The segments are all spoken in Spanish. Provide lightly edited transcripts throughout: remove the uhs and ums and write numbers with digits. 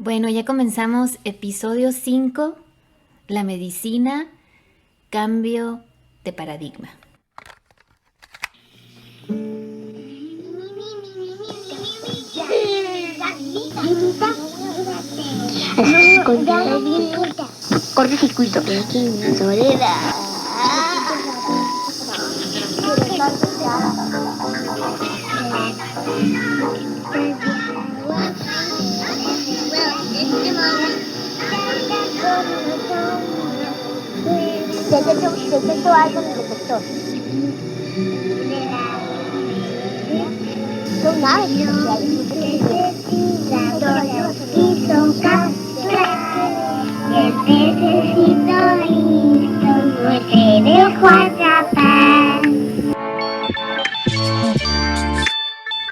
Bueno, ya comenzamos episodio 5, la medicina, cambio de paradigma. Cortocircuito. Soledad. Detectó algo en el detector. Son naves y son necesito listo, no te dejo atrapar.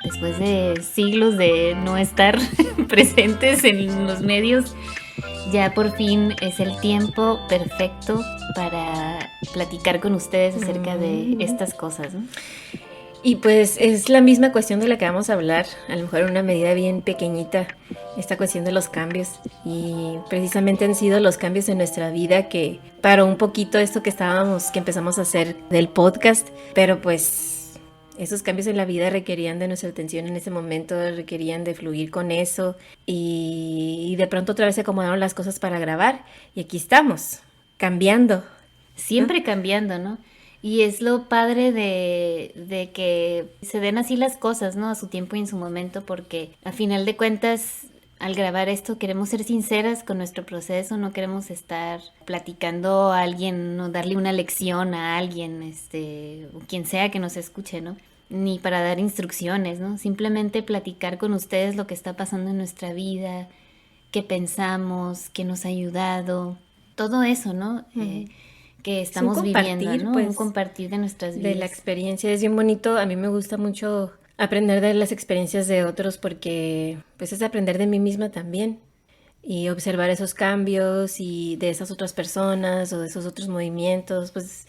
Después de siglos de no estar presentes en los medios, ya por fin es el tiempo perfecto para platicar con ustedes acerca de estas cosas, ¿no? Y pues es la misma cuestión de la que vamos a hablar, a lo mejor en una medida bien pequeñita, esta cuestión de los cambios. Y precisamente han sido los cambios en nuestra vida que paró un poquito esto que empezamos a hacer del podcast, pero pues esos cambios en la vida requerían de nuestra atención en ese momento, requerían de fluir con eso y de pronto otra vez se acomodaron las cosas para grabar y aquí estamos, cambiando. Siempre cambiando, ¿no? Y es lo padre de que se den así las cosas, ¿no? A su tiempo y en su momento, porque a final de cuentas, al grabar esto, queremos ser sinceras con nuestro proceso, no queremos estar platicando a alguien, no darle una lección a alguien, o quien sea que nos escuche, ¿no? Ni para dar instrucciones, ¿no? Simplemente platicar con ustedes lo que está pasando en nuestra vida, qué pensamos, qué nos ha ayudado, todo eso, ¿no? Que estamos viviendo, ¿no? Pues, un compartir de nuestras vidas. De la experiencia, es bien bonito. A mí me gusta mucho aprender de las experiencias de otros porque pues es aprender de mí misma también y observar esos cambios y de esas otras personas o de esos otros movimientos, pues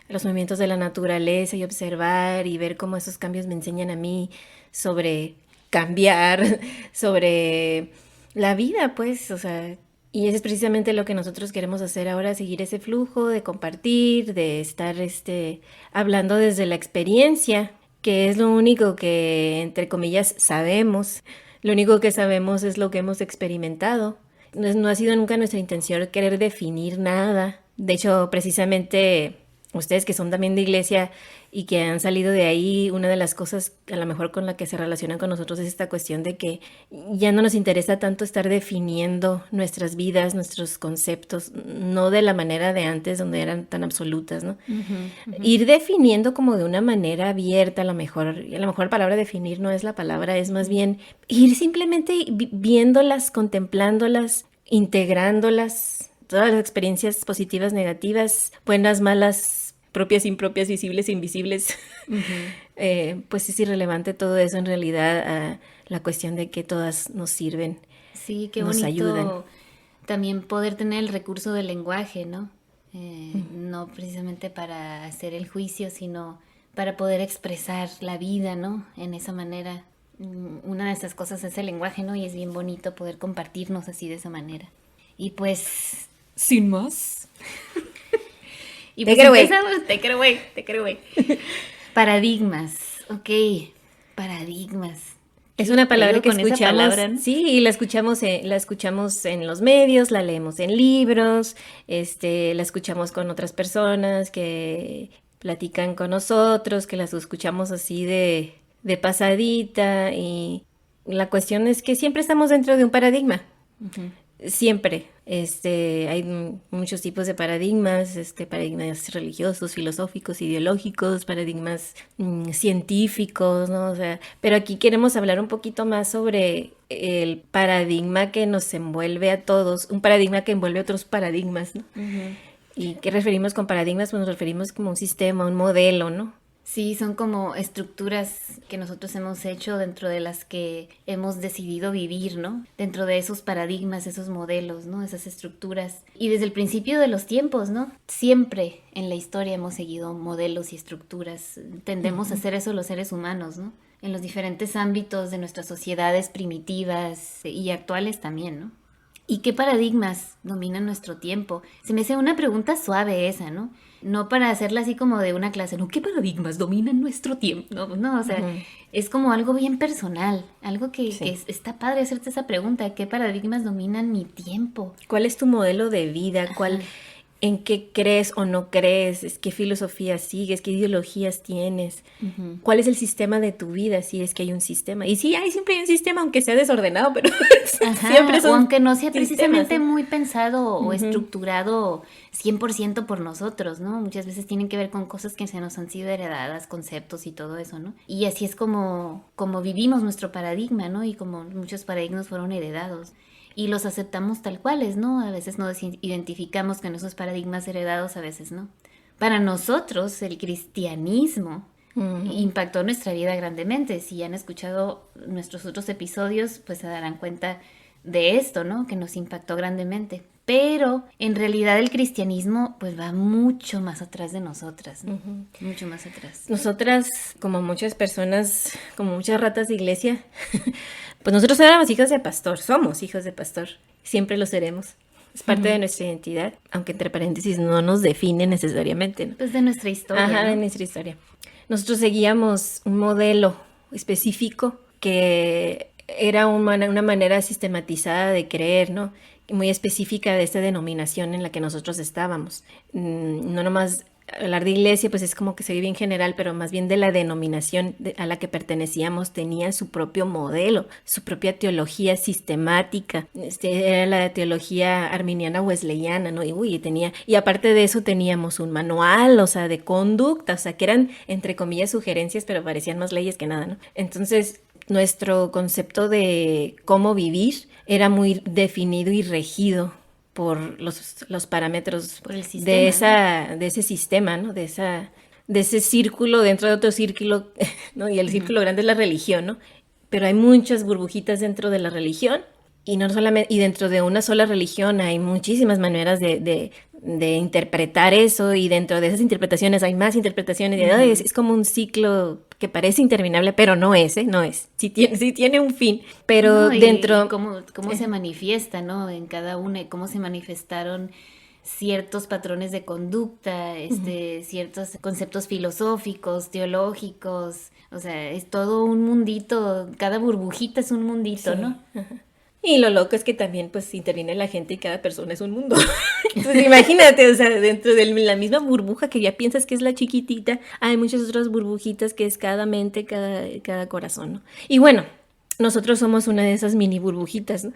los movimientos de la naturaleza y observar y ver cómo esos cambios me enseñan a mí sobre cambiar, sobre la vida, pues, o sea, y eso es precisamente lo que nosotros queremos hacer ahora, seguir ese flujo de compartir, de estar hablando desde la experiencia, que es lo único que, entre comillas, sabemos. Lo único que sabemos es lo que hemos experimentado. No ha sido nunca nuestra intención querer definir nada. De hecho, precisamente ustedes que son también de iglesia y que han salido de ahí, una de las cosas a lo mejor con la que se relacionan con nosotros es esta cuestión de que ya no nos interesa tanto estar definiendo nuestras vidas, nuestros conceptos, no de la manera de antes donde eran tan absolutas, ¿no? Ir definiendo como de una manera abierta, a lo mejor la palabra definir no es la palabra, es más bien ir simplemente viéndolas, contemplándolas, integrándolas, todas las experiencias positivas, negativas, buenas, malas, propias, impropias, visibles, invisibles. Pues es irrelevante todo eso en realidad a la cuestión de que todas nos sirven. Sí, qué nos bonito ayudan. también poder tener el recurso del lenguaje, ¿no? No precisamente para hacer el juicio, sino para poder expresar la vida, ¿no? En esa manera. Una de esas cosas es el lenguaje, ¿no? Y es bien bonito poder compartirnos así de esa manera. Y pues, sin más. Y pues empezamos, te creo, güey. Paradigmas, ok, paradigmas. Es una palabra que con esa escuchamos, palabra, ¿no? sí, la escuchamos en los medios, la leemos en libros, la escuchamos con otras personas que platican con nosotros, que las escuchamos así de pasadita y la cuestión es que siempre estamos dentro de un paradigma. Siempre. Hay muchos tipos de paradigmas, paradigmas religiosos, filosóficos, ideológicos, paradigmas científicos, ¿no? O sea, pero aquí queremos hablar un poquito más sobre el paradigma que nos envuelve a todos, un paradigma que envuelve otros paradigmas, ¿no? ¿Y qué referimos con paradigmas? Pues nos referimos como un sistema, un modelo, ¿no? Sí, son como estructuras que nosotros hemos hecho dentro de las que hemos decidido vivir, ¿no? Dentro de esos paradigmas, esos modelos, ¿no? Esas estructuras. Y desde el principio de los tiempos, ¿no? Siempre en la historia hemos seguido modelos y estructuras. Tendemos a hacer eso los seres humanos, ¿no? en los diferentes ámbitos de nuestras sociedades primitivas y actuales también, ¿no? ¿Y qué paradigmas dominan nuestro tiempo? Se me hace una pregunta suave esa, ¿no? No para hacerla así como de una clase, ¿no? ¿Qué paradigmas dominan nuestro tiempo? No, no, o sea, es como algo bien personal, algo que está padre hacerte esa pregunta, ¿qué paradigmas dominan mi tiempo? ¿Cuál es tu modelo de vida? ¿En qué crees o no crees? ¿Qué filosofía sigues? ¿Qué ideologías tienes? ¿Cuál es el sistema de tu vida? Si es que hay un sistema. Y sí, siempre hay un sistema, aunque sea desordenado, pero siempre son o aunque no sea sistemas, precisamente ¿no? muy pensado o estructurado 100% por nosotros, ¿no? Muchas veces tienen que ver con cosas que se nos han sido heredadas, conceptos y todo eso, ¿no? Y así es como vivimos nuestro paradigma, ¿no? Y como muchos paradigmas fueron heredados. Y los aceptamos tal cuales, ¿no? A veces nos identificamos con esos paradigmas heredados, a veces no. Para nosotros, el cristianismo impactó nuestra vida grandemente. Si han escuchado nuestros otros episodios, pues se darán cuenta de esto, ¿no? Que nos impactó grandemente. Pero en realidad el cristianismo pues va mucho más atrás de nosotras, ¿no? Mucho más atrás. Nosotras, como muchas personas, como muchas ratas de iglesia, pues nosotros éramos hijos de pastor, somos hijos de pastor, siempre lo seremos. Es parte de nuestra identidad, aunque entre paréntesis no nos define necesariamente, ¿no? Pues de nuestra historia, Ajá, ¿no? de nuestra historia. Nosotros seguíamos un modelo específico que era una manera sistematizada de creer, ¿no? Muy específica de esta denominación en la que nosotros estábamos. No nomás hablar de iglesia, pues es como que se vive en general, pero más bien de la denominación a la que pertenecíamos, tenían su propio modelo, su propia teología sistemática. Era la teología arminiana wesleyana, ¿no? Y aparte de eso teníamos un manual, o sea, de conducta, o sea, que eran, entre comillas, sugerencias, pero parecían más leyes que nada, ¿no? Entonces, nuestro concepto de cómo vivir era muy definido y regido por los parámetros por el sistema, de ese sistema, ¿no? De ese círculo dentro de otro círculo, ¿no? Y el círculo grande es la religión, ¿no? Pero hay muchas burbujitas dentro de la religión y no solamente, y dentro de una sola religión hay muchísimas maneras de interpretar eso, y dentro de esas interpretaciones hay más interpretaciones. Es como un ciclo que parece interminable, pero no es, ¿eh? No es. Sí tiene un fin, pero no, dentro... cómo se manifiesta, ¿no? En cada una, y cómo se manifestaron ciertos patrones de conducta, ciertos conceptos filosóficos, teológicos. O sea, es todo un mundito, cada burbujita es un mundito, Sí. ¿no? Ajá. Y lo loco es que también pues interviene la gente y cada persona es un mundo. Entonces imagínate, o sea, dentro de la misma burbuja que ya piensas que es la chiquitita, hay muchas otras burbujitas que es cada mente, cada corazón, ¿no? Y bueno, nosotros somos una de esas mini burbujitas, ¿no?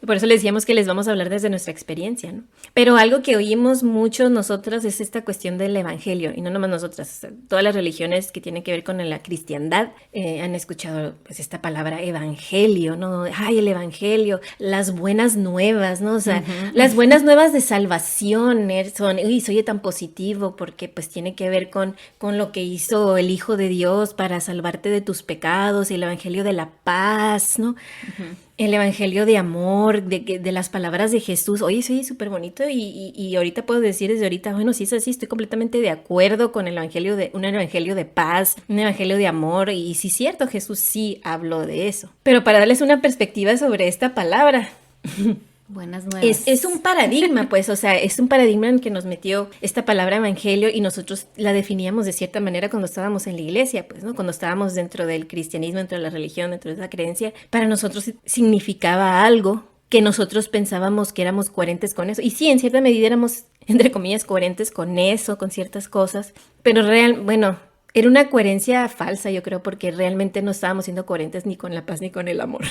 Por eso les decíamos que les vamos a hablar desde nuestra experiencia, ¿no? Pero algo que oímos mucho nosotras es esta cuestión del evangelio, y no nomás nosotras, o sea, todas las religiones que tienen que ver con la cristiandad han escuchado pues esta palabra evangelio, ¿no? Ay, el evangelio, las buenas nuevas, ¿no? O sea, las buenas nuevas de salvación son, uy, se oye tan positivo porque pues tiene que ver con lo que hizo el Hijo de Dios para salvarte de tus pecados, y el evangelio de la paz, ¿no? El evangelio de amor, de las palabras de Jesús. Oye, sí, súper bonito, y ahorita puedo decir desde ahorita, bueno, sí es así, estoy completamente de acuerdo con un evangelio de paz, un evangelio de amor, y sí es cierto, Jesús sí habló de eso. Pero para darles una perspectiva sobre esta palabra, Buenas nuevas. es un paradigma, pues, o sea, es un paradigma en que nos metió esta palabra evangelio, y nosotros la definíamos de cierta manera cuando estábamos en la iglesia, pues, ¿no? Cuando estábamos dentro del cristianismo, dentro de la religión, dentro de esa creencia, para nosotros significaba algo que nosotros pensábamos que éramos coherentes con eso. Y sí, en cierta medida éramos, entre comillas, coherentes con eso, con ciertas cosas, pero era una coherencia falsa, yo creo, porque realmente no estábamos siendo coherentes ni con la paz ni con el amor.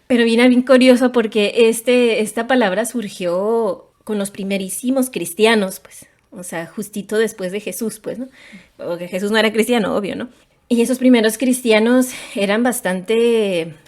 Pero viene bien curioso porque esta palabra surgió con los primerísimos cristianos, pues. O sea, justito después de Jesús, pues, ¿no? Porque Jesús no era cristiano, obvio, ¿no? Y esos primeros cristianos eran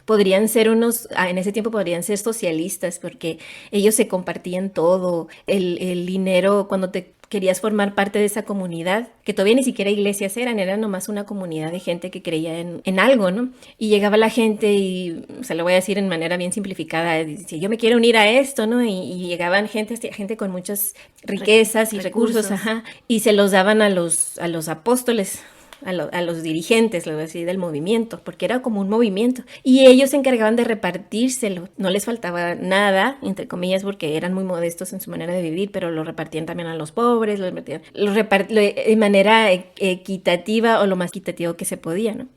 podrían ser en ese tiempo podrían ser socialistas, porque ellos se compartían todo, el dinero, cuando te querías formar parte de esa comunidad, que todavía ni siquiera iglesias eran nomás una comunidad de gente que creía en algo, ¿no? Y llegaba la gente y, o sea, lo voy a decir en manera bien simplificada, dice, yo me quiero unir a esto, ¿no? Y llegaban gente con muchas riquezas y recursos, ajá, y se los daban a los apóstoles, a los dirigentes, lo voy a decir, del movimiento, porque era como un movimiento. Y ellos se encargaban de repartírselo. No les faltaba nada, entre comillas, porque eran muy modestos en su manera de vivir, pero lo repartían también a los pobres, lo de manera equitativa o lo más equitativo que se podía, ¿no?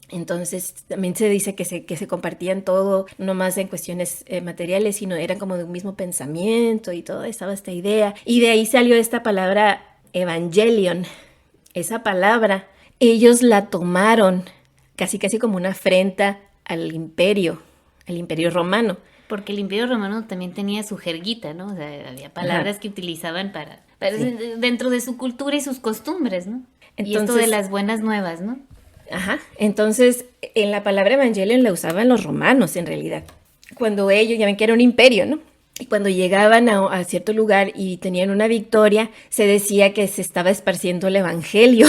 Entonces también se dice que se compartían todo, no más en cuestiones materiales, sino eran como de un mismo pensamiento y todo, estaba esta idea. Y de ahí salió esta palabra evangelion. Esa palabra, ellos la tomaron casi como una afrenta al imperio romano. Porque el Imperio Romano también tenía su jerguita, ¿no? O sea, había palabras que utilizaban para sí, dentro de su cultura y sus costumbres, ¿no? Entonces, y esto de las buenas nuevas, ¿no? Ajá, entonces en la palabra evangelion la usaban los romanos en realidad. Cuando ellos, ya ven que era un imperio, ¿no? Y cuando llegaban a cierto lugar y tenían una victoria, se decía que se estaba esparciendo el evangelio.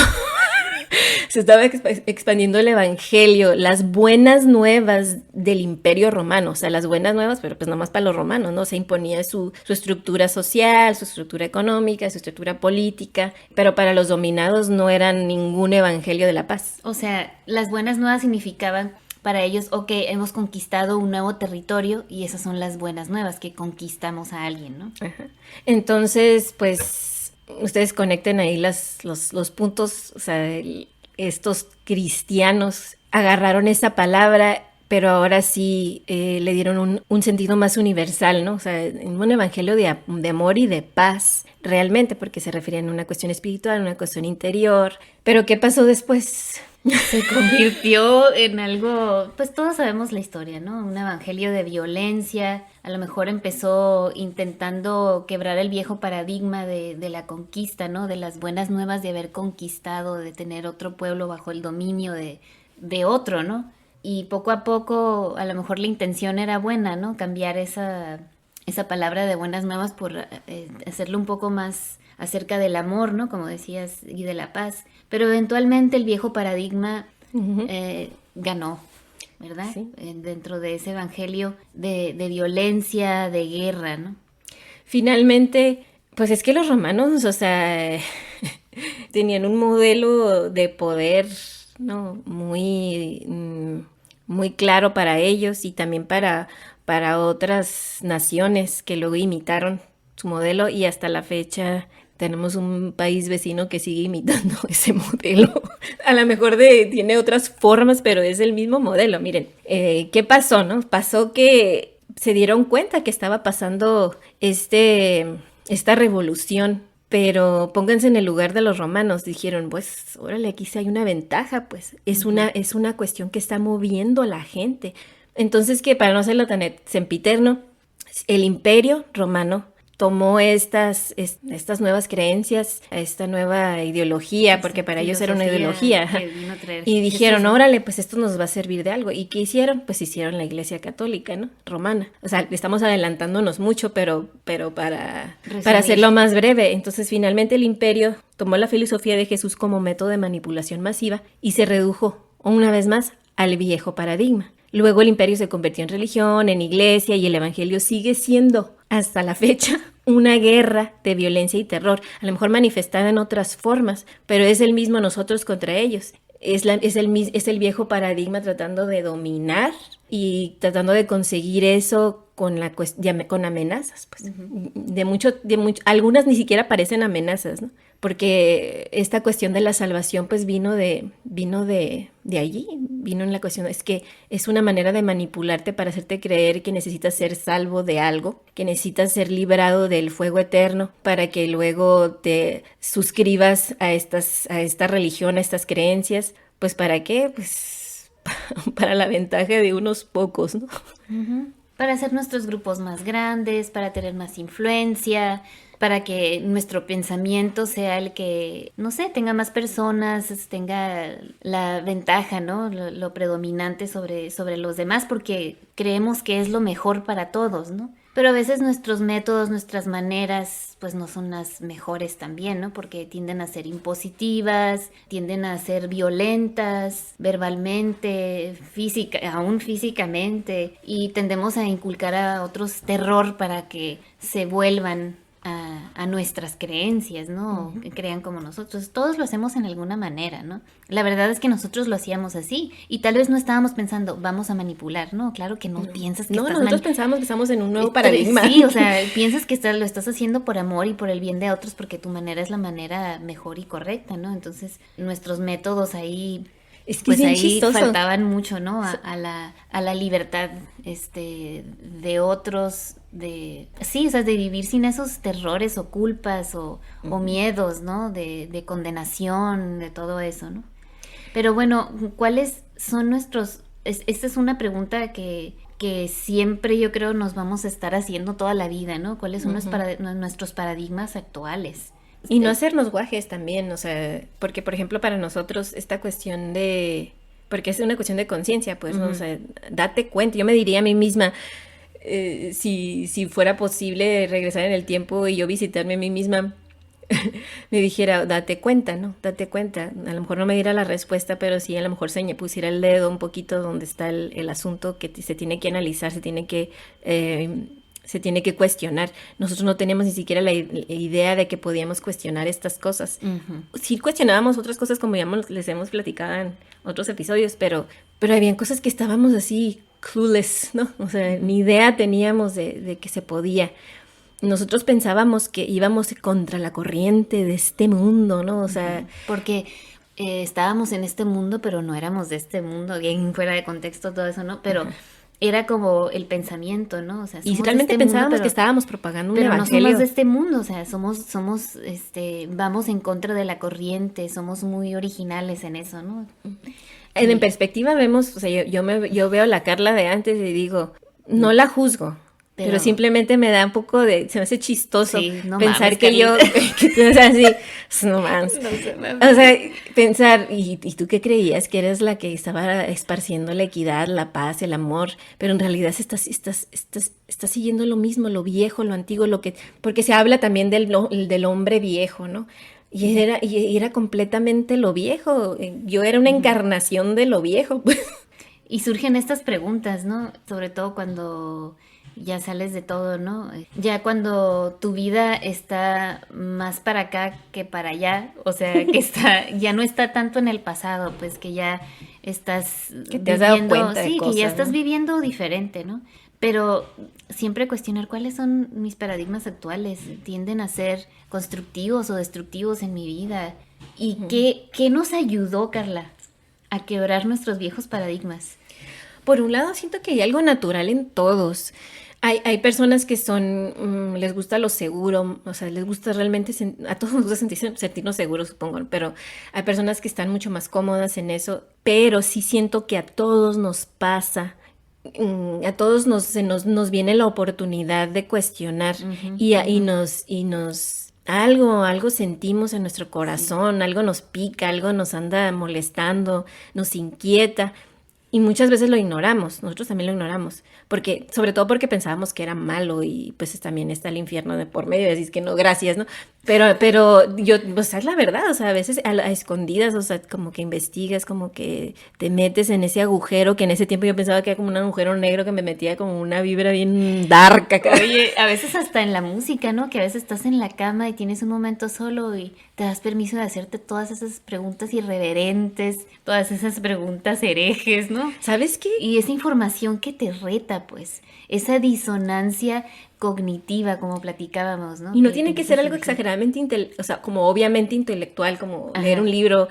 Se estaba expandiendo el evangelio, las buenas nuevas del imperio romano, o sea, las buenas nuevas, pero pues nomás para los romanos, ¿no? Se imponía su estructura social, su estructura económica, su estructura política, pero para los dominados no eran ningún evangelio de la paz. O sea, las buenas nuevas significaban para ellos, ok, hemos conquistado un nuevo territorio y esas son las buenas nuevas, que conquistamos a alguien, ¿no? Ajá. Entonces, pues, ustedes conecten ahí los puntos, o sea, estos cristianos agarraron esa palabra, pero ahora sí le dieron un sentido más universal, ¿no? O sea, un evangelio de amor y de paz, realmente, porque se referían a una cuestión espiritual, una cuestión interior. Pero ¿qué pasó después? Se convirtió en algo, pues todos sabemos la historia, ¿no? Un evangelio de violencia. A lo mejor empezó intentando quebrar el viejo paradigma de la conquista, ¿no? De las buenas nuevas de haber conquistado, de tener otro pueblo bajo el dominio de otro, ¿no? Y poco a poco, a lo mejor la intención era buena, ¿no? Cambiar esa palabra de buenas nuevas por hacerlo un poco más acerca del amor, ¿no? Como decías, y de la paz. Pero eventualmente el viejo paradigma ganó, ¿verdad? Sí. Dentro de ese evangelio de violencia, de guerra, ¿no? Finalmente, pues es que los romanos, o sea, tenían un modelo de poder, ¿no? Muy claro para ellos y también para otras naciones que luego imitaron su modelo, y hasta la fecha tenemos un país vecino que sigue imitando ese modelo. A lo mejor tiene otras formas, pero es el mismo modelo. Miren, ¿qué pasó, no? Pasó que se dieron cuenta que estaba pasando esta revolución, pero pónganse en el lugar de los romanos. Dijeron, pues, órale, aquí sí hay una ventaja, pues. Es una cuestión que está moviendo a la gente. Entonces, que para no hacerlo tan sempiterno, el imperio romano tomó estas nuevas creencias, esta nueva ideología, porque para ellos era una ideología, y dijeron, órale, pues esto nos va a servir de algo. ¿Y qué hicieron? Pues hicieron la Iglesia Católica, ¿no? Romana. O sea, estamos adelantándonos mucho, pero para hacerlo más breve. Entonces, finalmente el imperio tomó la filosofía de Jesús como método de manipulación masiva y se redujo, una vez más, al viejo paradigma. Luego el imperio se convirtió en religión, en iglesia, y el evangelio sigue siendo, hasta la fecha, una guerra de violencia y terror, a lo mejor manifestada en otras formas, pero es el mismo nosotros contra ellos. Es el viejo paradigma tratando de dominar y tratando de conseguir eso con amenazas, pues. Uh-huh. Algunas ni siquiera parecen amenazas, ¿no? Porque esta cuestión de la salvación pues vino de allí, vino en la cuestión, es que es una manera de manipularte para hacerte creer que necesitas ser salvo de algo, que necesitas ser librado del fuego eterno para que luego te suscribas a esta religión, a estas creencias. Pues ¿para qué? Pues para la ventaja de unos pocos, ¿no? Uh-huh. Para hacer nuestros grupos más grandes, para tener más influencia, para que nuestro pensamiento sea el que, no sé, tenga más personas, tenga la ventaja, ¿no? Lo predominante sobre los demás, porque creemos que es lo mejor para todos, ¿no? Pero a veces nuestros métodos, nuestras maneras, pues no son las mejores también, ¿no? Porque tienden a ser impositivas, tienden a ser violentas verbalmente, aún físicamente, y tendemos a inculcar a otros terror para que se vuelvan a a nuestras creencias, ¿no? Que crean como nosotros. Todos lo hacemos en alguna manera, ¿no? La verdad es que nosotros lo hacíamos así y tal vez no estábamos pensando, vamos a manipular, ¿no? Claro que no piensas que No, estás nosotros pensábamos que estamos en un nuevo paradigma. Sí, o sea, piensas que lo estás haciendo por amor y por el bien de otros porque tu manera es la manera mejor y correcta, ¿no? Entonces, nuestros métodos ahí... Es que pues es bien ahí chistoso. faltaban mucho, ¿no? A la libertad de otros, sí, o sea, de vivir sin esos terrores o culpas o miedos, ¿no? De condenación, de todo eso, ¿no? Pero bueno, ¿cuáles son esta es una pregunta que siempre yo creo nos vamos a estar haciendo toda la vida, ¿no? ¿Cuáles son nuestros paradigmas actuales? Y no hacernos guajes también, o sea, porque por ejemplo para nosotros esta cuestión porque es una cuestión de conciencia, pues, ¿no? O sea, date cuenta, yo me diría a mí misma, si fuera posible regresar en el tiempo y yo visitarme a mí misma, me dijera, date cuenta, ¿no? Date cuenta, a lo mejor no me diera la respuesta, pero sí a lo mejor pusiera el dedo un poquito donde está el asunto que se tiene que analizar, se tiene que cuestionar. Nosotros no teníamos ni siquiera la idea de que podíamos cuestionar estas cosas. Sí cuestionábamos otras cosas como ya les hemos platicado en otros episodios, pero habían cosas que estábamos así clueless, ¿no? O sea, ni idea teníamos de que se podía. Nosotros pensábamos que íbamos contra la corriente de este mundo, ¿no? O sea... Porque estábamos en este mundo, pero no éramos de este mundo, bien fuera de contexto todo eso, ¿no? Pero... Era como el pensamiento, ¿no? O sea, y realmente pensábamos que estábamos propagando un evangelio. Pero no somos de este mundo, o sea, vamos en contra de la corriente, somos muy originales en eso, ¿no? En perspectiva vemos, o sea, yo veo a la Carla de antes y digo, no la juzgo. Pero simplemente me da un poco se me hace chistoso pensar mames, que yo, que, o sea, así, no mames. O sea, pensar, ¿y tú qué creías? Que eres la que estaba esparciendo la equidad, la paz, el amor, pero en realidad estás siguiendo lo mismo, lo viejo, lo antiguo, porque se habla también del hombre viejo, ¿no? Y era completamente lo viejo, yo era una encarnación de lo viejo. Y surgen estas preguntas, ¿no? Sobre todo cuando... ya sales de todo, ¿no? Ya cuando tu vida está más para acá que para allá, o sea, que ya no está tanto en el pasado, pues que ya estás que te has dado cuenta de sí, cosas, que ya estás ¿no? viviendo diferente, ¿no? Pero siempre cuestionar cuáles son mis paradigmas actuales, tienden a ser constructivos o destructivos en mi vida. ¿Y qué nos ayudó, Carla, a quebrar nuestros viejos paradigmas? Por un lado, siento que hay algo natural en todos. Hay personas que les gusta lo seguro, o sea, les gusta realmente, a todos nos gusta sentirnos seguros, supongo, pero hay personas que están mucho más cómodas en eso, pero sí siento que a todos nos pasa, a todos nos viene la oportunidad de cuestionar y algo sentimos en nuestro corazón, algo nos pica, algo nos anda molestando, nos inquieta. Y muchas veces lo ignoramos, nosotros también lo ignoramos, sobre todo porque pensábamos que era malo y pues también está el infierno de por medio y decís que no, gracias, ¿no? Pero yo, o sea, es la verdad, o sea, a veces a escondidas, o sea, como que investigas, como que te metes en ese agujero que en ese tiempo yo pensaba que era como un agujero negro que me metía como una vibra bien dark acá. Oye, a veces hasta en la música, ¿no? Que a veces estás en la cama y tienes un momento solo y te das permiso de hacerte todas esas preguntas irreverentes, todas esas preguntas herejes, ¿no? ¿Sabes qué? Y esa información que te reta, pues, esa disonancia cognitiva, como platicábamos, ¿no? Y no tiene que ser algo exageradamente, o sea, como obviamente intelectual, como leer un libro,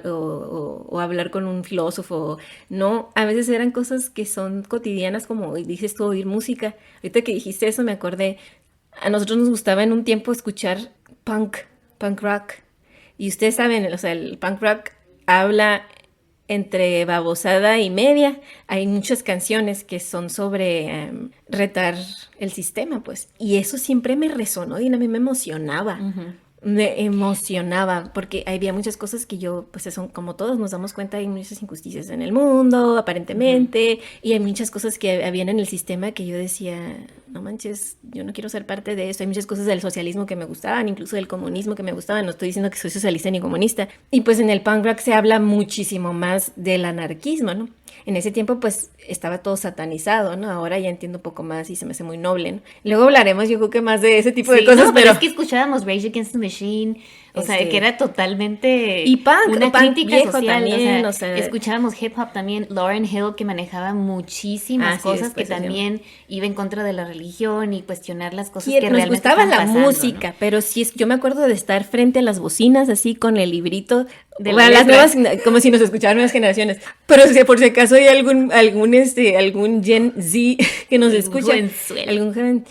o hablar con un filósofo, no, a veces eran cosas que son cotidianas, como dices tú, oír música. Ahorita que dijiste eso me acordé, a nosotros nos gustaba en un tiempo escuchar punk rock, y ustedes saben, o sea, el punk rock habla entre babosada y media. Hay muchas canciones que son sobre retar el sistema, pues. Y eso siempre me resonó y a mí me emocionaba. Me emocionaba porque había muchas cosas que yo, pues son como todos nos damos cuenta, hay muchas injusticias en el mundo, aparentemente, y hay muchas cosas que habían en el sistema que yo decía, no manches, yo no quiero ser parte de eso. Hay muchas cosas del socialismo que me gustaban, incluso del comunismo que me gustaban. No estoy diciendo que soy socialista ni comunista. Y pues en el punk rock se habla muchísimo más del anarquismo, ¿no? En ese tiempo pues estaba todo satanizado, ¿no? Ahora ya entiendo un poco más y se me hace muy noble, ¿no? Luego hablaremos yo creo que más de ese tipo de Sí, cosas, no, pero... es que escuchábamos Rage Against the Machine, o sea, Este, que era totalmente y una punk crítica viejo social, también, o o sea, sea... escuchábamos hip hop también, Lauryn Hill que manejaba muchísimas Ah, sí, cosas que después se llama. también iba en contra de la religión y cuestionar las cosas que Nos realmente gustaba estaban la pasando, música, ¿no? pero sí, yo me acuerdo de estar frente a las bocinas así con el librito, De la bueno, las letra. nuevas, como si nos escucharan nuevas generaciones, pero si por si acaso hay algún Gen Z que nos Algún escucha, jovenzuelo. algún joven,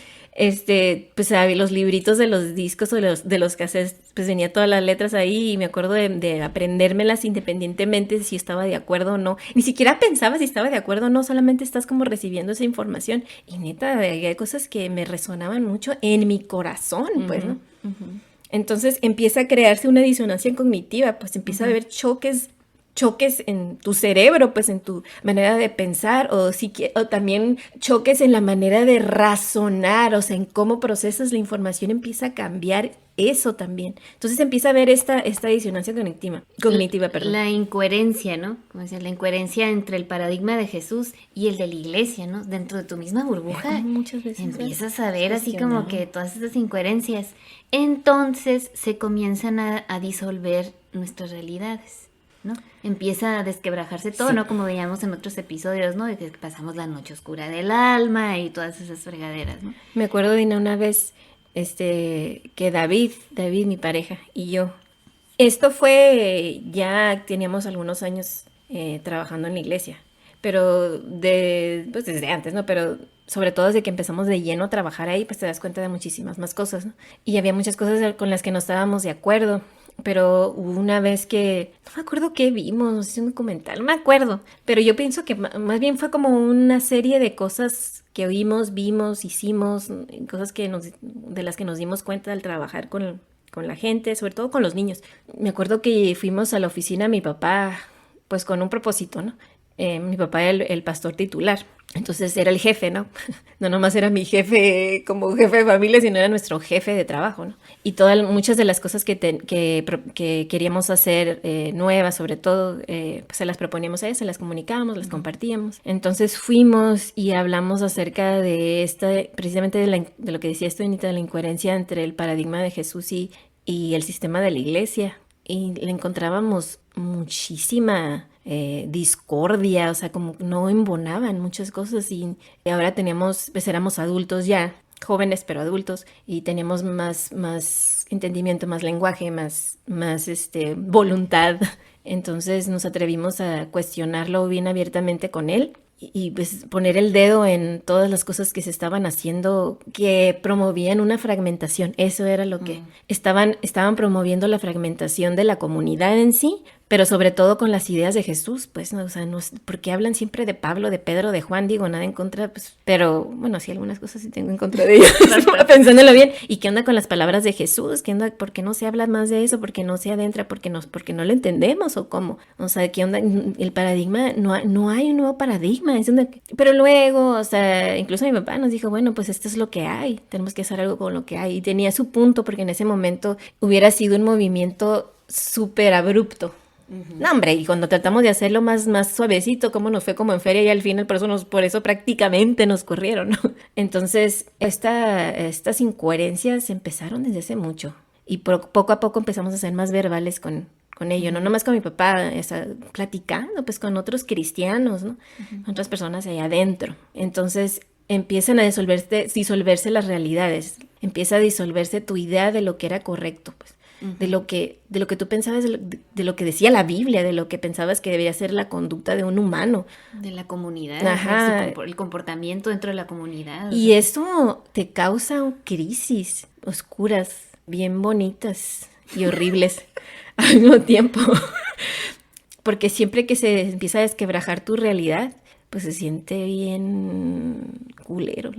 pues los libritos de los discos o de los cassettes, pues venía todas las letras ahí y me acuerdo de aprendérmelas independientemente si estaba de acuerdo o no. Ni siquiera pensaba si estaba de acuerdo o no, solamente estás como recibiendo esa información. Y neta, hay cosas que me resonaban mucho en mi corazón, pues, ¿no? Entonces empieza a crearse una disonancia cognitiva, pues empieza a haber choques en tu cerebro, pues en tu manera de pensar o también choques en la manera de razonar, o sea, en cómo procesas la información empieza a cambiar eso también. Entonces empieza a haber esta disonancia cognitiva, perdón. La incoherencia, ¿no? Como decía, la incoherencia entre el paradigma de Jesús y el de la iglesia, ¿no? Dentro de tu misma burbuja Como muchas veces empiezas a ver así cuestionado. como que todas estas incoherencias. Entonces se comienzan a disolver nuestras realidades, ¿no? Empieza a desquebrajarse todo, Sí. ¿no? Como veíamos en otros episodios, ¿no? De que pasamos la noche oscura del alma y todas esas fregaderas, ¿no? Me acuerdo de una vez, que David, mi pareja, y yo, esto fue, ya teníamos algunos años trabajando en la iglesia, pero pues desde antes, ¿no? Pero sobre todo desde que empezamos de lleno a trabajar ahí, pues te das cuenta de muchísimas más cosas, ¿no? Y había muchas cosas con las que no estábamos de acuerdo. Pero hubo una vez que, no me acuerdo qué vimos, no sé si un documental, no me acuerdo, pero yo pienso que más bien fue como una serie de cosas que oímos, vimos, hicimos, cosas de las que nos dimos cuenta al trabajar con la gente, sobre todo con los niños. Me acuerdo que fuimos a la oficina de mi papá, pues con un propósito, ¿no? Mi papá era el pastor titular, entonces era el jefe, ¿no? No nomás era mi jefe como jefe de familia, sino era nuestro jefe de trabajo, ¿no? Y muchas de las cosas que queríamos hacer nuevas, sobre todo, pues se las proponíamos a él, se las comunicábamos, las compartíamos. Entonces fuimos y hablamos acerca de precisamente de lo que decía esto, Anita, de la incoherencia entre el paradigma de Jesús y el sistema de la iglesia. Y le encontrábamos muchísima discordia, o sea, como no embonaban muchas cosas y ahora pues éramos adultos ya, jóvenes pero adultos, y teníamos más entendimiento, más lenguaje, más voluntad. Entonces nos atrevimos a cuestionarlo bien abiertamente con él y pues poner el dedo en todas las cosas que se estaban haciendo que promovían una fragmentación. Eso era lo que estaban promoviendo, la fragmentación de la comunidad en sí, pero sobre todo con las ideas de Jesús, pues, ¿no? O sea, porque hablan siempre de Pablo, de Pedro, de Juan, digo, nada en contra, pues, pero bueno, sí, algunas cosas sí tengo en contra de ellos, pensándolo bien. ¿Y qué onda con las palabras de Jesús? ¿Qué onda? ¿Por qué no se habla más de eso? ¿Por qué no se adentra? ¿Porque no lo entendemos o cómo? O sea, ¿qué onda? El paradigma, no hay un nuevo paradigma. Pero luego, o sea, incluso mi papá nos dijo, bueno, pues esto es lo que hay, tenemos que hacer algo con lo que hay. Y tenía su punto, porque en ese momento hubiera sido un movimiento súper abrupto. No, hombre, y cuando tratamos de hacerlo más suavecito, como nos fue como en feria y al final por eso prácticamente nos corrieron, ¿no? Entonces, estas incoherencias empezaron desde hace mucho y poco a poco empezamos a ser más verbales con ello, no nomás con mi papá, platicando pues con otros cristianos, ¿no? Otras personas allá adentro. Entonces, empiezan a disolverse las realidades, empieza a disolverse tu idea de lo que era correcto, pues. De lo que tú pensabas, de lo que decía la Biblia, de lo que pensabas que debería ser la conducta de un humano. De la comunidad, Ajá. el comportamiento dentro de la comunidad. Y eso te causa crisis oscuras, bien bonitas y horribles al mismo tiempo. Porque siempre que se empieza a desquebrajar tu realidad, pues se siente bien culero.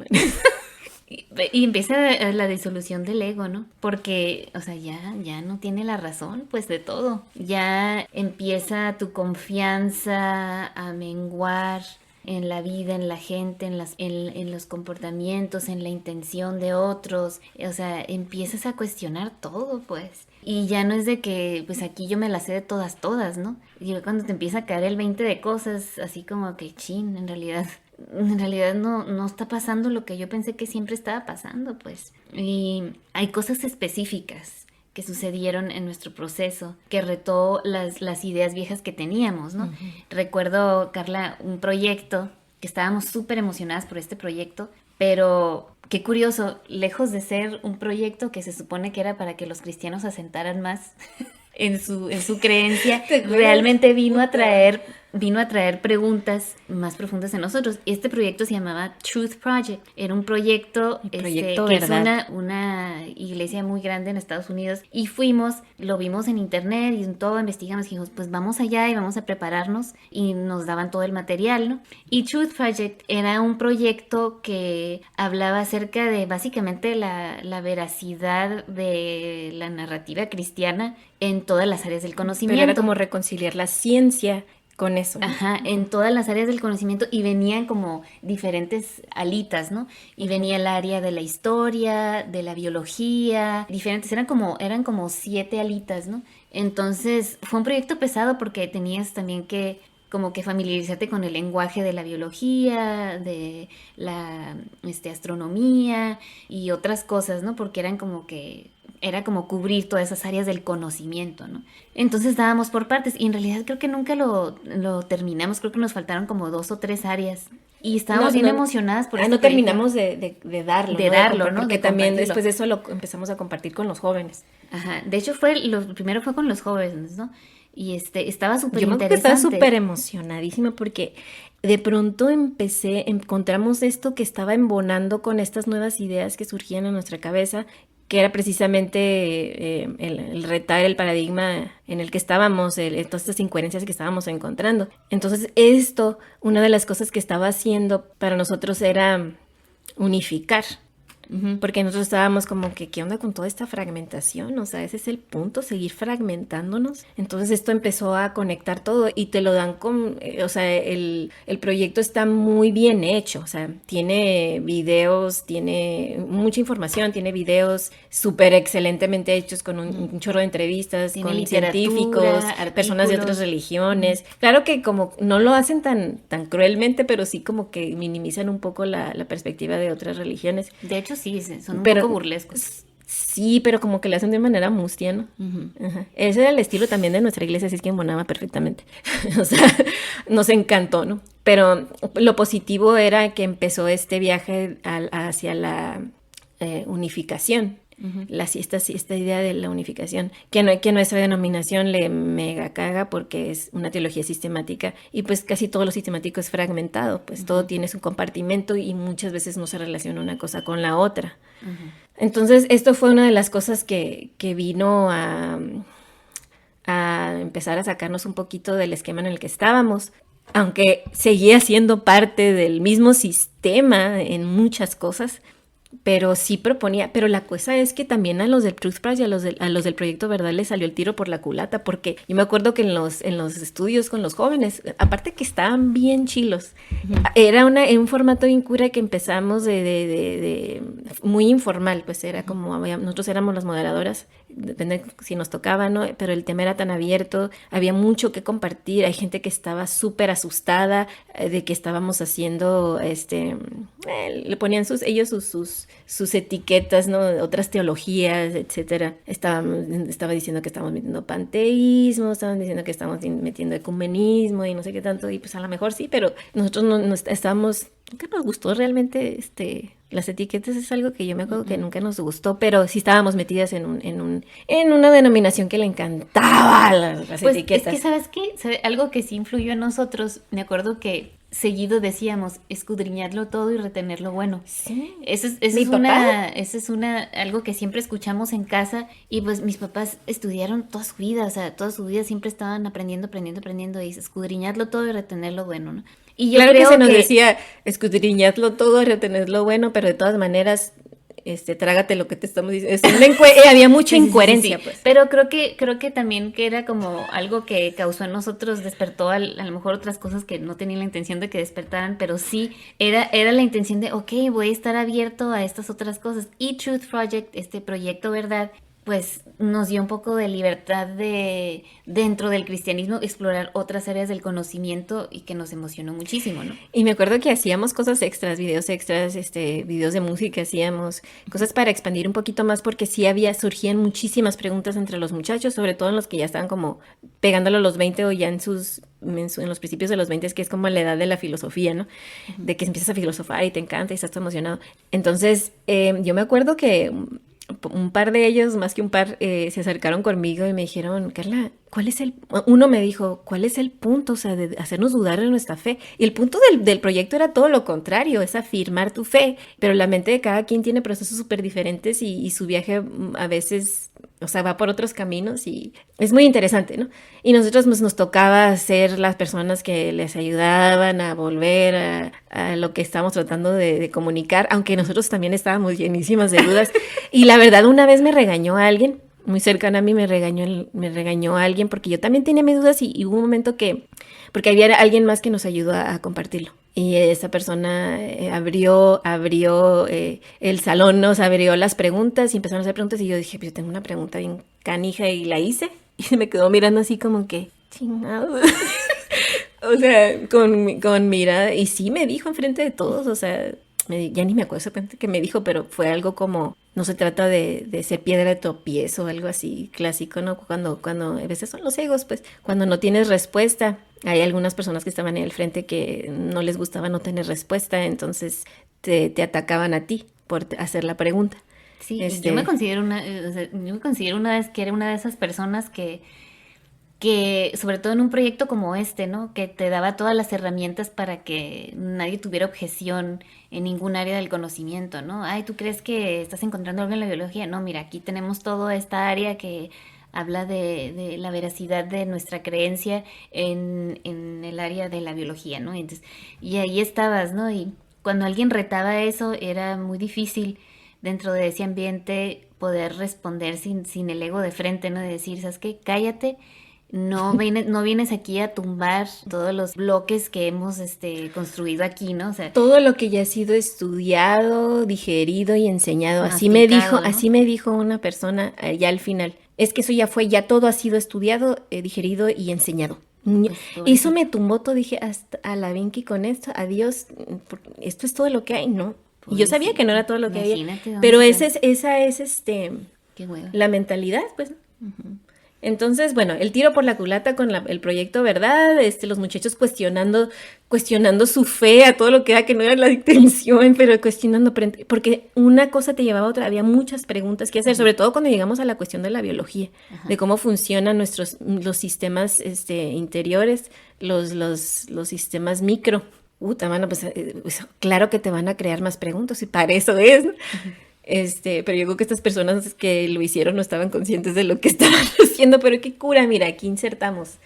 Y empieza la disolución del ego, ¿no? Porque, o sea, ya no tiene la razón, pues, de todo. Ya empieza tu confianza a menguar, en la vida, en la gente, en los comportamientos, en la intención de otros. O sea, empiezas a cuestionar todo, pues. Y ya no es de que, pues aquí yo me la sé de todas, ¿no? Y cuando te empieza a caer el 20 de cosas, así como que, chin, en realidad no está pasando lo que yo pensé que siempre estaba pasando, pues. Y hay cosas específicas que sucedieron en nuestro proceso, que retó las ideas viejas que teníamos, ¿no? Recuerdo, Carla, un proyecto que estábamos súper emocionadas por este proyecto, pero qué curioso, lejos de ser un proyecto que se supone que era para que los cristianos se asentaran más en su creencia, realmente vino a traer preguntas más profundas en nosotros. Este proyecto se llamaba Truth Project. Era un proyecto, proyecto que es verdad. una iglesia muy grande en Estados Unidos. Y lo vimos en internet y en todo, investigamos y dijimos, pues vamos allá y vamos a prepararnos. Y nos daban todo el material, ¿no? Y Truth Project era un proyecto que hablaba acerca de básicamente la veracidad de la narrativa cristiana en todas las áreas del Pero era conocimiento. como reconciliar la ciencia con eso, ¿no? Ajá, en todas las áreas del conocimiento, y venían como diferentes alitas, ¿no? Y venía el área de la historia, de la biología, diferentes, eran como 7 alitas, ¿no? Entonces fue un proyecto pesado porque tenías también que como que familiarizarte con el lenguaje de la biología, de la astronomía y otras cosas, ¿no? Porque era como cubrir todas esas áreas del conocimiento, ¿no? Entonces dábamos por partes y en realidad creo que nunca lo terminamos, creo que nos faltaron como 2 o 3 áreas y estábamos bien emocionadas por este no proyecto. terminamos de darlo, De ¿no? darlo, ¿no? Porque De también compartirlo. después de eso lo empezamos a compartir con los jóvenes. Ajá, de hecho lo primero fue con los jóvenes, ¿no? Y estaba súper Yo me acuerdo que estaba interesante. súper emocionadísima porque de pronto encontramos esto que estaba embonando con estas nuevas ideas que surgían en nuestra cabeza, que era precisamente el retar el paradigma en el que estábamos, todas estas incoherencias que estábamos encontrando. Entonces una de las cosas que estaba haciendo para nosotros era unificar. Porque nosotros estábamos como que, ¿qué onda con toda esta fragmentación? O sea, ese es el punto, seguir fragmentándonos. Entonces esto empezó a conectar todo y te lo dan o sea, el proyecto está muy bien hecho. O sea, tiene videos, tiene mucha información, tiene videos súper excelentemente hechos con un chorro de entrevistas, Tiene con literatura, científicos, personas de otras artículos. religiones. Claro que como no lo hacen tan cruelmente, pero sí como que minimizan un poco la perspectiva de otras religiones. De hecho sí, son un Pero poco burlescos. sí, pero como que lo hacen de manera mustia, ¿no? Ajá. Ese era el estilo también de nuestra iglesia, así es que embonaba perfectamente. O sea, nos encantó, ¿no? Pero lo positivo era que empezó este viaje hacia la unificación. Esta idea de la unificación, que nuestra denominación le mega caga porque es una teología sistemática y pues casi todo lo sistemático es fragmentado, pues todo tiene su compartimento y muchas veces no se relaciona una cosa con la otra. Entonces esto fue una de las cosas que vino a empezar a sacarnos un poquito del esquema en el que estábamos, aunque seguía siendo parte del mismo sistema en muchas cosas. Pero sí proponía, pero la cosa es que también a los del Truth Prize y a los del Proyecto Verdad les salió el tiro por la culata, porque yo me acuerdo que en los estudios con los jóvenes, aparte que estaban bien chilos, era un formato bien cura que empezamos de muy informal, pues era como, nosotros éramos las moderadoras, depende si nos tocaba, ¿no? Pero el tema era tan abierto, había mucho que compartir, hay gente que estaba súper asustada de que estábamos haciendo, le ponían sus etiquetas, ¿no? Otras teologías, etcétera. Estaba diciendo que estamos metiendo panteísmo, estaban diciendo que estamos metiendo ecumenismo y no sé qué tanto, y pues a lo mejor sí, pero nosotros no estábamos, nunca nos gustó realmente, las etiquetas es algo que yo me acuerdo que nunca nos gustó, pero sí estábamos metidas en una denominación que le encantaba las Pues etiquetas. es que, ¿sabes qué? Algo que sí influyó en nosotros, me acuerdo que seguido decíamos escudriñarlo todo y retener lo bueno. Sí. Eso Mi es papá. algo que siempre escuchamos en casa, y pues mis papás estudiaron toda su vida, o sea, toda su vida siempre estaban aprendiendo y escudriñarlo todo y retener lo bueno, ¿no? Y yo Claro que creo se nos decía escudriñadlo todo, retener lo bueno, pero de todas maneras trágate lo que te estamos diciendo. Había mucha incoherencia, Sí. pues. Pero creo que también que era como algo que causó en nosotros, despertó a lo mejor otras cosas que no tenían la intención de que despertaran, pero sí era la intención de, ok, voy a estar abierto a estas otras cosas. Y Truth Project, este proyecto Verdad, pues nos dio un poco de libertad de dentro del cristianismo explorar otras áreas del conocimiento y que nos emocionó muchísimo, ¿no? Y me acuerdo que hacíamos cosas extras, videos de música, hacíamos cosas para expandir un poquito más porque sí surgían muchísimas preguntas entre los muchachos, sobre todo en los que ya estaban como pegándolo a los 20 o ya en los principios de los 20, que es como la edad de la filosofía, ¿no? De que empiezas a filosofar y te encanta y estás todo emocionado. Entonces, yo me acuerdo que un par de ellos, más que un par, se acercaron conmigo y me dijeron, Carla, uno me dijo, ¿cuál es el punto? O sea, de hacernos dudar de nuestra fe. Y el punto del proyecto era todo lo contrario, es afirmar tu fe. Pero la mente de cada quien tiene procesos súper diferentes y su viaje a veces, o sea, va por otros caminos y es muy interesante, ¿no? Y nosotros nos tocaba ser las personas que les ayudaban a volver a lo que estábamos tratando de comunicar, aunque nosotros también estábamos llenísimas de dudas. Y la verdad, una vez me regañó a alguien muy cercana a mí, me regañó a alguien porque yo también tenía mis dudas y hubo un momento porque había alguien más que nos ayudó a compartirlo. Y esa persona abrió el salón, nos abrió las preguntas y empezaron a hacer preguntas y yo dije, pues yo tengo una pregunta bien canija y la hice. Y se me quedó mirando así como que, chingado. O sea, con mirada. Y sí me dijo enfrente de todos, o sea, ya ni me acuerdo exactamente qué me dijo, pero fue algo como, no se trata de ser piedra de tropiezo o algo así clásico, ¿no? Cuando a veces son los egos, pues, cuando no tienes respuesta. Hay algunas personas que estaban en el frente que no les gustaba no tener respuesta, entonces te atacaban a ti por hacer la pregunta. Sí, yo me considero una vez que era una de esas personas que sobre todo en un proyecto como este, ¿no? Que te daba todas las herramientas para que nadie tuviera objeción en ningún área del conocimiento, ¿no? Ay, ¿tú crees que estás encontrando algo en la biología? No, mira, aquí tenemos toda esta área que habla de la veracidad de nuestra creencia en el área de la biología, ¿no? Entonces, y ahí estabas, ¿no? Y cuando alguien retaba eso, era muy difícil dentro de ese ambiente poder responder sin el ego de frente, ¿no? De decir, ¿sabes qué? Cállate. No vienes aquí a tumbar todos los bloques que hemos construido aquí, ¿no? O sea, todo lo que ya ha sido estudiado, digerido y enseñado. Así me dijo una persona ya al final. Es que eso ya todo ha sido estudiado, digerido y enseñado. Pues eso me tumbó todo, dije, hasta a la Vinky con esto, adiós, esto es todo lo que hay, ¿no? Pues y yo sabía que no era todo lo que había, pero esa es qué hueva. La mentalidad, pues. Uh-huh. Entonces, bueno, el tiro por la culata con el proyecto Verdad, los muchachos cuestionando su fe a todo lo que era que no era la intención, pero cuestionando, porque una cosa te llevaba a otra, había muchas preguntas que hacer, sobre todo cuando llegamos a la cuestión de la biología, de cómo funcionan los sistemas interiores, los sistemas micro. Mano, pues claro que te van a crear más preguntas y para eso es, ¿no? Pero yo creo que estas personas que lo hicieron no estaban conscientes de lo que estaban haciendo, pero qué cura, mira, aquí insertamos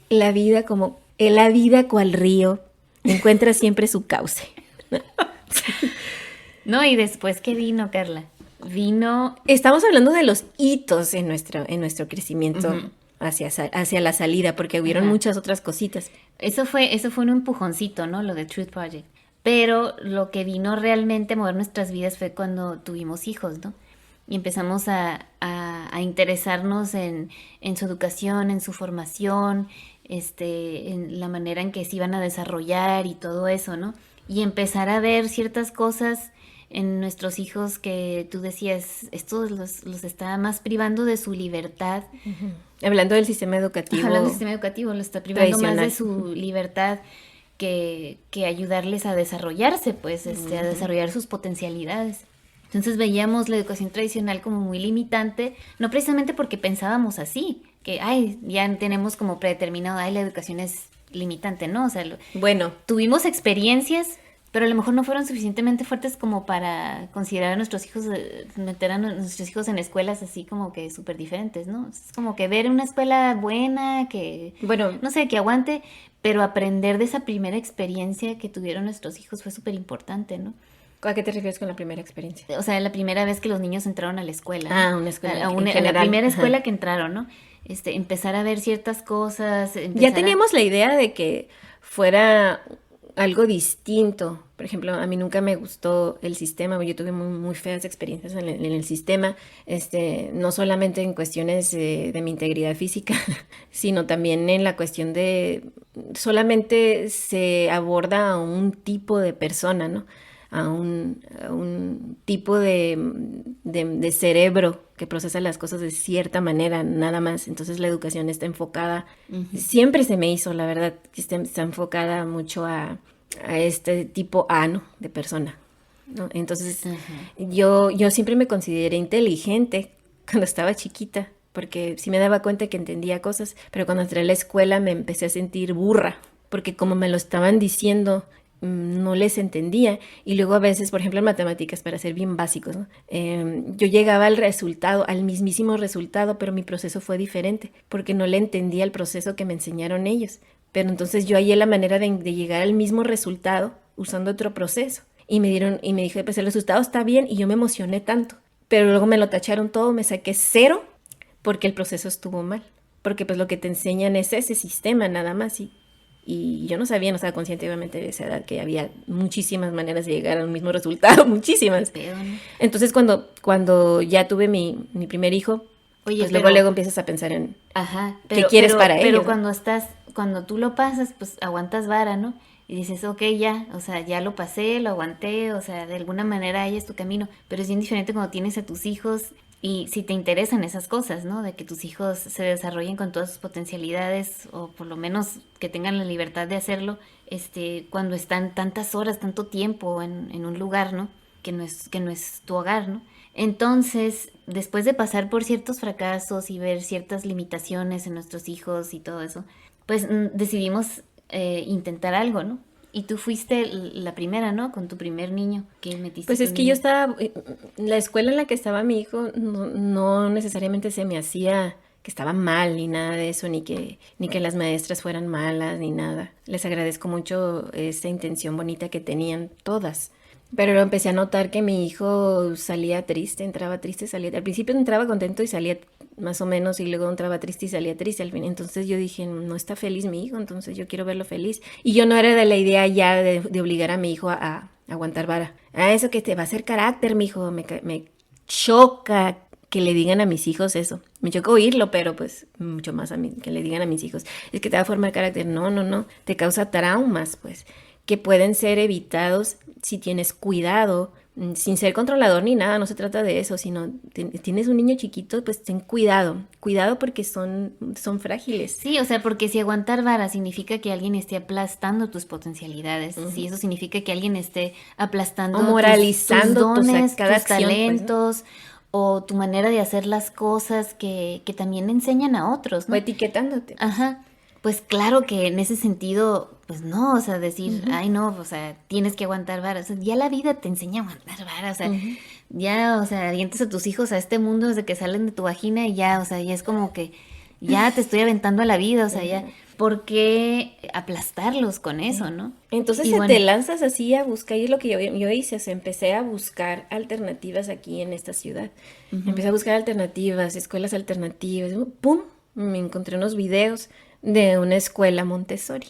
la vida cual río, encuentra siempre su cauce. No, y después, ¿qué vino, Carla? Estamos hablando de los hitos en nuestro crecimiento. Uh-huh. Hacia la salida, porque hubieron muchas otras cositas. Eso fue un empujoncito, ¿no? Lo de Truth Project. Pero lo que vino realmente a mover nuestras vidas fue cuando tuvimos hijos, ¿no? Y empezamos a interesarnos en su educación, en su formación, en la manera en que se iban a desarrollar y todo eso, ¿no? Y empezar a ver ciertas cosas en nuestros hijos que tú decías, esto los está más privando de su libertad. Uh-huh. Hablando del sistema educativo. Hablando del sistema educativo, lo está privando más de su libertad que ayudarles a desarrollarse, pues, a desarrollar sus potencialidades. Entonces veíamos la educación tradicional como muy limitante, no precisamente porque pensábamos así, que, ya tenemos como predeterminado, la educación es limitante, ¿no? O sea, tuvimos experiencias, pero a lo mejor no fueron suficientemente fuertes como para considerar a nuestros hijos, meter a nuestros hijos en escuelas así como que súper diferentes, ¿no? Es como que ver una escuela buena, que aguante, pero aprender de esa primera experiencia que tuvieron nuestros hijos fue súper importante, ¿no? ¿A qué te refieres con la primera experiencia? O sea, la primera vez que los niños entraron a la escuela. Ah, una escuela en a la general. primera escuela Ajá. que entraron, ¿no? Empezar a ver ciertas cosas, Ya teníamos la idea de que fuera algo distinto. Por ejemplo, a mí nunca me gustó el sistema, yo tuve muy feas experiencias en el sistema, no solamente en cuestiones de mi integridad física, sino también en la cuestión de solamente se aborda a un tipo de persona, ¿no? A un tipo de cerebro que procesa las cosas de cierta manera, nada más. Entonces la educación está enfocada, siempre se me hizo, la verdad, que está enfocada mucho a este tipo A, ¿no? De persona, ¿no? Entonces yo siempre me consideré inteligente cuando estaba chiquita, porque sí me daba cuenta que entendía cosas, pero cuando entré a la escuela me empecé a sentir burra, porque como me lo estaban diciendo, no les entendía. Y luego a veces, por ejemplo, en matemáticas, para ser bien básicos, ¿no? Yo llegaba al resultado, al mismísimo resultado, pero mi proceso fue diferente, porque no le entendía el proceso que me enseñaron ellos. Pero entonces yo hallé la manera de llegar al mismo resultado usando otro proceso. Y me dijo, pues el resultado está bien, y yo me emocioné tanto. Pero luego me lo tacharon todo, me saqué 0 porque el proceso estuvo mal. Porque pues lo que te enseñan es ese sistema nada más, y yo no sabía, no estaba consciente obviamente de esa edad, que había muchísimas maneras de llegar al mismo resultado, muchísimas. Pedo, ¿no? Entonces cuando ya tuve mi primer hijo, Oye, pues pero- luego empiezas a pensar en Ajá, qué quieres para pero ellos, ¿no? cuando tú lo pasas, pues aguantas vara, ¿no? Y dices, ok, ya, o sea, ya lo pasé, lo aguanté, o sea, de alguna manera ahí es tu camino. Pero es bien diferente cuando tienes a tus hijos y si te interesan esas cosas, ¿no? De que tus hijos se desarrollen con todas sus potencialidades o por lo menos que tengan la libertad de hacerlo, cuando están tantas horas, tanto tiempo en un lugar, ¿no? Que no es tu hogar, ¿no? Entonces, después de pasar por ciertos fracasos y ver ciertas limitaciones en nuestros hijos y todo eso, pues decidimos intentar algo, ¿no? Y tú fuiste la primera, ¿no? Con tu primer niño que metiste. Pues tu es que niño. yo estaba, la escuela en la que estaba mi hijo no necesariamente se me hacía que estaba mal ni nada de eso, ni que las maestras fueran malas ni nada. Les agradezco mucho esa intención bonita que tenían todas. Pero luego empecé a notar que mi hijo salía triste, entraba triste, salía. Al principio entraba contento y salía más o menos, y luego entraba triste y salía triste al fin. Entonces yo dije, no está feliz mi hijo, entonces yo quiero verlo feliz. Y yo no era de la idea ya de obligar a mi hijo a aguantar vara. Eso que te va a hacer carácter, mi hijo. Me choca que le digan a mis hijos eso. Me choca oírlo, pero pues mucho más a mí, que le digan a mis hijos. Es que te va a formar carácter. No. Te causa traumas, pues, que pueden ser evitados si tienes cuidado, sin ser controlador ni nada, no se trata de eso, sino tienes un niño chiquito, pues ten cuidado porque son frágiles. Sí, o sea, porque si aguantar vara significa que alguien esté aplastando tus potencialidades, si eso significa que alguien esté aplastando O moralizando tus dones, cada tus acción, talentos, o tu manera de hacer las cosas que también enseñan a otros, O ¿no? etiquetándote. Ajá. Pues claro que en ese sentido, pues no, o sea, decir, ay no, o sea, tienes que aguantar vara, o sea, ya la vida te enseña a aguantar vara, o sea, ya, o sea, avientas a tus hijos a este mundo desde que salen de tu vagina y ya, o sea, ya es como que ya te estoy aventando a la vida, o sea, ya, ¿por qué aplastarlos con eso, no? Entonces Y te bueno, lanzas así a buscar, y es lo que yo hice, o sea, empecé a buscar alternativas aquí en esta ciudad. Empecé a buscar alternativas, escuelas alternativas, ¡pum! Me encontré unos videos de una escuela Montessori.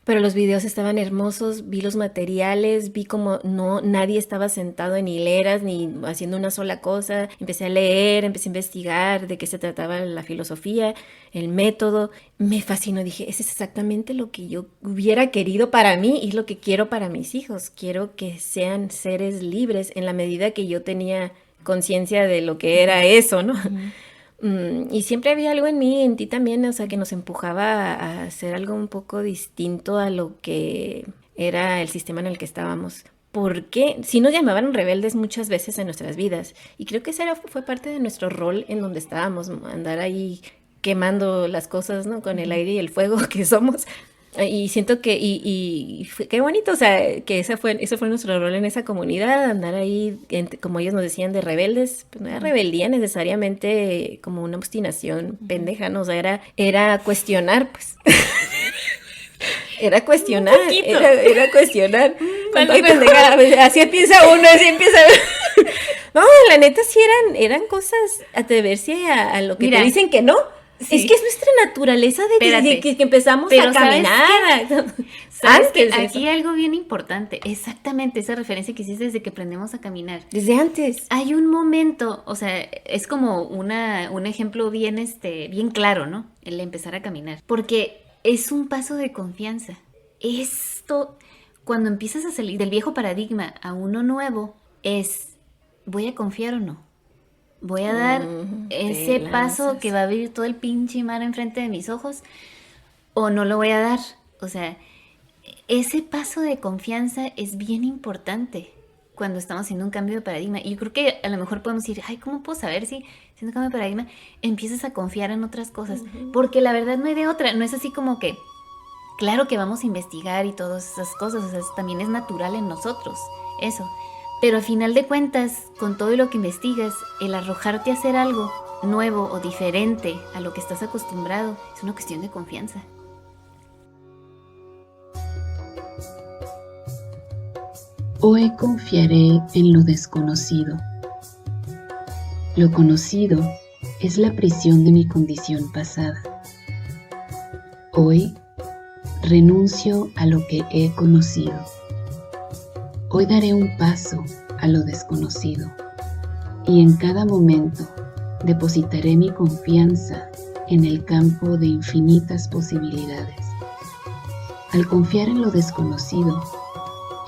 Pero los videos estaban hermosos, vi los materiales, vi como nadie estaba sentado en hileras ni haciendo una sola cosa. Empecé a leer, empecé a investigar de qué se trataba la filosofía, el método. Me fascinó, dije, ese es exactamente lo que yo hubiera querido para mí y lo que quiero para mis hijos. Quiero que sean seres libres en la medida que yo tenía conciencia de lo que era eso, ¿no? Y siempre había algo en mí, en ti también, o sea, que nos empujaba a hacer algo un poco distinto a lo que era el sistema en el que estábamos. Porque sí nos llamaban rebeldes muchas veces en nuestras vidas. Y creo que ese fue parte de nuestro rol en donde estábamos, andar ahí quemando las cosas, ¿no? Con el aire y el fuego que somos. Y siento que, qué bonito, o sea, que ese fue nuestro rol en esa comunidad, andar ahí, como ellos nos decían, de rebeldes. Pues no era rebeldía necesariamente como una obstinación pendeja, ¿no? O sea, era cuestionar, pues. Era cuestionar, era cuestionar. Cuando hay pendejada, así empieza uno, así empieza. No, la neta sí eran cosas, atreverse a lo que Mira, te dicen que no. sí. Es que es nuestra naturaleza desde Espérate. que empezamos Pero a ¿sabes caminar. ¿Sabes que Antes de aquí eso. hay algo bien importante? Exactamente esa referencia que hiciste desde que aprendemos a caminar. Desde antes. Hay un momento, o sea, es como un ejemplo bien, bien claro, ¿no? El empezar a caminar. Porque es un paso de confianza. Esto, cuando empiezas a salir del viejo paradigma a uno nuevo, es, ¿voy a confiar o no? Voy a dar ese te paso lanzas. que va a abrir todo el pinche mar enfrente de mis ojos, o no lo voy a dar. O sea, ese paso de confianza es bien importante cuando estamos haciendo un cambio de paradigma. Y yo creo que a lo mejor podemos decir, ay, ¿cómo puedo saber si haciendo un cambio de paradigma empiezas a confiar en otras cosas? Porque la verdad no hay de otra. No es así como que, claro que vamos a investigar y todas esas cosas. O sea, también es natural en nosotros, eso. Pero al final de cuentas, con todo lo que investigas, el arrojarte a hacer algo nuevo o diferente a lo que estás acostumbrado es una cuestión de confianza. Hoy confiaré en lo desconocido. Lo conocido es la prisión de mi condición pasada. Hoy renuncio a lo que he conocido. Hoy daré un paso a lo desconocido y en cada momento depositaré mi confianza en el campo de infinitas posibilidades. Al confiar en lo desconocido,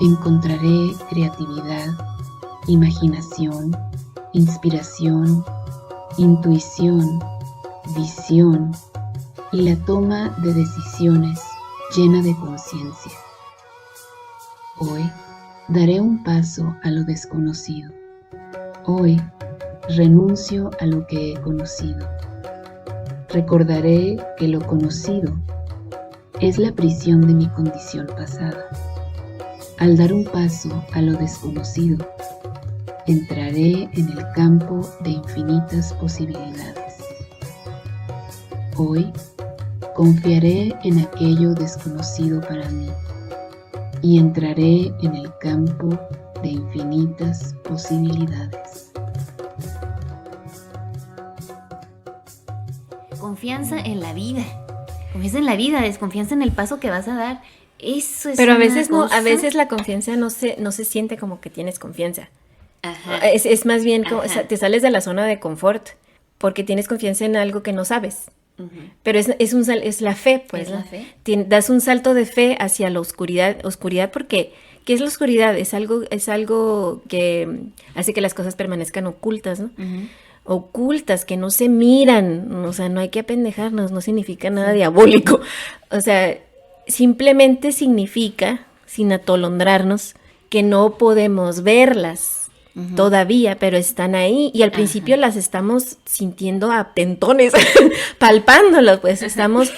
encontraré creatividad, imaginación, inspiración, intuición, visión y la toma de decisiones llena de conciencia. Hoy daré un paso a lo desconocido. Hoy renuncio a lo que he conocido. Recordaré que lo conocido es la prisión de mi condición pasada. Al dar un paso a lo desconocido, entraré en el campo de infinitas posibilidades. Hoy confiaré en aquello desconocido para mí y entraré en el campo de infinitas posibilidades. Confianza en la vida. Confianza en la vida, desconfianza en el paso que vas a dar. Eso es Pero a una veces no, a cosa. veces la confianza no se siente como que tienes confianza. Ajá. Es más bien como Ajá. te sales de la zona de confort porque tienes confianza en algo que no sabes. Ujú. Pero es la fe, pues. Es la fe. Das un salto de fe hacia la oscuridad porque ¿qué es la oscuridad? Es algo que hace que las cosas permanezcan ocultas, ¿no? Ujú. Ocultas, que no se miran, o sea, no hay que apendejarnos, no significa nada diabólico, o sea, simplemente significa, sin atolondrarnos, que no podemos verlas todavía, pero están ahí y al principio las estamos sintiendo a tentones, palpándolas, pues estamos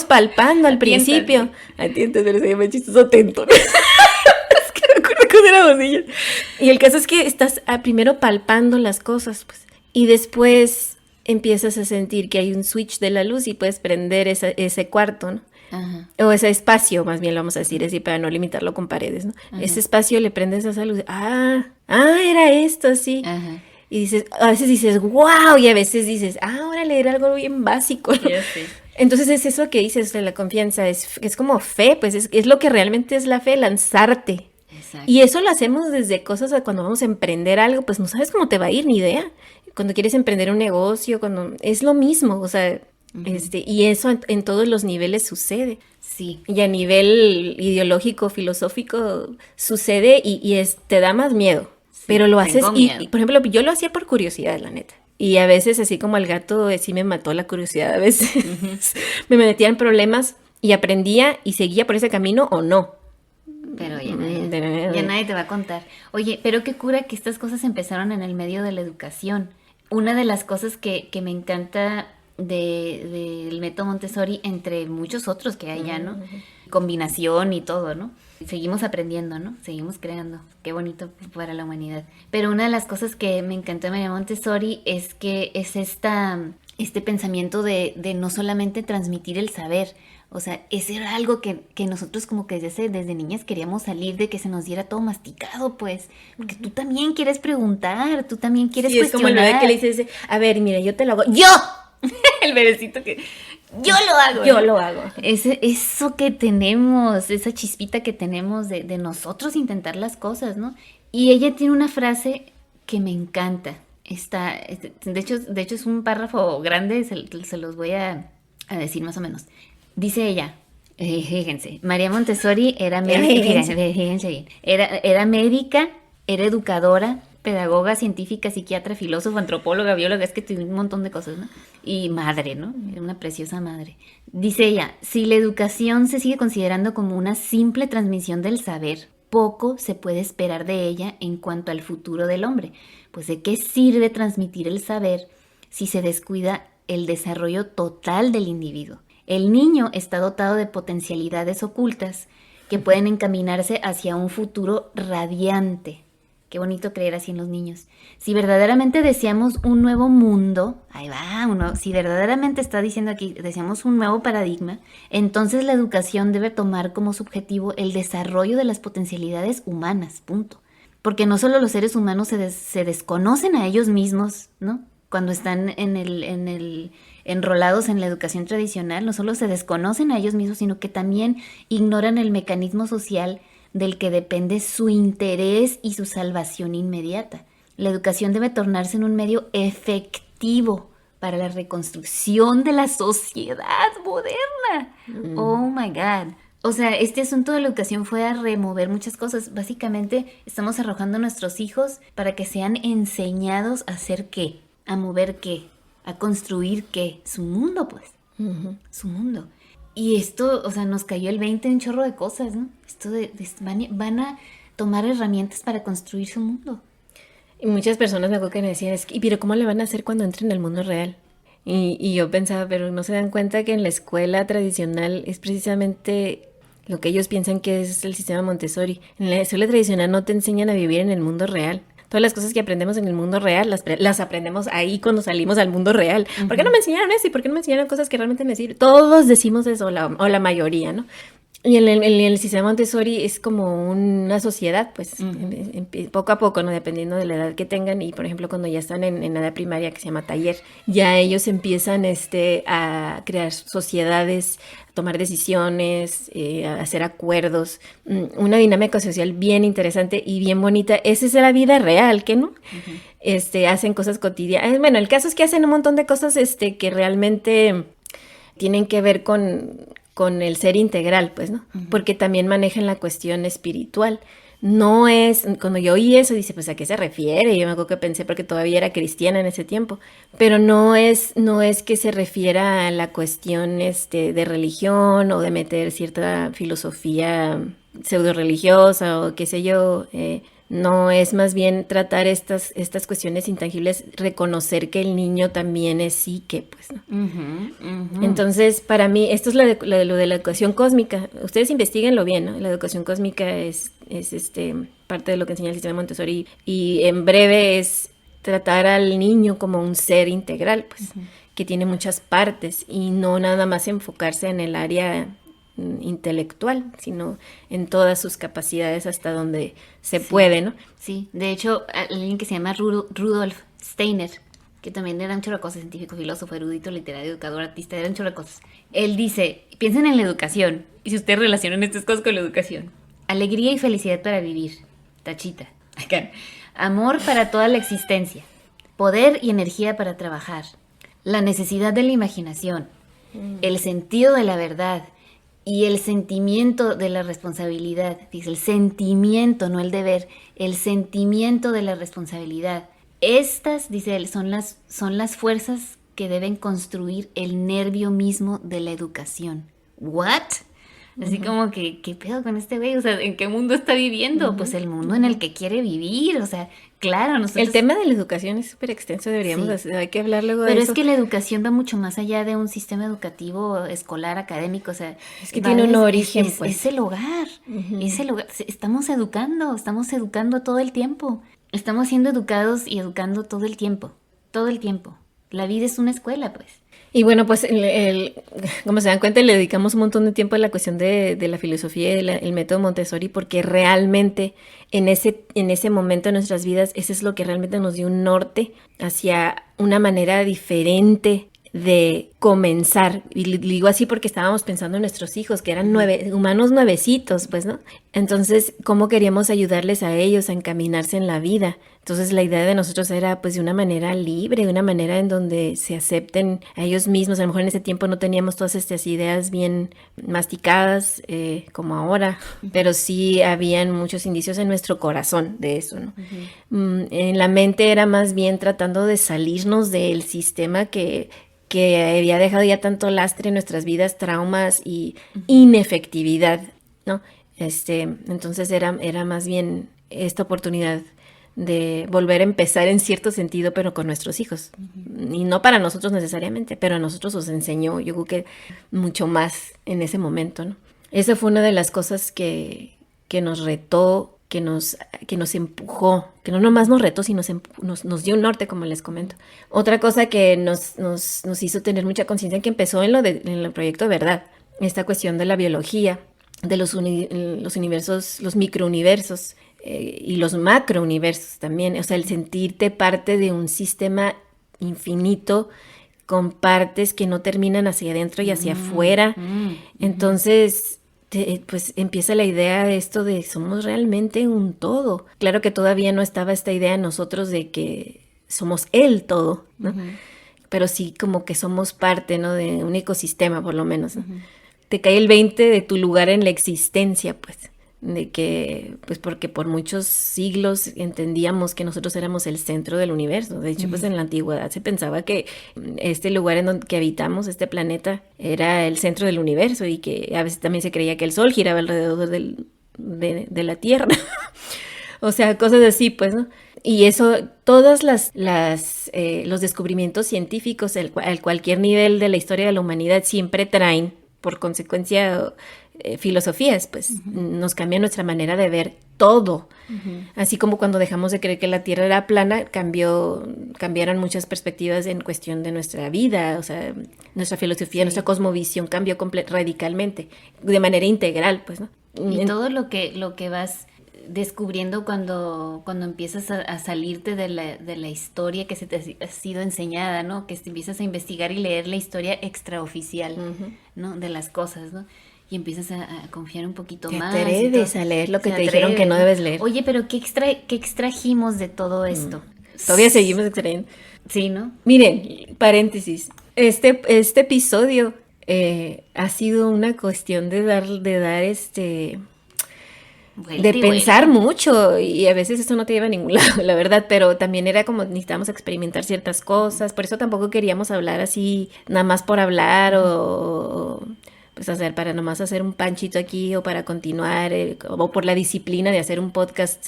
palpando al principio. A ti entonces se llama chistoso tentones. Es que me acuerdo cuando éramos niños. Y el caso es que estás primero palpando las cosas, pues, y después empiezas a sentir que hay un switch de la luz y puedes prender ese cuarto, ¿no? Ajá. O ese espacio, más bien lo vamos a decir así para no limitarlo con paredes, ¿no? Ajá. Ese espacio le prendes esa luz. Era esto, sí. Ajá. Y dices, a veces dices, wow, y a veces dices, órale, era algo bien básico, ¿no? Ya sé. Entonces es eso que dices de la confianza, es como fe, pues es lo que realmente es la fe, lanzarte. Exacto. Y eso lo hacemos desde cosas de cuando vamos a emprender algo, pues no sabes cómo te va a ir, ni idea. Cuando quieres emprender un negocio, cuando es lo mismo, o sea, y eso en todos los niveles sucede. Sí. Y a nivel ideológico, filosófico, sucede y te da más miedo. Sí, pero lo haces tengo miedo. y, por ejemplo, yo lo hacía por curiosidad, la neta. Y a veces, así como al gato, sí me mató la curiosidad. A veces me metía en problemas y aprendía y seguía por ese camino o no. Pero ya nadie te va a contar. Oye, pero qué cura que estas cosas empezaron en el medio de la educación. Una de las cosas que me encanta del método Montessori, entre muchos otros que hay ya, ¿no? combinación y todo, ¿no? Seguimos aprendiendo, ¿no? Seguimos creando. Qué bonito para la humanidad. Pero una de las cosas que me encantó de María Montessori es que es este pensamiento de no solamente transmitir el saber. O sea, ese era algo que nosotros como que desde niñas queríamos salir de que se nos diera todo masticado, pues. Porque tú también quieres preguntar, tú también quieres Sí, es como cuestionar. el bebé que le dices, a ver, mira, yo te lo hago. ¡Yo! El bebecito que... Yo lo hago. Yo lo hago. Eso que tenemos, esa chispita que tenemos de nosotros intentar las cosas, ¿no? Y ella tiene una frase que me encanta. De hecho es un párrafo grande, se los voy a decir más o menos. Dice ella, fíjense, María Montessori era médica, fíjense bien, era médica, era educadora, pedagoga, científica, psiquiatra, filósofa, antropóloga, bióloga, es que tiene un montón de cosas, ¿no? Y madre, ¿no? Era una preciosa madre. Dice ella, si la educación se sigue considerando como una simple transmisión del saber, poco se puede esperar de ella en cuanto al futuro del hombre. Pues ¿de qué sirve transmitir el saber si se descuida el desarrollo total del individuo? El niño está dotado de potencialidades ocultas que pueden encaminarse hacia un futuro radiante. Qué bonito creer así en los niños. Si verdaderamente deseamos un nuevo mundo, ahí va, si verdaderamente está diciendo aquí, deseamos un nuevo paradigma, entonces la educación debe tomar como subjetivo el desarrollo de las potencialidades humanas, punto. Porque no solo los seres humanos se desconocen a ellos mismos, ¿no? Cuando están enrolados en la educación tradicional, no solo se desconocen a ellos mismos, sino que también ignoran el mecanismo social del que depende su interés y su salvación inmediata. La educación debe tornarse en un medio efectivo para la reconstrucción de la sociedad moderna. Oh my God. O sea, este asunto de la educación fue a remover muchas cosas. Básicamente estamos arrojando a nuestros hijos para que sean enseñados a hacer qué, a mover qué, a construir qué, su mundo, pues. Su mundo. Y esto, o sea, nos cayó el 20 en un chorro de cosas, ¿no? Esto van a tomar herramientas para construir su mundo. Y muchas personas me acuerdo que me decían, pero ¿cómo le van a hacer cuando entren en el mundo real? Y yo pensaba, pero no se dan cuenta que en la escuela tradicional es precisamente lo que ellos piensan que es el sistema Montessori. En la escuela tradicional no te enseñan a vivir en el mundo real. Todas las cosas que aprendemos en el mundo real las aprendemos ahí cuando salimos al mundo real. ¿Por qué no me enseñaron eso? ¿Y por qué no me enseñaron cosas que realmente me sirven? Todos decimos eso, o la mayoría, ¿no? Y en el sistema Montessori es como una sociedad, pues, poco a poco, ¿no? Dependiendo de la edad que tengan. Y, por ejemplo, cuando ya están en edad primaria, que se llama taller, ya ellos empiezan a crear sociedades, a tomar decisiones, a hacer acuerdos. Una dinámica social bien interesante y bien bonita. Esa es la vida real, ¿qué no? Hacen cosas cotidianas. Bueno, el caso es que hacen un montón de cosas que realmente tienen que ver con el ser integral, pues, ¿no? Porque también manejan la cuestión espiritual. No es, cuando yo oí eso, dice, pues, ¿a qué se refiere? Yo me acuerdo que pensé porque todavía era cristiana en ese tiempo, pero no es que se refiera a la cuestión de religión o de meter cierta filosofía pseudo religiosa o qué sé yo, no, es más bien tratar estas cuestiones intangibles, reconocer que el niño también es psique, pues, ¿no? Entonces, para mí, esto es lo de la educación cósmica. Ustedes investiguenlo bien, ¿no? La educación cósmica es parte de lo que enseña el sistema Montessori y en breve es tratar al niño como un ser integral, pues, que tiene muchas partes y no nada más enfocarse en el área intelectual, sino en todas sus capacidades hasta donde se puede, ¿no? Sí, de hecho, alguien que se llama Rudolf Steiner, que también era un chorro de cosas, científico, filósofo, erudito, literario, educador, artista, era un chorro de cosas. Él dice, piensen en la educación, y si ustedes relacionan estas cosas con la educación, alegría y felicidad para vivir, tachita, acá. Amor para toda la existencia, poder y energía para trabajar, la necesidad de la imaginación, el sentido de la verdad, y el sentimiento de la responsabilidad, dice el sentimiento, no el deber, el sentimiento de la responsabilidad. Estas, dice él, son las fuerzas que deben construir el nervio mismo de la educación. ¿What? Así como que, ¿qué pedo con este güey? O sea, ¿en qué mundo está viviendo? Pues el mundo en el que quiere vivir, o sea, claro, nosotros... El tema de la educación es súper extenso, deberíamos Sí. hacer, hay que hablar luego Pero de es eso. que la educación va mucho más allá de un sistema educativo escolar, académico, o sea... Es que va tiene un desde- origen, es pues. el hogar, es el hogar. Estamos educando todo el tiempo. Estamos siendo educados y educando todo el tiempo, todo el tiempo. La vida es una escuela, pues. Y bueno, pues como se dan cuenta, le dedicamos un montón de tiempo a la cuestión de la filosofía y el método Montessori, porque realmente en ese momento de nuestras vidas, ese es lo que realmente nos dio un norte hacia una manera diferente de comenzar. Y digo así porque estábamos pensando en nuestros hijos, que eran humanos nuevecitos, pues, ¿no? Entonces, ¿cómo queríamos ayudarles a ellos a encaminarse en la vida? Entonces, la idea de nosotros era, pues, de una manera libre, de una manera en donde se acepten a ellos mismos. A lo mejor en ese tiempo no teníamos todas estas ideas bien masticadas, como ahora, pero sí habían muchos indicios en nuestro corazón de eso, ¿no? En la mente era más bien tratando de salirnos del sistema que había dejado ya tanto lastre en nuestras vidas, traumas y inefectividad, ¿no? Entonces era más bien esta oportunidad de volver a empezar en cierto sentido, pero con nuestros hijos. Y no para nosotros necesariamente, pero a nosotros nos enseñó, yo creo que mucho más en ese momento, ¿no? Esa fue una de las cosas que nos retó, que nos empujó, que no nomás nos retó, sino nos dio un norte, como les comento. Otra cosa que nos hizo tener mucha conciencia, que empezó en el proyecto de verdad, esta cuestión de la biología, de los universos, los microuniversos, y los macrouniversos también, o sea, el sentirte parte de un sistema infinito con partes que no terminan hacia adentro y hacia afuera. Entonces, pues empieza la idea de esto de somos realmente un todo. Claro que todavía no estaba esta idea en nosotros de que somos el todo, ¿no? Pero sí como que somos parte, ¿no? De un ecosistema, por lo menos, ¿no? Te cae el 20 de tu lugar en la existencia, pues. De que, pues porque por muchos siglos entendíamos que nosotros éramos el centro del universo. De hecho, pues en la antigüedad se pensaba que este lugar en donde que habitamos, este planeta, era el centro del universo y que a veces también se creía que el Sol giraba alrededor de la Tierra. O sea, cosas así, pues, ¿no? Y eso, todos los descubrimientos científicos al cualquier nivel de la historia de la humanidad siempre traen, por consecuencia, filosofías, pues nos cambia nuestra manera de ver todo. Así como cuando dejamos de creer que la Tierra era plana, cambiaron muchas perspectivas en cuestión de nuestra vida, o sea, nuestra filosofía, nuestra cosmovisión cambió radicalmente, de manera integral, pues, ¿no? Y todo lo que vas descubriendo cuando empiezas a salirte de la historia que se te ha sido enseñada, ¿no? Que empiezas a investigar y leer la historia extraoficial, ¿no? De las cosas, ¿no? Y empiezas a confiar un poquito Te más. atreves a leer lo que te dijeron que no debes leer. Oye, pero ¿qué extrajimos de todo esto? Todavía seguimos extrayendo. Sí, ¿no? Miren, paréntesis, este episodio ha sido una cuestión de dar de pensar mucho, y a veces eso no te lleva a ningún lado, la verdad, pero también era como necesitamos experimentar ciertas cosas, por eso tampoco queríamos hablar así nada más por hablar o pues hacer para nomás hacer un panchito aquí o para continuar o por la disciplina de hacer un podcast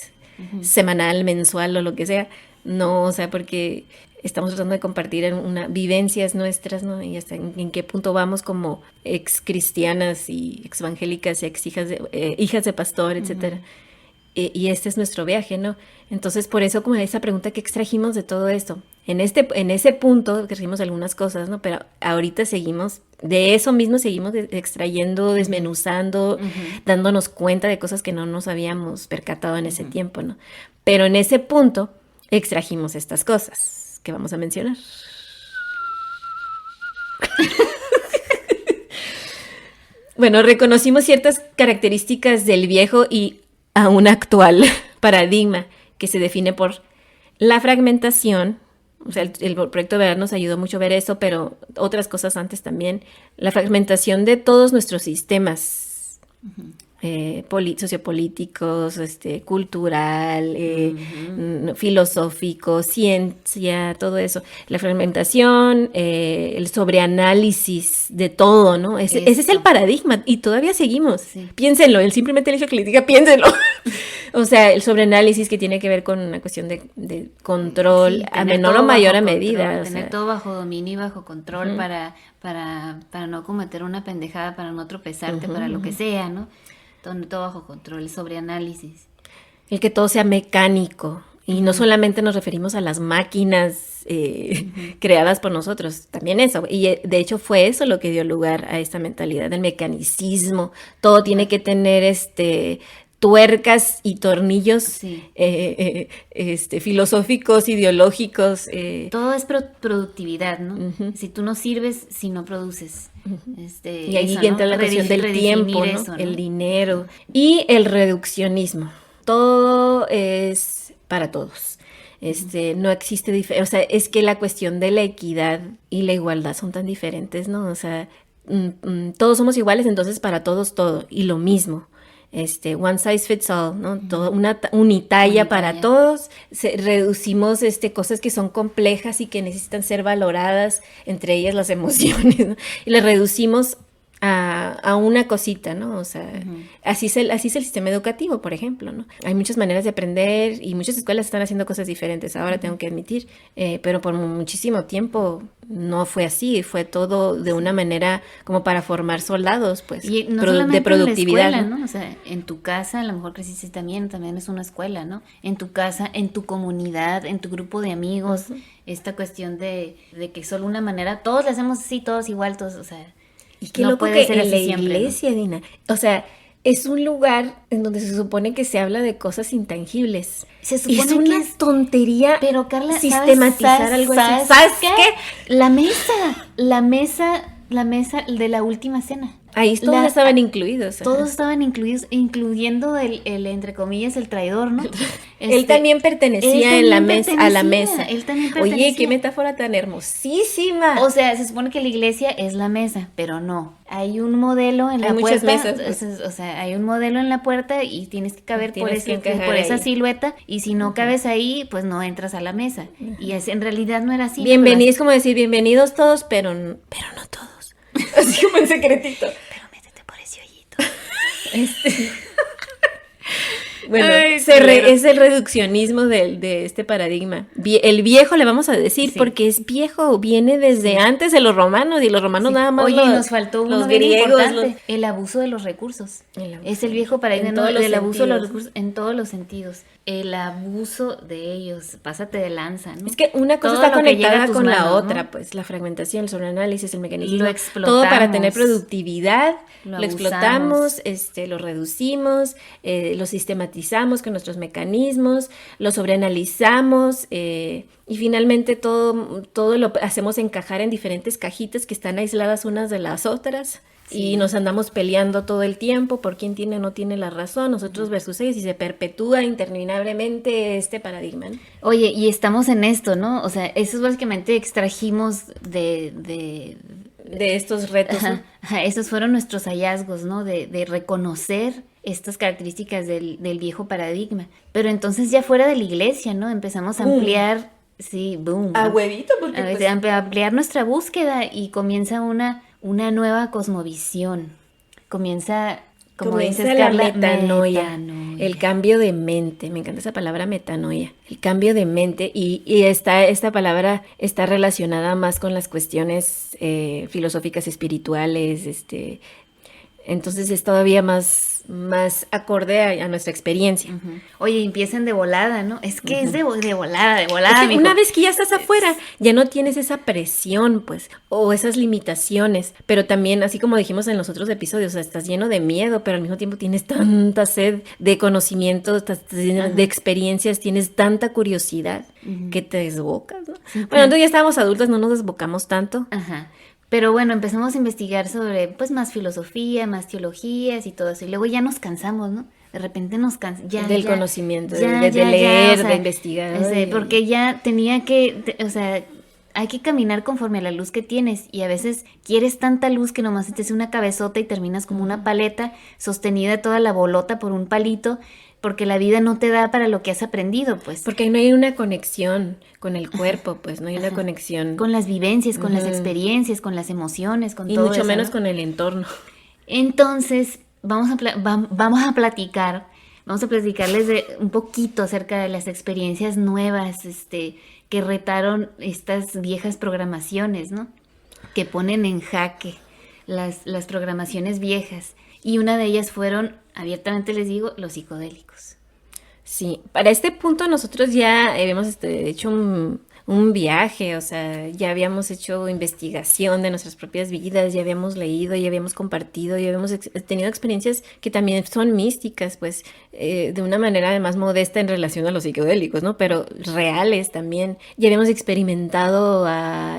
semanal, mensual o lo que sea. No, o sea, porque estamos tratando de compartir vivencias nuestras, ¿no? Y hasta en qué punto vamos como ex cristianas y ex evangélicas y ex hijas de pastor, etcétera. Y este es nuestro viaje, ¿no? Entonces, por eso como esa pregunta que extrajimos de todo esto. En ese punto extrajimos algunas cosas, ¿no? Pero ahorita de eso mismo seguimos extrayendo, desmenuzando, dándonos cuenta de cosas que no nos habíamos percatado en ese tiempo, ¿no? Pero en ese punto extrajimos estas cosas que vamos a mencionar. Bueno, reconocimos ciertas características del viejo y aún actual paradigma que se define por la fragmentación. O sea, el proyecto de verdad nos ayudó mucho a ver eso, pero otras cosas antes también. La fragmentación de todos nuestros sistemas sociopolíticos, cultural, filosófico, ciencia, todo eso. La fragmentación, el sobreanálisis de todo, ¿no? Ese es el paradigma y todavía seguimos. Sí. Piénsenlo, simplemente el hecho que les diga, piénsenlo. O sea, el sobreanálisis que tiene que ver con una cuestión de control, sí, a menor o mayor medida. Tener todo bajo dominio y bajo control para no cometer una pendejada, para no tropezarte, para lo que sea, ¿no? Todo bajo control, el sobreanálisis. El que todo sea mecánico. Y no solamente nos referimos a las máquinas creadas por nosotros, también eso. Y de hecho fue eso lo que dio lugar a esta mentalidad del mecanicismo. Todo tiene que tener tuercas y tornillos filosóficos, ideológicos. Todo es productividad, ¿no? Si tú no sirves, si no produces. Y ahí entra la cuestión del tiempo, ¿no? Eso, ¿no? El dinero y el reduccionismo. Todo es para todos. No existe diferencia. O sea, es que la cuestión de la equidad y la igualdad son tan diferentes, ¿no? O sea, todos somos iguales, entonces para todos todo y lo mismo. One size fits all, ¿no? Todo, una unitalla para todos. Reducimos cosas que son complejas y que necesitan ser valoradas, entre ellas las emociones, ¿no? Y las reducimos a una cosita, ¿no? O sea, así es el sistema educativo, por ejemplo, ¿no? Hay muchas maneras de aprender y muchas escuelas están haciendo cosas diferentes, ahora tengo que admitir, pero por muchísimo tiempo no fue así, fue todo de una manera como para formar soldados, pues, y no de productividad. En la escuela, ¿no? O sea, en tu casa, a lo mejor creciste también es una escuela, ¿no? En tu casa, en tu comunidad, en tu grupo de amigos, esta cuestión de que solo una manera, todos le hacemos así, todos igual, todos, o sea... Y qué loco que en la iglesia, ¿no? Dina, o sea, es un lugar en donde se supone que se habla de cosas intangibles. Se supone es una tontería, pero Carla, sistematizar algo así. ¿Sabes qué? La mesa de la última cena. Ahí todos estaban incluidos. Todos estaban incluidos, incluyendo el entre comillas, el traidor, ¿no? Él también pertenecía a la mesa. Él también pertenecía. Oye, qué metáfora tan hermosísima. O sea, se supone que la iglesia es la mesa, pero no. Hay un modelo en la puerta. Hay muchas mesas. O sea, hay un modelo en la puerta y tienes que caber por esa silueta. Y si no cabes ahí, pues no entras a la mesa. Y en realidad no era así. Bienvenidos, como decir, bienvenidos todos, pero no todos. Así como en secretito. Pero métete por ese hoyito. Bueno, es el reduccionismo de este paradigma. El viejo le vamos a decir, porque es viejo, viene desde antes de los romanos, y los romanos nada más. Oye, nos faltó uno bien importante, el abuso de los recursos. Es el viejo paradigma del abuso de los recursos en todos los sentidos. El abuso de ellos, pásate de lanza, ¿no? Es que una cosa está conectada con la otra, ¿no? Pues la fragmentación, el sobreanálisis, el mecanismo, lo explotamos, todo para tener productividad, lo explotamos, lo reducimos, lo sistematizamos con nuestros mecanismos, lo sobreanalizamos, y finalmente todo lo hacemos encajar en diferentes cajitas que están aisladas unas de las otras. Sí. Y nos andamos peleando todo el tiempo por quién tiene o no tiene la razón, nosotros versus ellos, y se perpetúa interminablemente este paradigma, ¿no? Oye, y estamos en esto, ¿no? O sea, eso es básicamente extrajimos de estos retos, ¿no? Esos fueron nuestros hallazgos, ¿no? De reconocer estas características del viejo paradigma. Pero entonces ya fuera de la iglesia, ¿no? Empezamos a ampliar, a huevito, porque ampliar nuestra búsqueda y comienza una nueva cosmovisión. Comienza dices, la Carla, metanoia, el cambio de mente. Me encanta esa palabra, metanoia, el cambio de mente, y esta palabra está relacionada más con las cuestiones filosóficas, espirituales, entonces es todavía más acorde a nuestra experiencia. Oye, empiecen de volada, ¿no? Es que es de volada, es que una vez que ya estás afuera, ya no tienes esa presión, pues, o esas limitaciones, pero también, así como dijimos en los otros episodios, o sea, estás lleno de miedo, pero al mismo tiempo tienes tanta sed de conocimiento, de experiencias, tienes tanta curiosidad que te desbocas, ¿no? Bueno, entonces ya estábamos adultas, no nos desbocamos tanto. Pero bueno, empezamos a investigar sobre, pues, más filosofía, más teologías y todo eso. Y luego ya nos cansamos, ¿no? De repente nos cansamos. Del conocimiento, de leer, o sea, de investigar. Porque ya tenía que, o sea, hay que caminar conforme a la luz que tienes y a veces quieres tanta luz que nomás te hace una cabezota y terminas como una paleta sostenida toda la bolota por un palito porque la vida no te da para lo que has aprendido, pues. Porque no hay una conexión con el cuerpo, pues no hay una conexión. Con las vivencias, con las experiencias, con las emociones, con y todo mucho eso, menos ¿no? con el entorno. Entonces, vamos a platicarles de un poquito acerca de las experiencias nuevas, que retaron estas viejas programaciones, ¿no? Que ponen en jaque las programaciones viejas. Y una de ellas fueron, abiertamente les digo, los psicodélicos. Sí, para este punto nosotros ya habíamos hecho un viaje, o sea, ya habíamos hecho investigación de nuestras propias vidas, ya habíamos leído, ya habíamos compartido, ya habíamos tenido experiencias que también son místicas, pues, de una manera además modesta en relación a los psicodélicos, ¿no? Pero reales también. Ya habíamos experimentado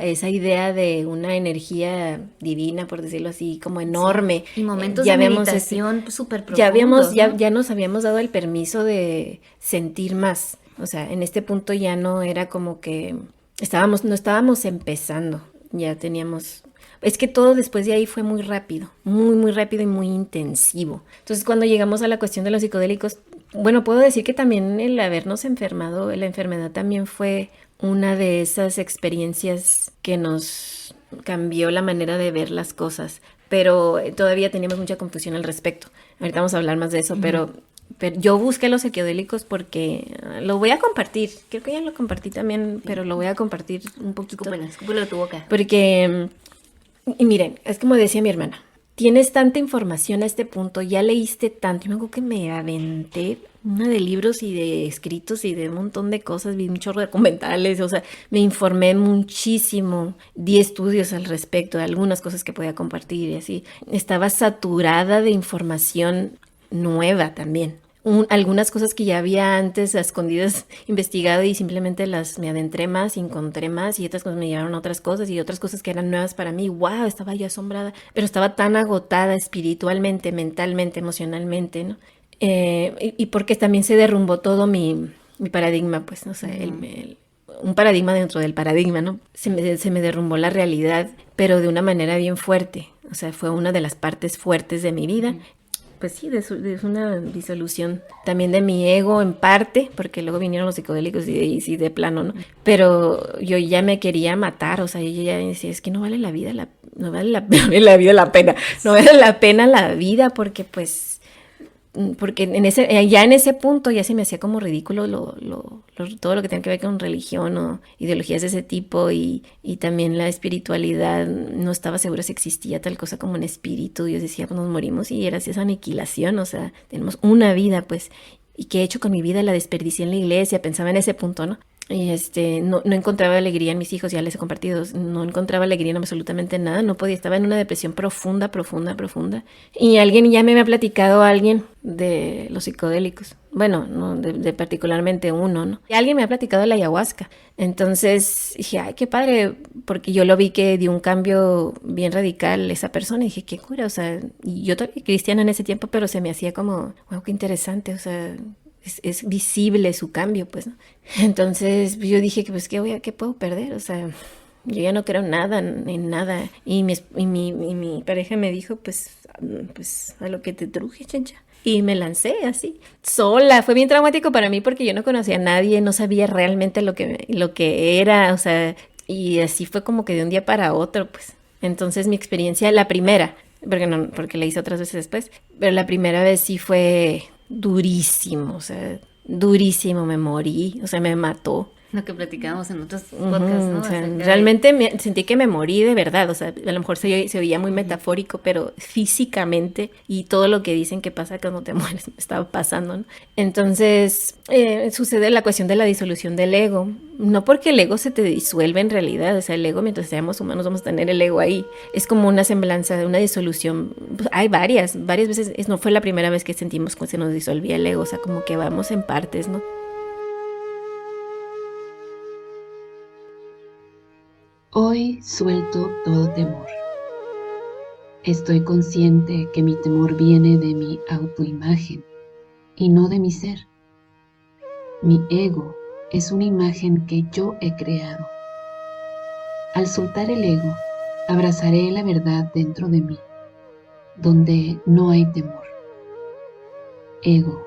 esa idea de una energía divina, por decirlo así, como enorme. Y momentos Ya de habíamos, meditación súper ya profundos, ¿no? ya nos habíamos dado el permiso de sentir más. O sea, en este punto ya no era como que no estábamos empezando, ya teníamos. Es que todo después de ahí fue muy rápido, muy rápido y muy intensivo. Entonces, cuando llegamos a la cuestión de los psicodélicos, bueno, puedo decir que también el habernos enfermado, la enfermedad también fue una de esas experiencias que nos cambió la manera de ver las cosas, pero todavía teníamos mucha confusión al respecto. Ahorita vamos a hablar más de eso, pero yo busqué los psicodélicos porque lo voy a compartir. Creo que ya lo compartí también, pero lo voy a compartir un poquito. Escúpelo de tu boca. Porque, y miren, es como decía mi hermana, tienes tanta información a este punto, ya leíste tanto. Yo me acuerdo que me aventé una de libros y de escritos y de un montón de cosas, vi un chorro de documentales, o sea, me informé muchísimo, di estudios al respecto de algunas cosas que podía compartir y así. Estaba saturada de información nueva también. Algunas cosas que ya había antes a escondidas investigado y simplemente me adentré más y encontré más y otras cosas me llevaron a otras cosas y otras cosas que eran nuevas para mí. ¡Wow! Estaba yo asombrada, pero estaba tan agotada espiritualmente, mentalmente, emocionalmente, ¿no? Y porque también se derrumbó todo mi paradigma, pues, no sé, un paradigma dentro del paradigma, ¿no? Se me derrumbó la realidad, pero de una manera bien fuerte. O sea, fue una de las partes fuertes de mi vida. Pues sí, de una disolución también de mi ego en parte, porque luego vinieron los psicodélicos y sí, de plano, ¿no? Pero yo ya me quería matar, o sea, yo ya decía, es que no vale la vida, no vale la pena, no vale la pena la vida, porque pues, porque ya en ese punto ya se me hacía como ridículo todo lo que tiene que ver con religión o ideologías de ese tipo y también la espiritualidad. No estaba segura si existía tal cosa como un espíritu. Yo decía, pues nos morimos y era así esa aniquilación, o sea, tenemos una vida, pues, ¿y qué he hecho con mi vida? La desperdicié en la iglesia, pensaba en ese punto, ¿no? Y no encontraba alegría en mis hijos, ya les he compartido, no encontraba alegría en absolutamente nada, no podía, estaba en una depresión profunda. Y alguien ya me había platicado de los psicodélicos, bueno, no, de particularmente uno, ¿no? Y alguien me ha platicado de la ayahuasca, entonces dije, ay, qué padre, porque yo lo vi que dio un cambio bien radical esa persona, y dije, qué cura, o sea, y yo todavía cristiana en ese tiempo, pero se me hacía como, wow, qué interesante, o sea, es visible su cambio, pues, ¿no? Entonces yo dije que pues ¿qué puedo perder? O sea, yo ya no creo nada en nada. Y mi pareja me dijo, pues a lo que te truje, chencha. Y me lancé así, sola. Fue bien traumático para mí porque yo no conocía a nadie, no sabía realmente lo que era, o sea, y así fue como que de un día para otro, pues. Entonces mi experiencia, la primera, porque la hice otras veces después, pero la primera vez sí fue durísimo, o sea, durísimo, me morí, o sea, me mató. Lo que platicábamos en otros podcasts, ¿no? O sea, realmente sentí que me morí de verdad, o sea, a lo mejor se oía muy metafórico, pero físicamente y todo lo que dicen que pasa cuando te mueres me estaba pasando, ¿no? Entonces sucede la cuestión de la disolución del ego, no porque el ego se te disuelve en realidad, o sea, el ego mientras seamos humanos vamos a tener el ego ahí, es como una semblanza de una disolución, pues, hay varias veces, no fue la primera vez que sentimos que se nos disolvía el ego, o sea, como que vamos en partes, ¿no? Hoy suelto todo temor. Estoy consciente que mi temor viene de mi autoimagen y no de mi ser. Mi ego es una imagen que yo he creado. Al soltar el ego, abrazaré la verdad dentro de mí, donde no hay temor. Ego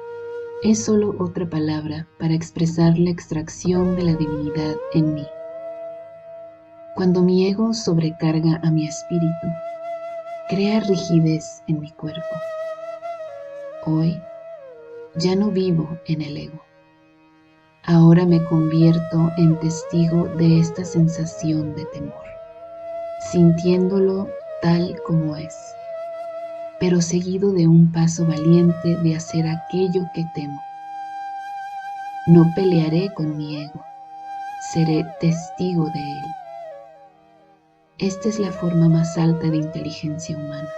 es solo otra palabra para expresar la extracción de la divinidad en mí. Cuando mi ego sobrecarga a mi espíritu, crea rigidez en mi cuerpo. Hoy ya no vivo en el ego. Ahora me convierto en testigo de esta sensación de temor, sintiéndolo tal como es, pero seguido de un paso valiente de hacer aquello que temo. No pelearé con mi ego, seré testigo de él. Esta es la forma más alta de inteligencia humana,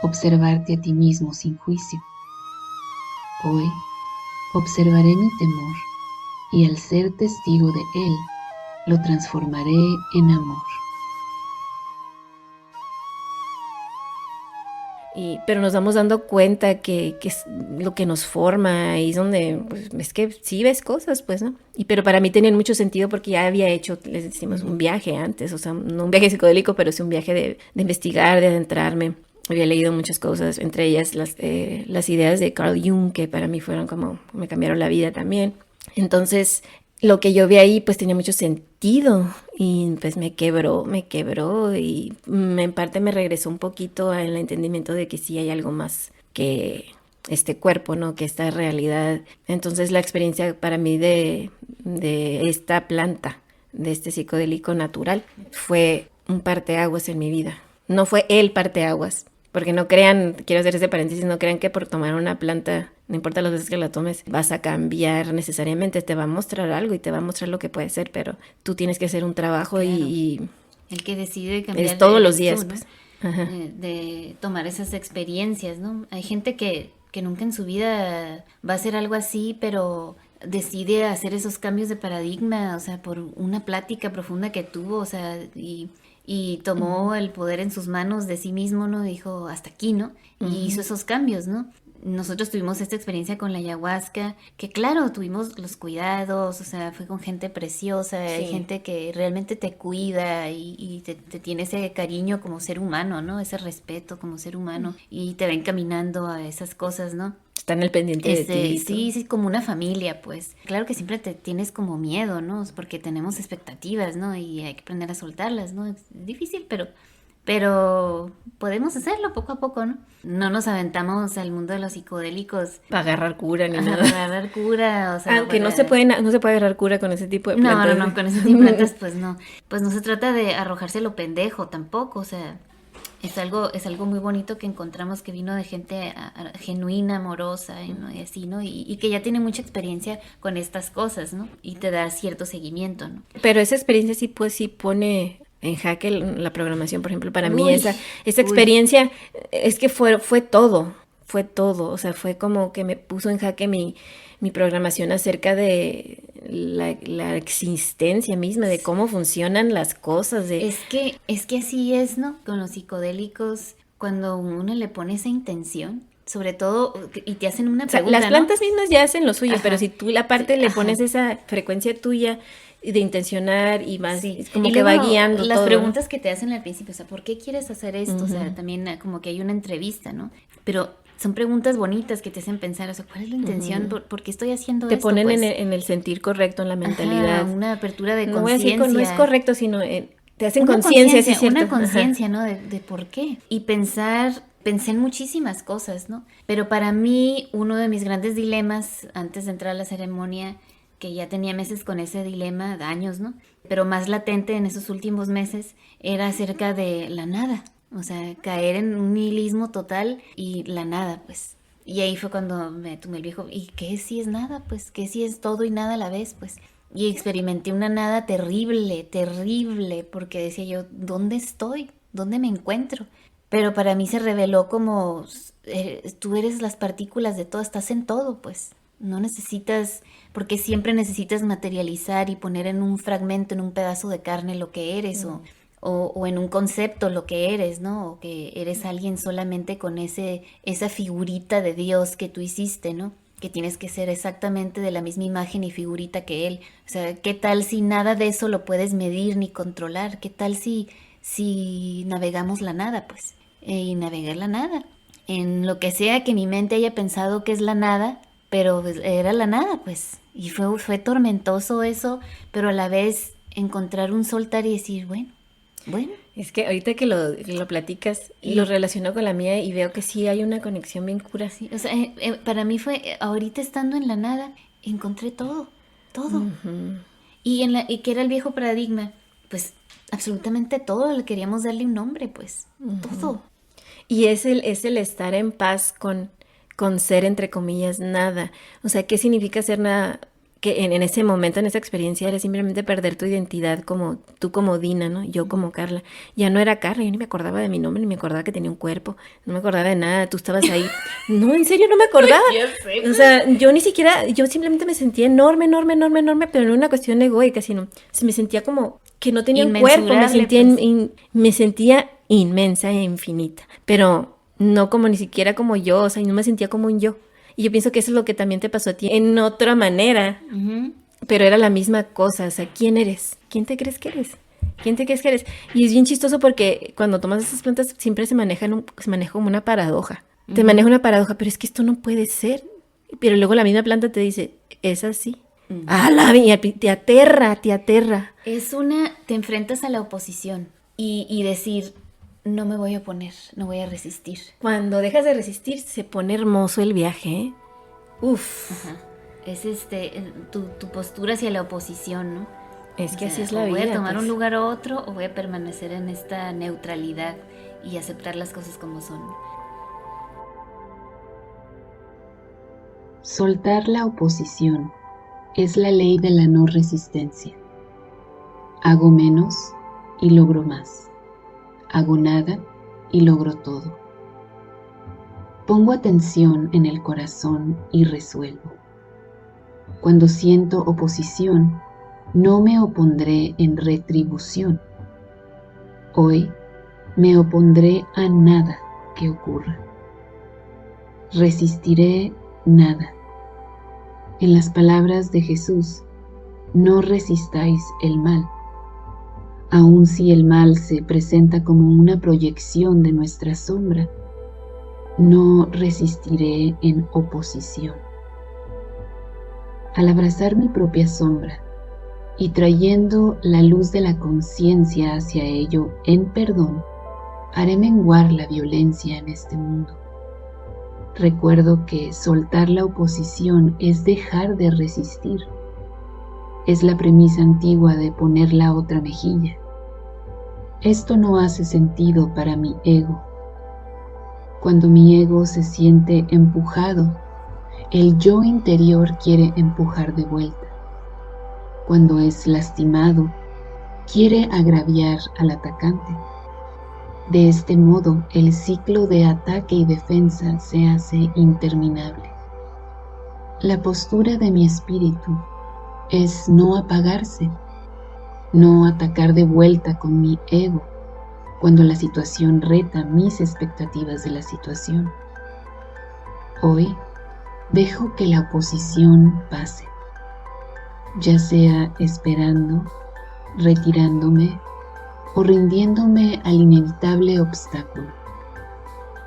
observarte a ti mismo sin juicio. Hoy observaré mi temor y al ser testigo de él, lo transformaré en amor. Pero nos vamos dando cuenta que es lo que nos forma y es donde, pues, es que sí ves cosas, pues, ¿no? Pero para mí tenían mucho sentido porque ya había hecho, les decimos, un viaje antes, o sea, no un viaje psicodélico, pero sí un viaje de investigar, de adentrarme. Había leído muchas cosas, entre ellas las ideas de Carl Jung, que para mí fueron como, me cambiaron la vida también. Entonces, lo que yo vi ahí pues tenía mucho sentido y pues me quebró y en parte me regresó un poquito al entendimiento de que sí hay algo más que este cuerpo, ¿no? Que esta realidad. Entonces la experiencia para mí de esta planta, de este psicodélico natural, fue un parteaguas en mi vida. No fue el parteaguas. Porque no crean, quiero hacer ese paréntesis, no crean que por tomar una planta, no importa las veces que la tomes, vas a cambiar necesariamente. Te va a mostrar algo y te va a mostrar lo que puede ser, pero tú tienes que hacer un trabajo. Claro. y el que decide cambiar es todos los días, tú, ¿no? Pues. De tomar esas experiencias, ¿no? Hay gente que nunca en su vida va a hacer algo así, pero decide hacer esos cambios de paradigma, o sea, por una plática profunda que tuvo, o sea, y tomó el poder en sus manos de sí mismo, ¿no? Dijo, hasta aquí, ¿no? Y hizo esos cambios, ¿no? Nosotros tuvimos esta experiencia con la ayahuasca, que claro, tuvimos los cuidados, o sea, fue con gente preciosa, sí. Hay gente que realmente te cuida y te tiene ese cariño como ser humano, ¿no? Ese respeto como ser humano y te ven caminando a esas cosas, ¿no? Están al pendiente de ti. Sí, como una familia, pues. Claro que siempre te tienes como miedo, ¿no? Porque tenemos expectativas, ¿no? Y hay que aprender a soltarlas, ¿no? Es difícil, pero podemos hacerlo poco a poco, ¿no? No nos aventamos al mundo de los psicodélicos para agarrar cura ni nada. Para agarrar cura, o sea, aunque no se puede agarrar cura con ese tipo de plantas. No, con ese tipo de plantas pues no. Pues no se trata de arrojarse lo pendejo tampoco, o sea, es algo muy bonito que encontramos que vino de gente genuina, amorosa, ¿no? Y así, ¿no? Y que ya tiene mucha experiencia con estas cosas, ¿no? Y te da cierto seguimiento, ¿no? Pero esa experiencia sí, pues sí pone en jaque la programación, por ejemplo, para mí esa experiencia es que fue todo, o sea, fue como que me puso en jaque mi programación acerca de la existencia misma, de cómo funcionan las cosas. Es que así es, ¿no? Con los psicodélicos, cuando uno le pone esa intención, sobre todo, y te hacen una pregunta, las plantas ¿no? mismas ya hacen lo suyo, ajá, pero si tú la parte sí, le ajá, pones esa frecuencia tuya de intencionar y más, sí, es como y que luego, va guiando las todo. preguntas que te hacen al principio, o sea, ¿por qué quieres hacer esto? Uh-huh. O sea, también como que hay una entrevista, ¿no? Pero son preguntas bonitas que te hacen pensar, o sea, ¿cuál es la intención? Uh-huh. ¿Por qué estoy haciendo te esto? Te ponen pues? en el sentir correcto, en la mentalidad. Ajá, una apertura de no conciencia. No es correcto, sino te hacen conciencia, sí, cierto. Una conciencia, ¿no? De por qué. Y pensé en muchísimas cosas, ¿no? Pero para mí, uno de mis grandes dilemas antes de entrar a la ceremonia, que ya tenía meses con ese dilema, años, ¿no? Pero más latente en esos últimos meses, era acerca de la nada. O sea, caer en un nihilismo total y la nada, pues. Y ahí fue cuando me tomé el viejo, ¿y qué si es nada? Pues, ¿qué si es todo y nada a la vez? Pues, y experimenté una nada terrible, porque decía yo, ¿dónde estoy? ¿Dónde me encuentro? Pero para mí se reveló como, tú eres las partículas de todo, estás en todo, pues. No necesitas, porque siempre necesitas materializar y poner en un fragmento, en un pedazo de carne lo que eres, o en un concepto lo que eres, ¿no? O que eres alguien solamente con esa figurita de Dios que tú hiciste, ¿no? que tienes que ser exactamente de la misma imagen y figurita que él. O sea, ¿qué tal si nada de eso lo puedes medir ni controlar? ¿Qué tal si navegamos la nada, pues? Y navegar la nada. En lo que sea que mi mente haya pensado que es la nada, pero era la nada, pues. Y fue tormentoso eso, pero a la vez encontrar un soltar y decir, bueno. Es que ahorita que lo platicas, lo relaciono con la mía y veo que sí hay una conexión bien cura. Sí, o sea, para mí fue, ahorita estando en la nada, encontré todo. Y que era el viejo paradigma, pues absolutamente todo, le queríamos darle un nombre, pues, todo. Y es el estar en paz con ser, entre comillas, nada. O sea, ¿qué significa ser nada? Que en ese momento, en esa experiencia, era simplemente perder tu identidad como tú como Dina, ¿no? Yo como Carla. Ya no era Carla, yo ni me acordaba de mi nombre, ni me acordaba que tenía un cuerpo, no me acordaba de nada, tú estabas ahí. No, en serio, no me acordaba. O sea, yo simplemente me sentía enorme, pero no una cuestión egoica, sino me sentía como que no tenía un cuerpo, me sentía inmensa e infinita, pero no como ni siquiera como yo, o sea, no me sentía como un yo. Y yo pienso que eso es lo que también te pasó a ti en otra manera, pero era la misma cosa. O sea, ¿quién eres? ¿Quién te crees que eres? ¿Quién te crees que eres? Y es bien chistoso porque cuando tomas esas plantas siempre se maneja como una paradoja. Te maneja una paradoja, pero es que esto no puede ser. Pero luego la misma planta te dice, es así. Te aterra. Te enfrentas a la oposición y decir, no me voy a oponer, no voy a resistir. Cuando dejas de resistir, se pone hermoso el viaje, ¿eh? Uf. Ajá. Es tu postura hacia la oposición, ¿no? Es que así es la vida. Voy a tomar pues. un lugar u otro o voy a permanecer en esta neutralidad y aceptar las cosas como son. Soltar la oposición es la ley de la no resistencia. Hago menos y logro más. Hago nada y logro todo. Pongo atención en el corazón y resuelvo. Cuando siento oposición, no me opondré en retribución. Hoy me opondré a nada que ocurra. Resistiré nada. En las palabras de Jesús, no resistáis el mal. Aun si el mal se presenta como una proyección de nuestra sombra, no resistiré en oposición. Al abrazar mi propia sombra y trayendo la luz de la conciencia hacia ello en perdón, haré menguar la violencia en este mundo. Recuerdo que soltar la oposición es dejar de resistir. Es la premisa antigua de poner la otra mejilla. Esto no hace sentido para mi ego. Cuando mi ego se siente empujado, el yo interior quiere empujar de vuelta. Cuando es lastimado, quiere agraviar al atacante. De este modo, el ciclo de ataque y defensa se hace interminable. La postura de mi espíritu es no apagarse, no atacar de vuelta con mi ego cuando la situación reta mis expectativas de la situación. Hoy dejo que la oposición pase, ya sea esperando, retirándome o rindiéndome al inevitable obstáculo.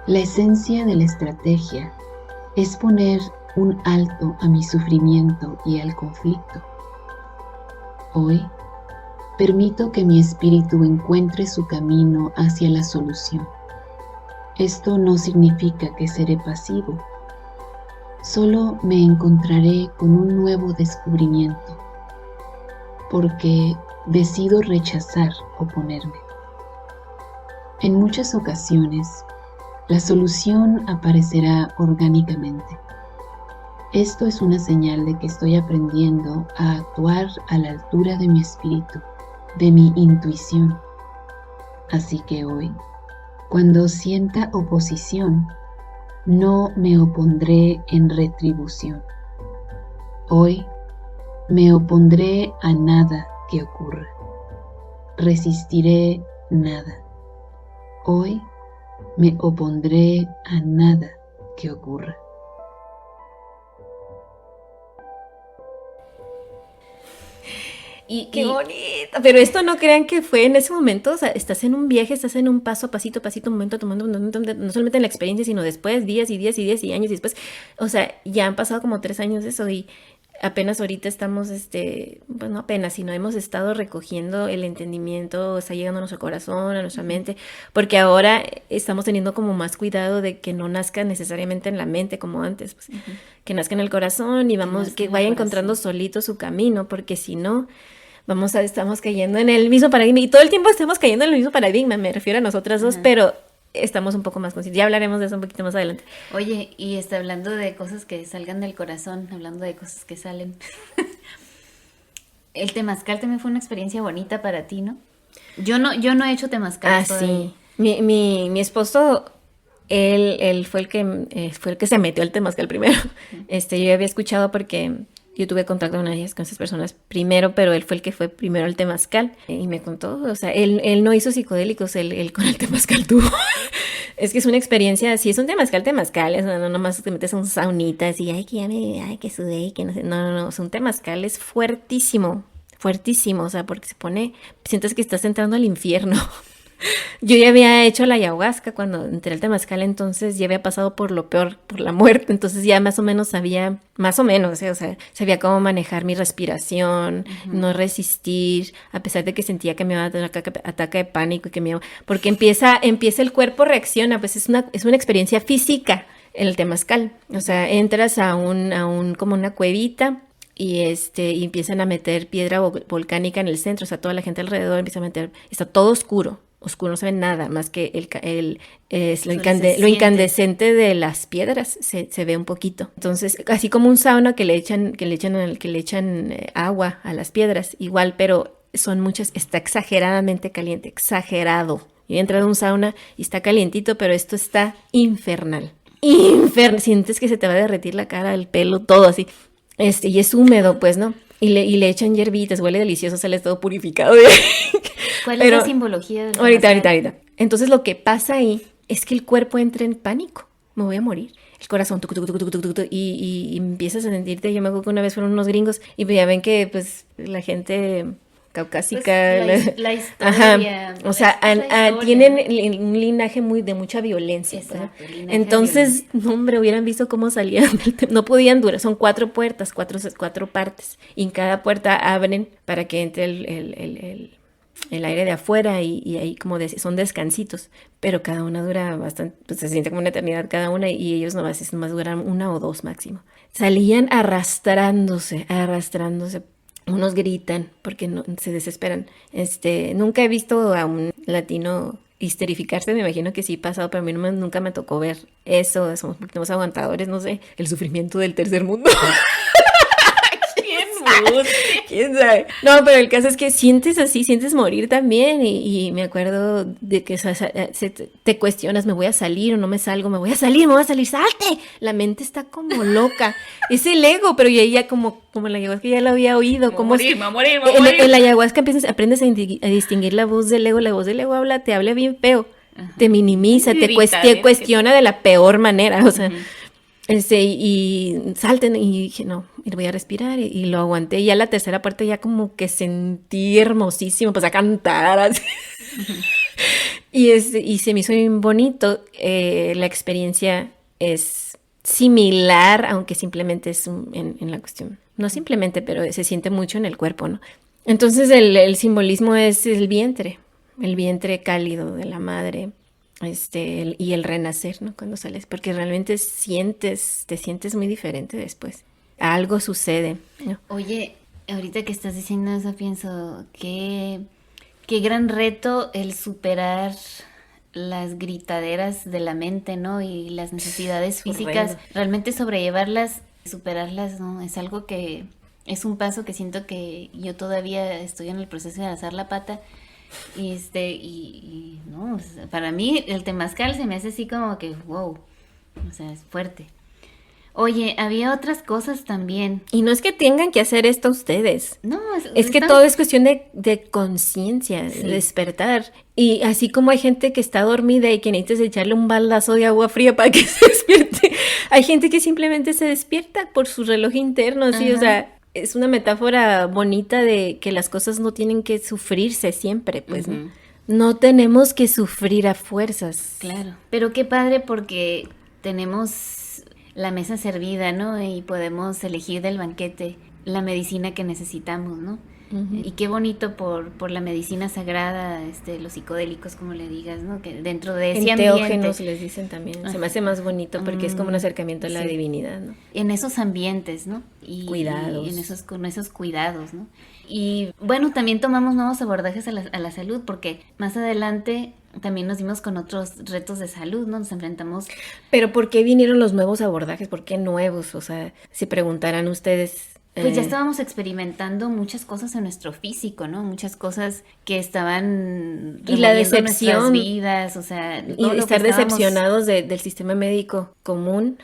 La esencia de la estrategia es poner un alto a mi sufrimiento y al conflicto. Hoy permito que mi espíritu encuentre su camino hacia la solución. Esto no significa que seré pasivo, solo me encontraré con un nuevo descubrimiento, porque decido rechazar oponerme. En muchas ocasiones, la solución aparecerá orgánicamente. Esto es una señal de que estoy aprendiendo a actuar a la altura de mi espíritu, de mi intuición. Así que hoy, cuando sienta oposición, no me opondré en retribución. Hoy me opondré a nada que ocurra. Resistiré nada. Hoy me opondré a nada que ocurra. ¡Qué bonito! Pero esto no crean que fue en ese momento, o sea, estás en un viaje, estás en un paso, pasito, pasito, momento, tomando, no solamente en la experiencia, sino después, días y días y días y años y después, o sea, ya han pasado como 3 años de eso y apenas ahorita estamos, pues no apenas, sino hemos estado recogiendo el entendimiento, está llegando a nuestro corazón, a nuestra mente, porque ahora estamos teniendo como más cuidado de que no nazca necesariamente en la mente como antes, pues, que nazca en el corazón y vamos, que vaya encontrando solito su camino, porque si no, estamos cayendo en el mismo paradigma, y todo el tiempo estamos cayendo en el mismo paradigma, me refiero a nosotras dos, pero estamos un poco más conscientes. Ya hablaremos de eso un poquito más adelante. Oye, y está hablando de cosas que salgan del corazón, hablando de cosas que salen. El temazcal también fue una experiencia bonita para ti, ¿no? Yo no he hecho temazcal todavía. Sí. Mi esposo, él fue el que se metió al temazcal primero. Yo ya había escuchado porque yo tuve contacto con esas personas primero, pero él fue el que fue primero al temazcal y me contó, o sea, él no hizo psicodélicos, él con el temazcal tuvo. Es que es una experiencia, si es un temazcal, o sea, no nomás te metes a un saunita así, ay, que sudé, que no sé, no, o sea, un temazcal es fuertísimo, o sea, porque sientes que estás entrando al infierno. Yo ya había hecho la ayahuasca cuando entré al temazcal, entonces ya había pasado por lo peor, por la muerte, entonces ya más o menos sabía, o sea, sabía cómo manejar mi respiración, no resistir, a pesar de que sentía que me iba a dar un ataque de pánico y que me iba, porque empieza el cuerpo reacciona, pues es una experiencia física el temazcal, o sea, entras a un como una cuevita. Y empiezan a meter piedra volcánica en el centro, o sea, toda la gente alrededor empieza a meter, está todo oscuro, no se ve nada más que lo incandescente de las piedras se ve un poquito. Entonces, así como un sauna que le echan agua a las piedras, igual, pero son muchas, está exageradamente caliente, exagerado. Yo he entrado a un sauna y está calientito, pero esto está infernal. Sientes que se te va a derretir la cara, el pelo, todo así. Y es húmedo, pues, ¿no? Y le echan hierbitas, huele delicioso, sale todo purificado. ¿Cuál es la simbología del ahorita. Entonces lo que pasa ahí es que el cuerpo entra en pánico. Me voy a morir. El corazón, y empiezas a sentirte. Yo me acuerdo que una vez fueron unos gringos y ya ven que, pues, la gente caucásica. Pues la historia. Ajá. O sea, tienen un linaje de mucha violencia. Exacto, entonces, no, hombre, hubieran visto cómo salían. No podían durar. Son 4 puertas, 4 partes. Y en cada puerta abren para que entre el aire de afuera y ahí son descansitos. Pero cada una dura bastante, pues se siente como una eternidad cada una y ellos nomás duran 1 o 2 máximo. Salían arrastrándose. Unos gritan porque no, se desesperan. Nunca he visto a un latino histerificarse, me imagino que sí ha pasado, pero a mí nunca me tocó ver eso. Somos un poquito más aguantadores, no sé, el sufrimiento del tercer mundo. ¿Quién sabe? No, pero el caso es que sientes morir también y me acuerdo de que te cuestionas, ¿me voy a salir o no me salgo? Me voy a salir, ¡salte! La mente está como loca. Es el ego, pero ya como en la ayahuasca ya lo había oído. En la ayahuasca aprendes a distinguir la voz del ego. La voz del ego te habla bien feo, te minimiza, te cuestiona de la peor manera, o sea... y salten y dije, no, voy a respirar y lo aguanté. Y ya la tercera parte ya como que sentí hermosísimo, pues a cantar así. Y se me hizo bien bonito. La experiencia es similar, aunque simplemente es en la cuestión. No simplemente, pero se siente mucho en el cuerpo, ¿no? Entonces el simbolismo es el vientre cálido de la madre. Y el renacer, ¿no? Cuando sales, porque realmente te sientes muy diferente después. Algo sucede, ¿no? Oye, ahorita que estás diciendo eso, pienso qué gran reto el superar las gritaderas de la mente, ¿no? Y las necesidades físicas, realmente sobrellevarlas, superarlas, ¿no? Es algo que es un paso que siento que yo todavía estoy en el proceso de alzar la pata. Y no, o sea, para mí el temazcal se me hace así como que wow, o sea, es fuerte. Oye, había otras cosas también. Y no es que tengan que hacer esto ustedes. No, es que todo es cuestión de conciencia, sí. De despertar. Y así como hay gente que está dormida y que necesitas echarle un baldazo de agua fría para que se despierte, hay gente que simplemente se despierta por su reloj interno, así, o sea, es una metáfora bonita de que las cosas no tienen que sufrirse siempre, pues, ¿no? No tenemos que sufrir a fuerzas. Claro. Pero qué padre porque tenemos la mesa servida, ¿no? Y podemos elegir del banquete la medicina que necesitamos, ¿no? Y qué bonito por la medicina sagrada, los psicodélicos, como le digas, ¿no? Que dentro de ese Enteógenos ambiente, les dicen también. Se me hace más bonito porque es como un acercamiento a la divinidad, ¿no? en esos ambientes, ¿no? Cuidados. Y con esos cuidados, ¿no? Y bueno, también tomamos nuevos abordajes a la salud, porque más adelante también nos dimos con otros retos de salud, ¿no? Nos enfrentamos. Pero ¿por qué vinieron los nuevos abordajes? ¿Por qué nuevos? O sea, si preguntaran ustedes... Pues ya estábamos experimentando muchas cosas en nuestro físico, ¿no? Muchas cosas que estaban y la removiendo decepción nuestras vidas, o sea, y todo lo que estar estábamos- decepcionados del sistema médico común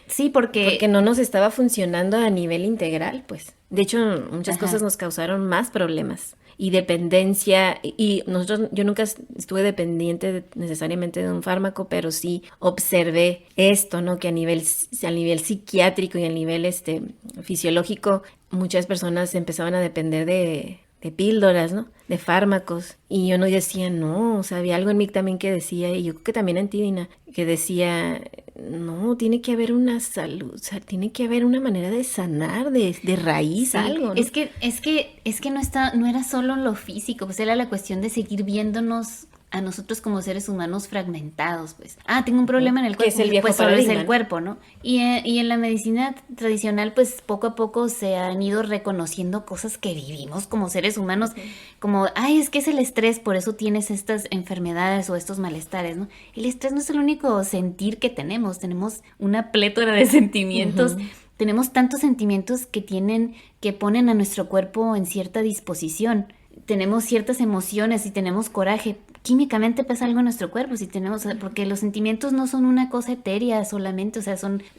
Sí, porque no nos estaba funcionando a nivel integral, pues. De hecho, muchas Ajá. cosas nos causaron más problemas y dependencia y nosotros, yo nunca estuve dependiente necesariamente de un fármaco, pero sí observé esto, ¿no? Que a nivel psiquiátrico y a nivel fisiológico muchas personas empezaban a depender de píldoras, ¿no? De fármacos. Y yo no decía, no, o sea, había algo en mí también que decía, y yo creo que también en ti, Dina, que decía, no, tiene que haber una salud, o sea, tiene que haber una manera de sanar de raíz sí, algo, ¿no? es que no era solo lo físico, pues era la cuestión de seguir viéndonos a nosotros como seres humanos fragmentados, pues. Tengo un problema en el Que cuerpo, es el viejo pues solo es paradigma, el ¿no? cuerpo, ¿no? Y en la medicina tradicional, pues poco a poco se han ido reconociendo cosas que vivimos como seres humanos, como, es que es el estrés, por eso tienes estas enfermedades o estos malestares, ¿no? El estrés no es el único sentir que tenemos una plétora de sentimientos. Tenemos tantos sentimientos que ponen a nuestro cuerpo en cierta disposición. Tenemos ciertas emociones y tenemos coraje. Químicamente pasa algo en nuestro cuerpo, porque los sentimientos no son una cosa etérea solamente, o sea,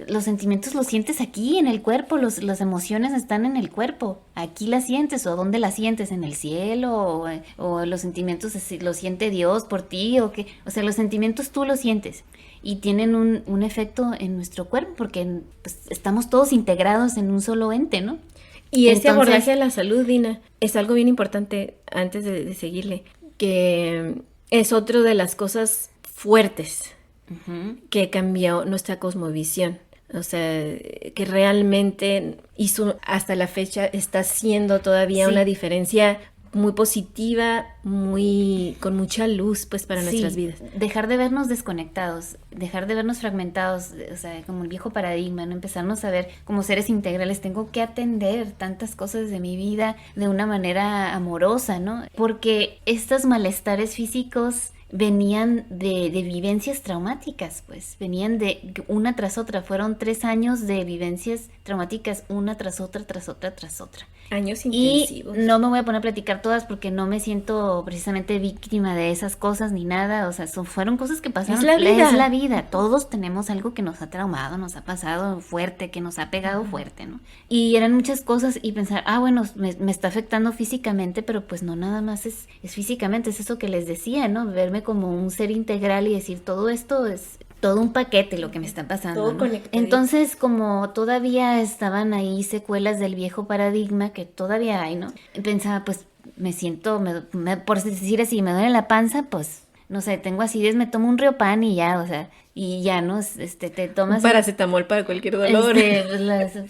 los sentimientos los sientes aquí en el cuerpo, las emociones están en el cuerpo, aquí las sientes, o dónde las sientes, en el cielo, o los sentimientos los siente Dios por ti, o sea, los sentimientos tú los sientes. Y tienen un efecto en nuestro cuerpo, porque pues, estamos todos integrados en un solo ente, ¿no? Y ese Entonces- abordaje a la salud, Dina, es algo bien importante antes de seguirle, que es otra de las cosas fuertes que cambió nuestra cosmovisión. O sea, que realmente hizo hasta la fecha, está haciendo todavía Sí. una diferencia muy positiva, con mucha luz, pues, para nuestras vidas. Dejar de vernos desconectados, dejar de vernos fragmentados, o sea, como el viejo paradigma, ¿no? Empezarnos a ver como seres integrales. Tengo que atender tantas cosas de mi vida de una manera amorosa, ¿no? Porque estos malestares físicos venían de vivencias traumáticas, pues, venían de una tras otra. Fueron 3 años de vivencias traumáticas, una tras otra, tras otra, tras otra. Años Y intensivos. no me voy a poner a platicar todas porque no me siento precisamente víctima de esas cosas ni nada. O sea, fueron cosas que pasaron. Es la vida. Es la vida. Todos tenemos algo que nos ha traumado, nos ha pasado fuerte, que nos ha pegado fuerte, ¿no? Y eran muchas cosas y pensar, bueno, me está afectando físicamente, pero pues no nada más es físicamente, es eso que les decía, ¿no? Verme como un ser integral y decir, todo esto es todo un paquete lo que me está pasando, Todo ¿no? conectadito. Entonces, como todavía estaban ahí secuelas del viejo paradigma, que todavía hay, ¿no? Pensaba, pues, me siento, por decir así, me duele la panza, pues, no sé, tengo acidez, me tomo un Riopan y ya, o sea, y ya, ¿no? Te Un tomas... paracetamol para cualquier dolor.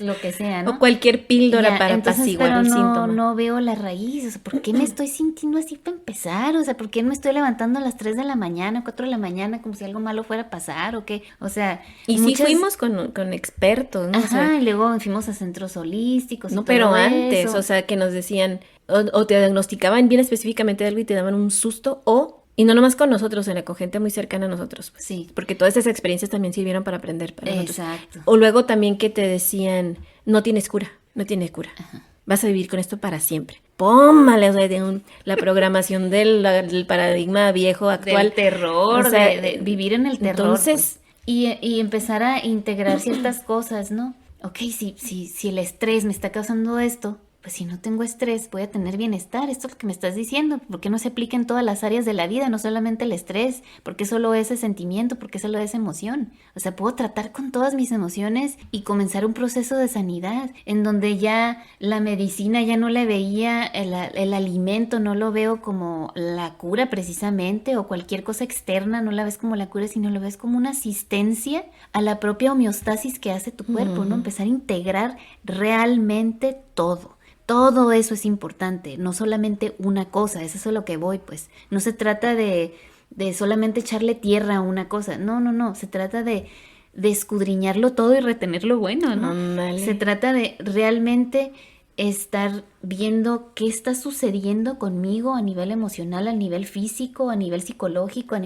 Lo que sea, ¿no? O cualquier píldora Ya, para entonces, apaciguar pero un síntoma. no veo la raíz, o sea, ¿por qué me estoy sintiendo así para empezar? O sea, ¿por qué me estoy levantando a las 3 de la mañana, 4 de la mañana, como si algo malo fuera a pasar o qué? O sea, Y sí fuimos con expertos, ¿no? O sea, Ajá, y luego fuimos a centros holísticos y no, todo pero antes, eso. o sea, que nos decían, o te diagnosticaban bien específicamente algo y te daban un susto, y no nomás con nosotros, con gente muy cercana a nosotros, pues. Sí. Porque todas esas experiencias también sirvieron para aprender para nosotros. Exacto. O luego también que te decían, no tienes cura. Vas a vivir con esto para siempre. Pómale, o sea, la programación del paradigma viejo actual. Del terror, o sea, de vivir en el terror. Entonces, pues. Y empezar a integrar ciertas cosas, ¿no? Ok, si el estrés me está causando esto, pues si no tengo estrés, voy a tener bienestar. Esto es lo que me estás diciendo. ¿Por qué no se aplica en todas las áreas de la vida, no solamente el estrés? ¿Por qué solo ese sentimiento? ¿Por qué solo esa emoción? O sea, puedo tratar con todas mis emociones y comenzar un proceso de sanidad en donde ya la medicina ya no le veía, el alimento no lo veo como la cura precisamente, o cualquier cosa externa no la ves como la cura, sino lo ves como una asistencia a la propia homeostasis que hace tu cuerpo, ¿no? Empezar a integrar realmente todo. Todo eso es importante, no solamente una cosa, eso es a lo que voy, pues. No se trata de solamente echarle tierra a una cosa, no, se trata de escudriñarlo todo y retener lo bueno, ¿no? Ándale. Se trata de realmente estar viendo qué está sucediendo conmigo a nivel emocional, a nivel físico, a nivel psicológico,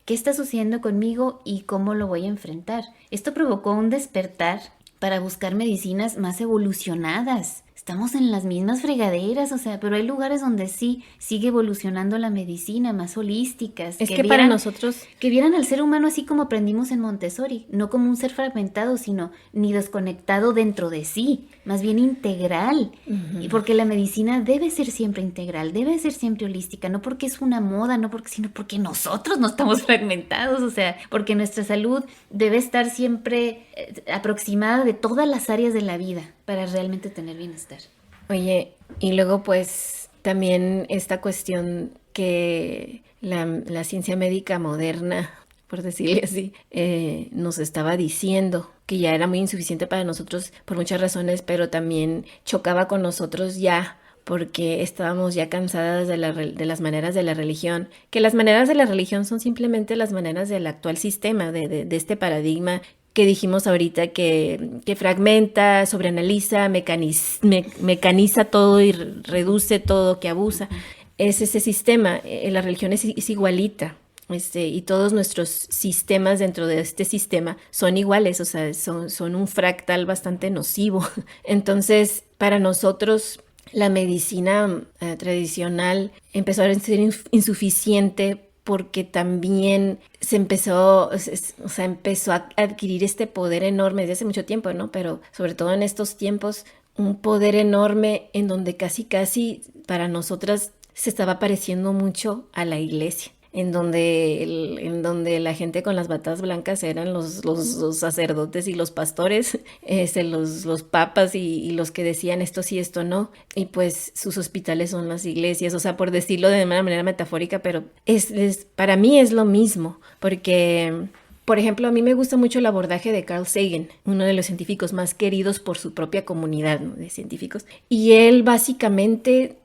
qué está sucediendo conmigo y cómo lo voy a enfrentar. Esto provocó un despertar para buscar medicinas más evolucionadas. Estamos en las mismas fregaderas, o sea, pero hay lugares donde sí sigue evolucionando la medicina, más holísticas. Es que para nosotros... Que vieran al ser humano así como aprendimos en Montessori, no como un ser fragmentado, sino ni desconectado dentro de sí, más bien integral. Y porque la medicina debe ser siempre integral, debe ser siempre holística, no porque es una moda, sino porque nosotros no estamos fragmentados, o sea, porque nuestra salud debe estar siempre aproximada de todas las áreas de la vida para realmente tener bienestar. Oye, y luego pues también esta cuestión que la ciencia médica moderna, por decirle así, nos estaba diciendo que ya era muy insuficiente para nosotros por muchas razones, pero también chocaba con nosotros ya porque estábamos ya cansadas de las maneras de la religión, que las maneras de la religión son simplemente las maneras del actual sistema, de este paradigma que dijimos ahorita, que fragmenta, sobreanaliza, mecaniza todo y reduce todo, que abusa. Es ese sistema, la religión es igualita. Y todos nuestros sistemas dentro de este sistema son iguales, o sea, son un fractal bastante nocivo. Entonces, para nosotros, la medicina tradicional empezó a ser insuficiente porque también empezó a adquirir este poder enorme desde hace mucho tiempo, ¿no? Pero sobre todo en estos tiempos, un poder enorme en donde casi para nosotras se estaba pareciendo mucho a la iglesia. En donde la gente con las batas blancas eran los sacerdotes y los pastores, los papas y los que decían esto sí, esto no, y pues sus hospitales son las iglesias, o sea, por decirlo de una manera metafórica, pero para mí es lo mismo, porque, por ejemplo, a mí me gusta mucho el abordaje de Carl Sagan, uno de los científicos más queridos por su propia comunidad, ¿no?, de científicos, y él básicamente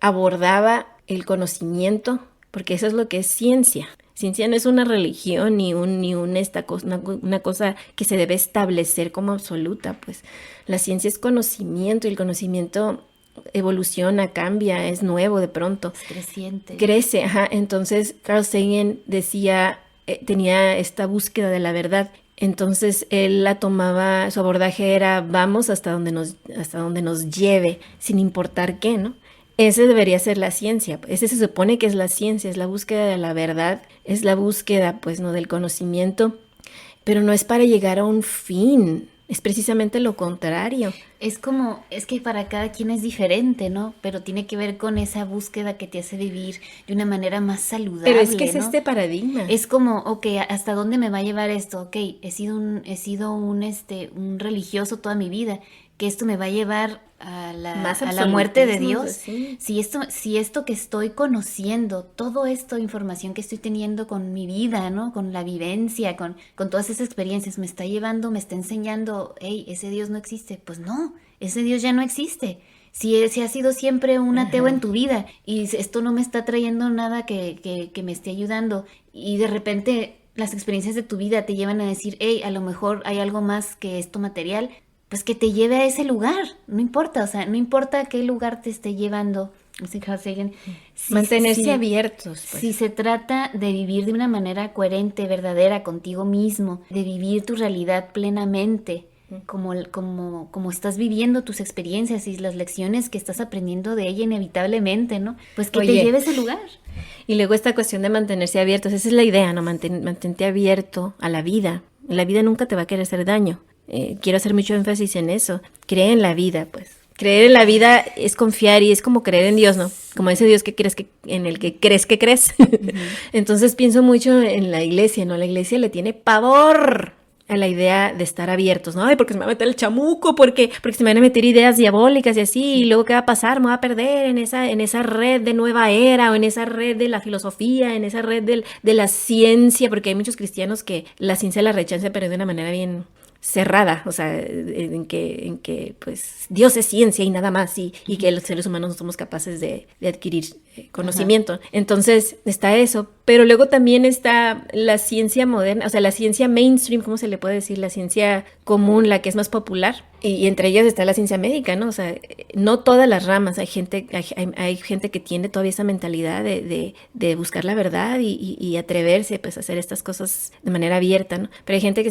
abordaba el conocimiento, porque eso es lo que es ciencia. Ciencia no es una religión ni una cosa que se debe establecer como absoluta, pues. La ciencia es conocimiento y el conocimiento evoluciona, cambia, es nuevo de pronto. Es creciente. Crece, ajá. Entonces Carl Sagan decía, tenía esta búsqueda de la verdad. Entonces él la tomaba, su abordaje era vamos hasta donde nos lleve, sin importar qué, ¿no? Ese debería ser la ciencia, ese se supone que es la ciencia, es la búsqueda de la verdad, es la búsqueda, pues, no, del conocimiento, pero no es para llegar a un fin, es precisamente lo contrario. Es que para cada quien es diferente, ¿no? Pero tiene que ver con esa búsqueda que te hace vivir de una manera más saludable, pero es que es ¿no? este paradigma. Es como, ok, ¿hasta dónde me va a llevar esto? Ok, he sido un religioso toda mi vida, que esto me va a llevar a la muerte de Dios. Sí. Si esto que estoy conociendo, todo esto, información que estoy teniendo con mi vida, ¿no? Con la vivencia, con todas esas experiencias, me está llevando, me está enseñando, hey, ese Dios no existe. Pues no, ese Dios ya no existe. Si has sido siempre un ateo en tu vida y esto no me está trayendo nada que me esté ayudando, y de repente las experiencias de tu vida te llevan a decir, hey, a lo mejor hay algo más que esto material, pues que te lleve a ese lugar, no importa, o sea, no importa a qué lugar te esté llevando. Mantenerse abiertos. Pues. Si se trata de vivir de una manera coherente, verdadera, contigo mismo, de vivir tu realidad plenamente, como estás viviendo tus experiencias y las lecciones que estás aprendiendo de ella inevitablemente, ¿no? Pues que te lleve a ese lugar. Y luego esta cuestión de mantenerse abiertos, esa es la idea, ¿no? Mantente abierto a la vida. La vida nunca te va a querer hacer daño. Quiero hacer mucho énfasis en eso. Cree en la vida, pues. creer en la vida es confiar y es como creer en Dios, ¿no? Como ese Dios que crees en el que crees que crees. Entonces pienso mucho en la iglesia, ¿no? La iglesia le tiene pavor a la idea de estar abiertos, ¿no? Ay, porque se me va a meter el chamuco, porque se me van a meter ideas diabólicas y así, y luego ¿qué va a pasar? Me voy a perder en esa red de nueva era, o en esa red de la filosofía, en esa red de la ciencia, porque hay muchos cristianos que la ciencia la rechazan, pero de una manera bien cerrada, o sea, en que pues Dios es ciencia y nada más, y que los seres humanos no somos capaces de adquirir conocimiento. Ajá. Entonces está eso, pero luego también está la ciencia moderna, o sea, la ciencia mainstream, ¿cómo se le puede decir? La ciencia común, la que es más popular, y entre ellas está la ciencia médica, ¿no? O sea, no todas las ramas, hay gente que tiene todavía esa mentalidad de buscar la verdad y atreverse pues a hacer estas cosas de manera abierta, ¿no? Pero hay gente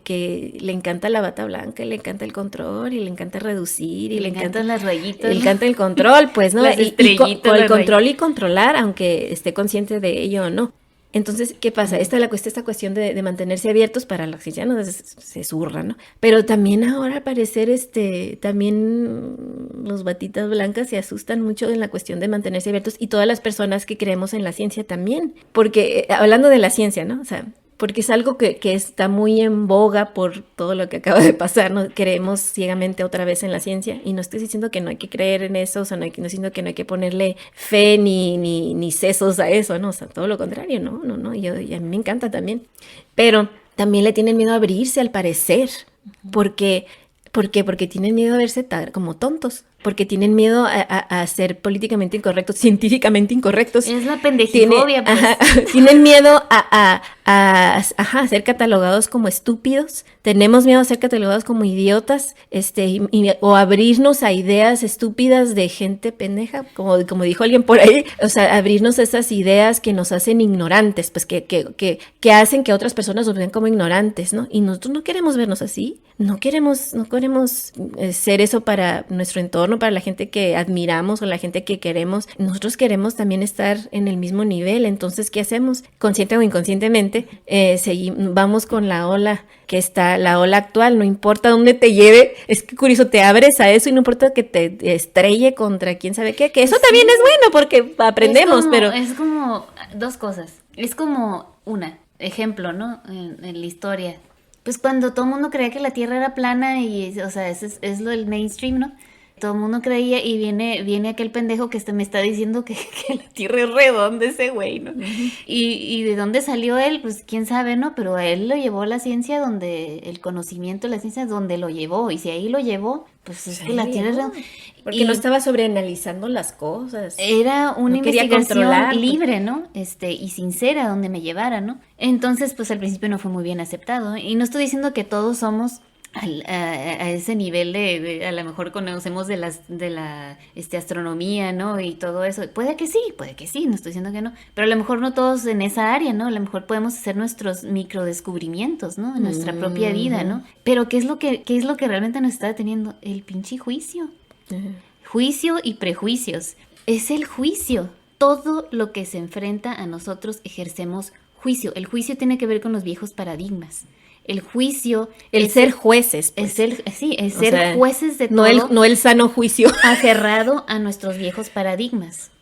que le encanta la bata blanca, y le encanta el control, y le encanta reducir, y le encantan las rayitas. Le encanta el control, pues, ¿no? Las estrellitas, con el control y controlar, aunque esté consciente de ello o no. Entonces, ¿qué pasa? Esta cuestión de mantenerse abiertos para los cristianos se zurra, ¿no? Pero también ahora, al parecer, también los batitas blancas se asustan mucho en la cuestión de mantenerse abiertos, y todas las personas que creemos en la ciencia también. Porque, hablando de la ciencia, ¿no? O sea, porque es algo que está muy en boga por todo lo que acaba de pasar, ¿no? Creemos ciegamente otra vez en la ciencia, y no estoy diciendo que no hay que creer en eso, o sea, no estoy diciendo que no hay que ponerle fe ni sesos a eso, ¿no? O sea, todo lo contrario, no, y a mí me encanta también, pero también le tienen miedo a abrirse, al parecer, porque tienen miedo a verse como tontos, porque tienen miedo a ser políticamente incorrectos, científicamente incorrectos. Es la pendejifobia, pues. Tienen miedo a ser catalogados como estúpidos. Tenemos miedo a ser catalogados como idiotas, o abrirnos a ideas estúpidas de gente pendeja, como dijo alguien por ahí. O sea, abrirnos a esas ideas que nos hacen ignorantes, pues que hacen que otras personas nos vean como ignorantes, ¿no? Y nosotros no queremos vernos así. No queremos ser eso para nuestro entorno, para la gente que admiramos o la gente que queremos. Nosotros queremos también estar en el mismo nivel. Entonces, ¿qué hacemos? Consciente o inconscientemente, vamos con la ola que está, la ola actual, no importa dónde te lleve. Es que curioso, te abres a eso y no importa que te estrelle contra quién sabe qué, que eso también es bueno porque aprendemos, pero... Es como dos cosas. Es como ejemplo, ¿no? En la historia. Pues cuando todo el mundo creía que la Tierra era plana y, o sea, es lo del mainstream, ¿no? Todo el mundo creía y viene aquel pendejo que me está diciendo que la Tierra es redonda, ese güey, ¿no? Uh-huh. Y de dónde salió él, pues quién sabe, ¿no? Pero a él lo llevó la ciencia el conocimiento de la ciencia donde lo llevó, y si ahí lo llevó, pues es que la Tierra es redonda. Porque no estaba sobreanalizando las cosas. Era una investigación libre, ¿no? Y sincera, donde me llevara, ¿no? Entonces, pues al principio no fue muy bien aceptado. Y no estoy diciendo que todos somos a ese nivel de a lo mejor conocemos de la astronomía, ¿no? Y todo eso. Puede que sí, no estoy diciendo que no. Pero a lo mejor no todos en esa área, ¿no? A lo mejor podemos hacer nuestros microdescubrimientos, ¿no? En nuestra propia vida, ¿no? Pero ¿qué es lo que realmente nos está deteniendo? El pinche juicio. Uh-huh. Juicio y prejuicios. Es el juicio. Todo lo que se enfrenta a nosotros ejercemos juicio. El juicio tiene que ver con los viejos paradigmas. El juicio... El ser jueces. Pues. Es ser jueces de todo. No el sano juicio. Aferrado a nuestros viejos paradigmas.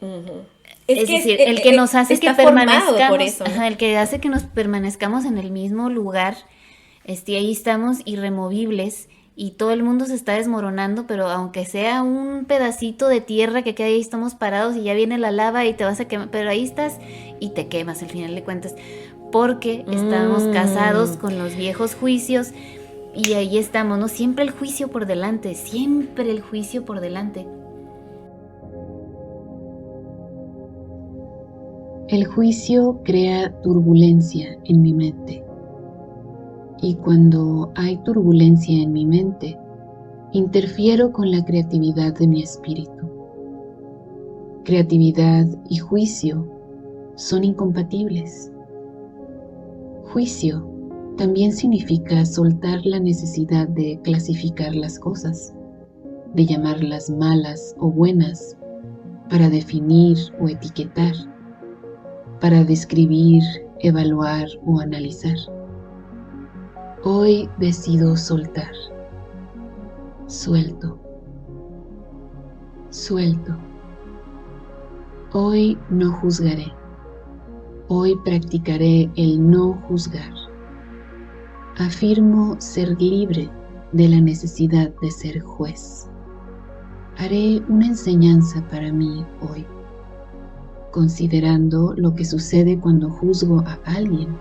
Uh-huh. Es decir, el que nos hace que permanezcamos... Por eso, ¿no? El que hace que nos permanezcamos en el mismo lugar. Ahí estamos irremovibles. Y todo el mundo se está desmoronando, pero aunque sea un pedacito de tierra que queda ahí, estamos parados y ya viene la lava y te vas a quemar, pero ahí estás y te quemas al final de cuentas, porque estamos casados con los viejos juicios y ahí estamos, ¿no? Siempre el juicio por delante, siempre el juicio por delante. El juicio crea turbulencia en mi mente. Y cuando hay turbulencia en mi mente, interfiero con la creatividad de mi espíritu. Creatividad y juicio son incompatibles. Juicio también significa soltar la necesidad de clasificar las cosas, de llamarlas malas o buenas, para definir o etiquetar, para describir, evaluar o analizar. Hoy decido soltar. Suelto. Suelto. Hoy no juzgaré. Hoy practicaré el no juzgar. Afirmo ser libre de la necesidad de ser juez. Haré una enseñanza para mí hoy, considerando lo que sucede cuando juzgo a alguien.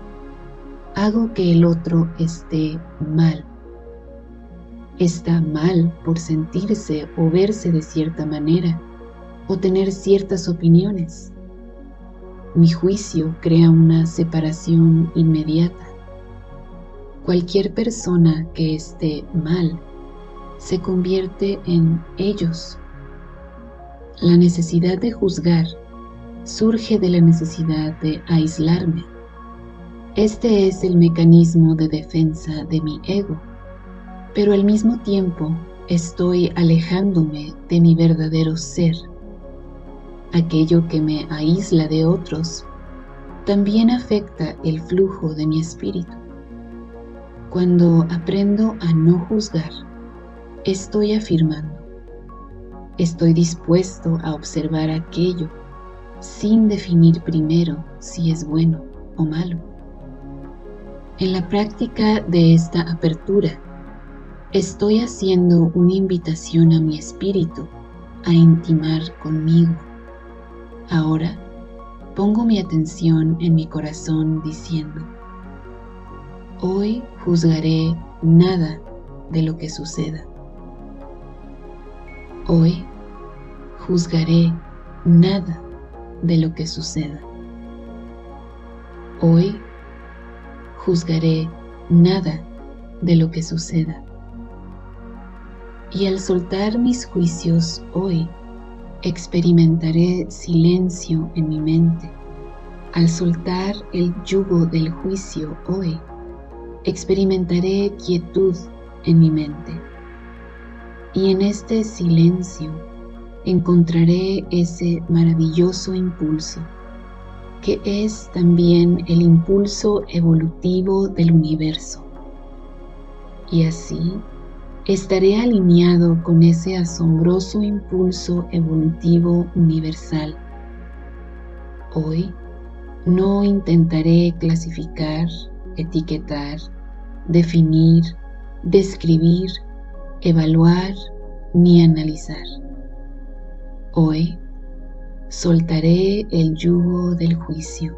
Hago que el otro esté mal. Está mal por sentirse o verse de cierta manera o tener ciertas opiniones. Mi juicio crea una separación inmediata. Cualquier persona que esté mal se convierte en ellos. La necesidad de juzgar surge de la necesidad de aislarme. Este es el mecanismo de defensa de mi ego, pero al mismo tiempo estoy alejándome de mi verdadero ser. Aquello que me aísla de otros también afecta el flujo de mi espíritu. Cuando aprendo a no juzgar, estoy afirmando. Estoy dispuesto a observar aquello sin definir primero si es bueno o malo. En la práctica de esta apertura, estoy haciendo una invitación a mi espíritu a intimar conmigo. Ahora pongo mi atención en mi corazón diciendo: hoy juzgaré nada de lo que suceda. Hoy juzgaré nada de lo que suceda. Hoy juzgaré nada de lo que suceda. Y al soltar mis juicios hoy, experimentaré silencio en mi mente. Al soltar el yugo del juicio hoy, experimentaré quietud en mi mente. Y en este silencio encontraré ese maravilloso impulso, que es también el impulso evolutivo del universo. Y así estaré alineado con ese asombroso impulso evolutivo universal. Hoy no intentaré clasificar, etiquetar, definir, describir, evaluar ni analizar. Hoy soltaré el yugo del juicio.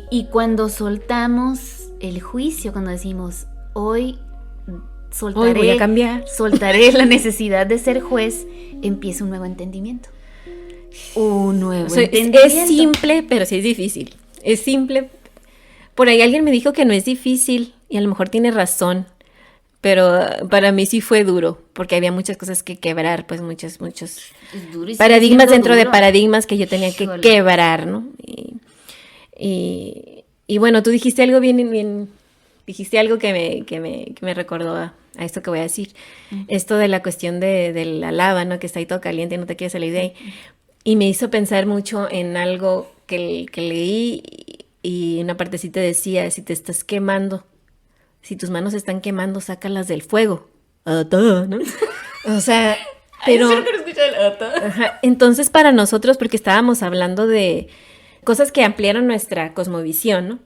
Y cuando soltamos el juicio, cuando decimos hoy soltaré, Hoy voy a cambiar, soltaré la necesidad de ser juez, empieza un nuevo entendimiento. Un nuevo entendimiento. Es simple, pero sí es difícil. Es simple. Por ahí alguien me dijo que no es difícil y a lo mejor tiene razón, pero para mí sí fue duro, porque había muchas cosas que quebrar, pues muchos Es duro y sigue paradigmas siendo dentro de duro. paradigmas que yo tenía que Híjole. quebrar, ¿no? Y bueno, tú dijiste algo dijiste algo que me recordó a esto que voy a decir. Esto de la cuestión de la lava, ¿no? Que está ahí todo caliente y no te quieres salir de ahí. Y me hizo pensar mucho en algo que leí y una partecita decía: si te estás quemando, si tus manos se están quemando, sácalas del fuego. ¿No? O sea, pero... Ajá. Entonces para nosotros, porque estábamos hablando de cosas que ampliaron nuestra cosmovisión, ¿no?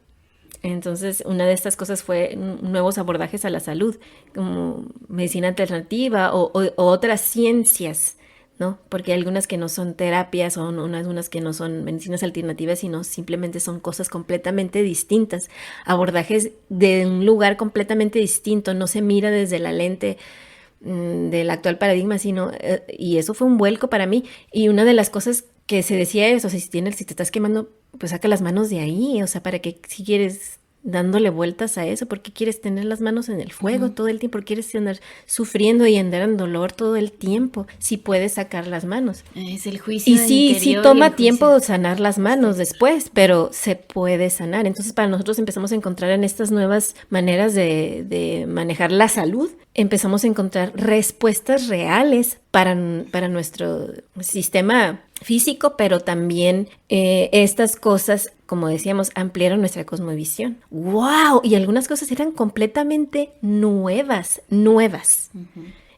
Entonces, una de estas cosas fue nuevos abordajes a la salud, como medicina alternativa o otras ciencias, ¿no? Porque hay algunas que no son terapias o algunas que no son medicinas alternativas, sino simplemente son cosas completamente distintas, abordajes de un lugar completamente distinto, no se mira desde la lente del actual paradigma, sino, y eso fue un vuelco para mí. Y una de las cosas que se decía es, o sea, si te estás quemando, pues saca las manos de ahí, o sea, ¿para qué si quieres dándole vueltas a eso? ¿Por qué quieres tener las manos en el fuego todo el tiempo? ¿Por qué quieres andar sufriendo y andar en dolor todo el tiempo si puedes sacar las manos? Es el juicio Y sí interior toma y el tiempo juicio. sanar las manos después, pero se puede sanar. Entonces para nosotros empezamos a encontrar en estas nuevas maneras de manejar la salud, empezamos a encontrar respuestas reales para nuestro sistema físico, pero también estas cosas, como decíamos, ampliaron nuestra cosmovisión. ¡Wow! Y algunas cosas eran completamente nuevas,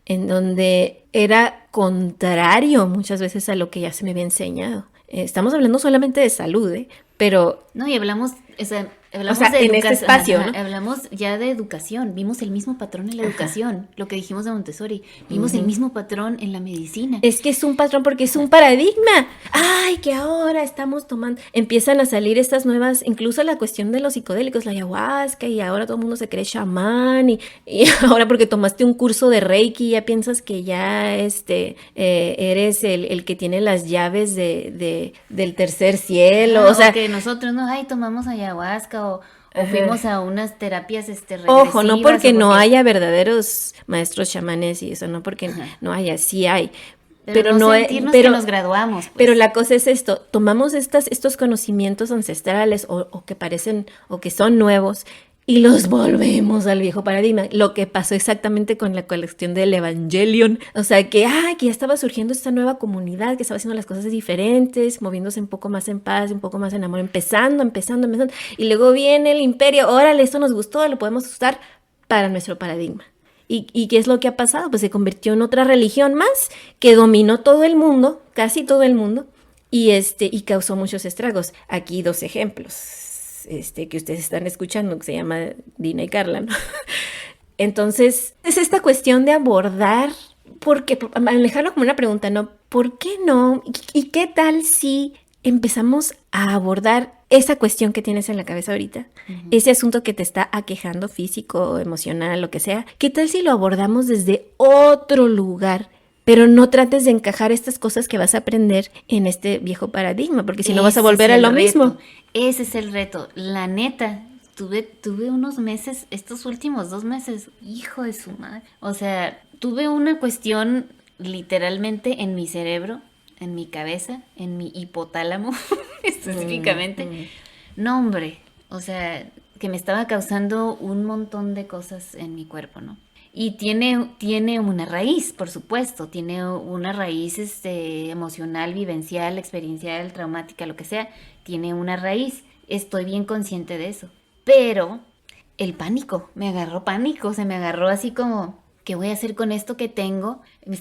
en donde era contrario muchas veces a lo que ya se me había enseñado. Estamos hablando solamente de salud, pero... No, y hablamos, hablamos o sea, de en este espacio, ¿no? Hablamos ya de educación, vimos el mismo patrón en la educación, lo que dijimos de Montessori, vimos el mismo patrón en la medicina. Es que es un patrón porque es un paradigma. Ay, que ahora estamos tomando, empiezan a salir estas nuevas, incluso la cuestión de los psicodélicos, la ayahuasca, y ahora todo el mundo se cree chamán, y ahora porque tomaste un curso de Reiki ya piensas que ya eres el que tiene las llaves del tercer cielo, o sea, que nosotros no, tomamos ayahuasca o fuimos a unas terapias regresivas. Ojo, no porque no haya verdaderos maestros chamanes y eso, no porque no haya, sí hay. Pero no sentirnos que nos graduamos. Pues. Pero la cosa es esto, tomamos estos conocimientos ancestrales o que parecen o que son nuevos y los volvemos al viejo paradigma. Lo que pasó exactamente con la colección del Evangelion. O sea, que ya estaba surgiendo esta nueva comunidad, que estaba haciendo las cosas diferentes, moviéndose un poco más en paz, un poco más en amor, empezando. Y luego viene el imperio, órale, esto nos gustó, lo podemos usar para nuestro paradigma. ¿Y qué es lo que ha pasado? Pues se convirtió en otra religión más que dominó todo el mundo, casi todo el mundo, y causó muchos estragos. Aquí 2 ejemplos. Que ustedes están escuchando, que se llama Dina y Carla, ¿no? Entonces, es esta cuestión de abordar, porque manejarlo como una pregunta, ¿no? ¿Por qué no? ¿Y qué tal si empezamos a abordar esa cuestión que tienes en la cabeza ahorita? Ese asunto que te está aquejando, físico, emocional, lo que sea. ¿Qué tal si lo abordamos desde otro lugar? Pero no trates de encajar estas cosas que vas a aprender en este viejo paradigma, porque si no vas a volver a lo mismo. Ese es el reto. La neta, tuve unos meses, estos últimos 2 meses, hijo de su madre. O sea, tuve una cuestión literalmente en mi cerebro, en mi cabeza, en mi hipotálamo, específicamente. No, hombre, o sea, que me estaba causando un montón de cosas en mi cuerpo, ¿no? Y tiene una raíz, por supuesto, tiene una raíz emocional, vivencial, experiencial, traumática, lo que sea, tiene una raíz. Estoy bien consciente de eso. Pero el pánico, me agarró pánico, se me agarró así como, ¿qué voy a hacer con esto que tengo? Me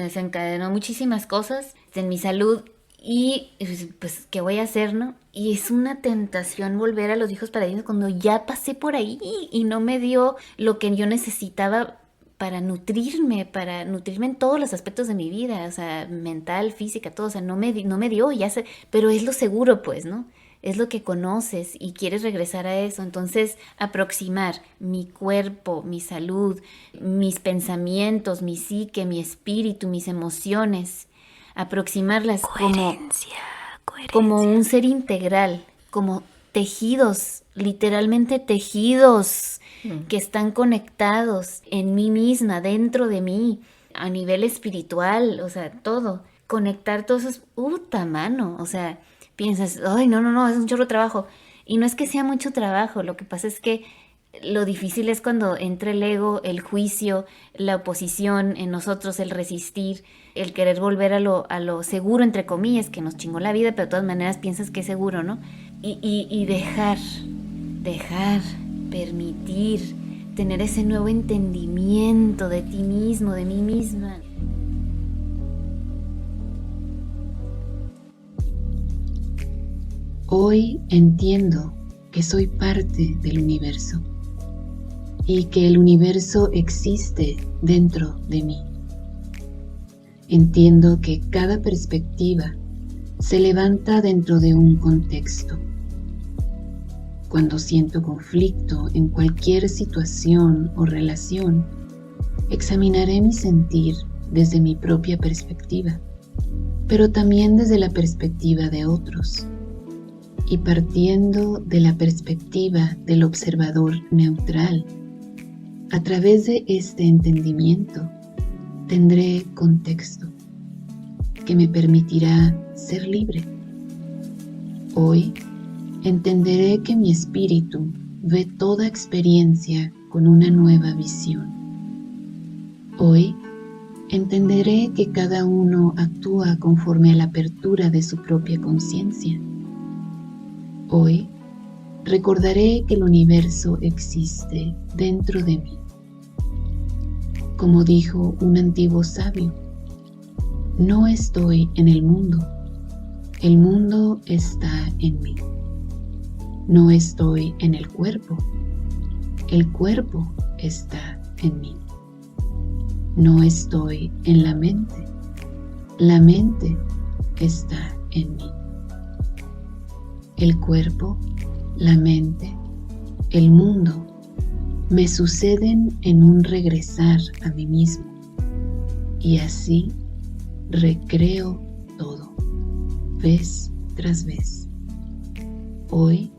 desencadenó muchísimas cosas en mi salud. Y pues, ¿qué voy a hacer, no? Y es una tentación volver a los viejos paradigmas cuando ya pasé por ahí y no me dio lo que yo necesitaba para nutrirme en todos los aspectos de mi vida, o sea, mental, física, todo, o sea, no me dio, ya sé, pero es lo seguro, pues, ¿no? Es lo que conoces y quieres regresar a eso. Entonces, aproximar mi cuerpo, mi salud, mis pensamientos, mi psique, mi espíritu, mis emociones, aproximarlas como un ser integral, como tejidos, literalmente tejidos que están conectados en mí misma, dentro de mí, a nivel espiritual, o sea, todo. Conectar todos esos, mano, o sea, piensas, ay, no, es un chorro de trabajo. Y no es que sea mucho trabajo, lo que pasa es que lo difícil es cuando entra el ego, el juicio, la oposición en nosotros, el resistir, el querer volver a lo seguro, entre comillas, que nos chingó la vida, pero de todas maneras piensas que es seguro, ¿no? Y dejar, permitir, tener ese nuevo entendimiento de ti mismo, de mí misma. Hoy entiendo que soy parte del universo y que el universo existe dentro de mí. Entiendo que cada perspectiva se levanta dentro de un contexto. Cuando siento conflicto en cualquier situación o relación, examinaré mi sentir desde mi propia perspectiva, pero también desde la perspectiva de otros. Y partiendo de la perspectiva del observador neutral, a través de este entendimiento, tendré contexto que me permitirá ser libre. Hoy entenderé que mi espíritu ve toda experiencia con una nueva visión. Hoy entenderé que cada uno actúa conforme a la apertura de su propia conciencia. Hoy recordaré que el universo existe dentro de mí. Como dijo un antiguo sabio, no estoy en el mundo está en mí. No estoy en el cuerpo está en mí. No estoy en la mente está en mí. El cuerpo, la mente, el mundo me suceden en un regresar a mí mismo, y así recreo todo, vez tras vez. Hoy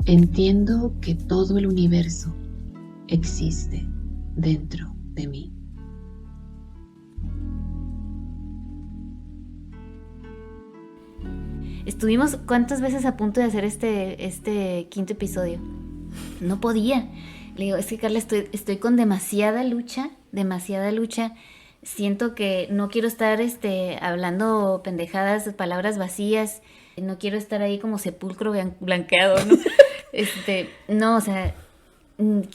entiendo que todo el universo existe dentro de mí. Estuvimos cuántas veces a punto de hacer este quinto episodio. No podía. Le digo, es que Carla, estoy con demasiada lucha. Siento que no quiero estar hablando pendejadas, palabras vacías. No quiero estar ahí como sepulcro blanqueado, ¿no? No, o sea,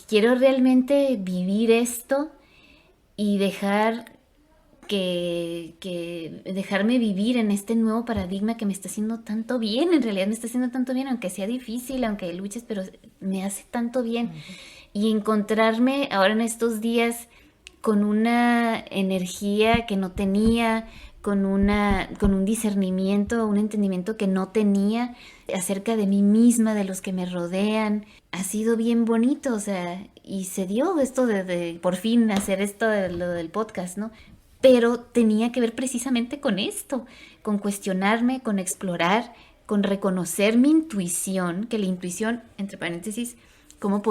quiero realmente vivir esto y dejarme vivir en este nuevo paradigma que me está haciendo tanto bien. En realidad me está haciendo tanto bien, aunque sea difícil, aunque luches, pero me hace tanto bien. Y encontrarme ahora en estos días con una energía que no tenía, con un discernimiento, un entendimiento que no tenía acerca de mí misma, de los que me rodean, ha sido bien bonito, o sea, y se dio esto de por fin hacer esto de lo del podcast, ¿no? Pero tenía que ver precisamente con esto, con cuestionarme, con explorar, con reconocer mi intuición, que la intuición, entre paréntesis,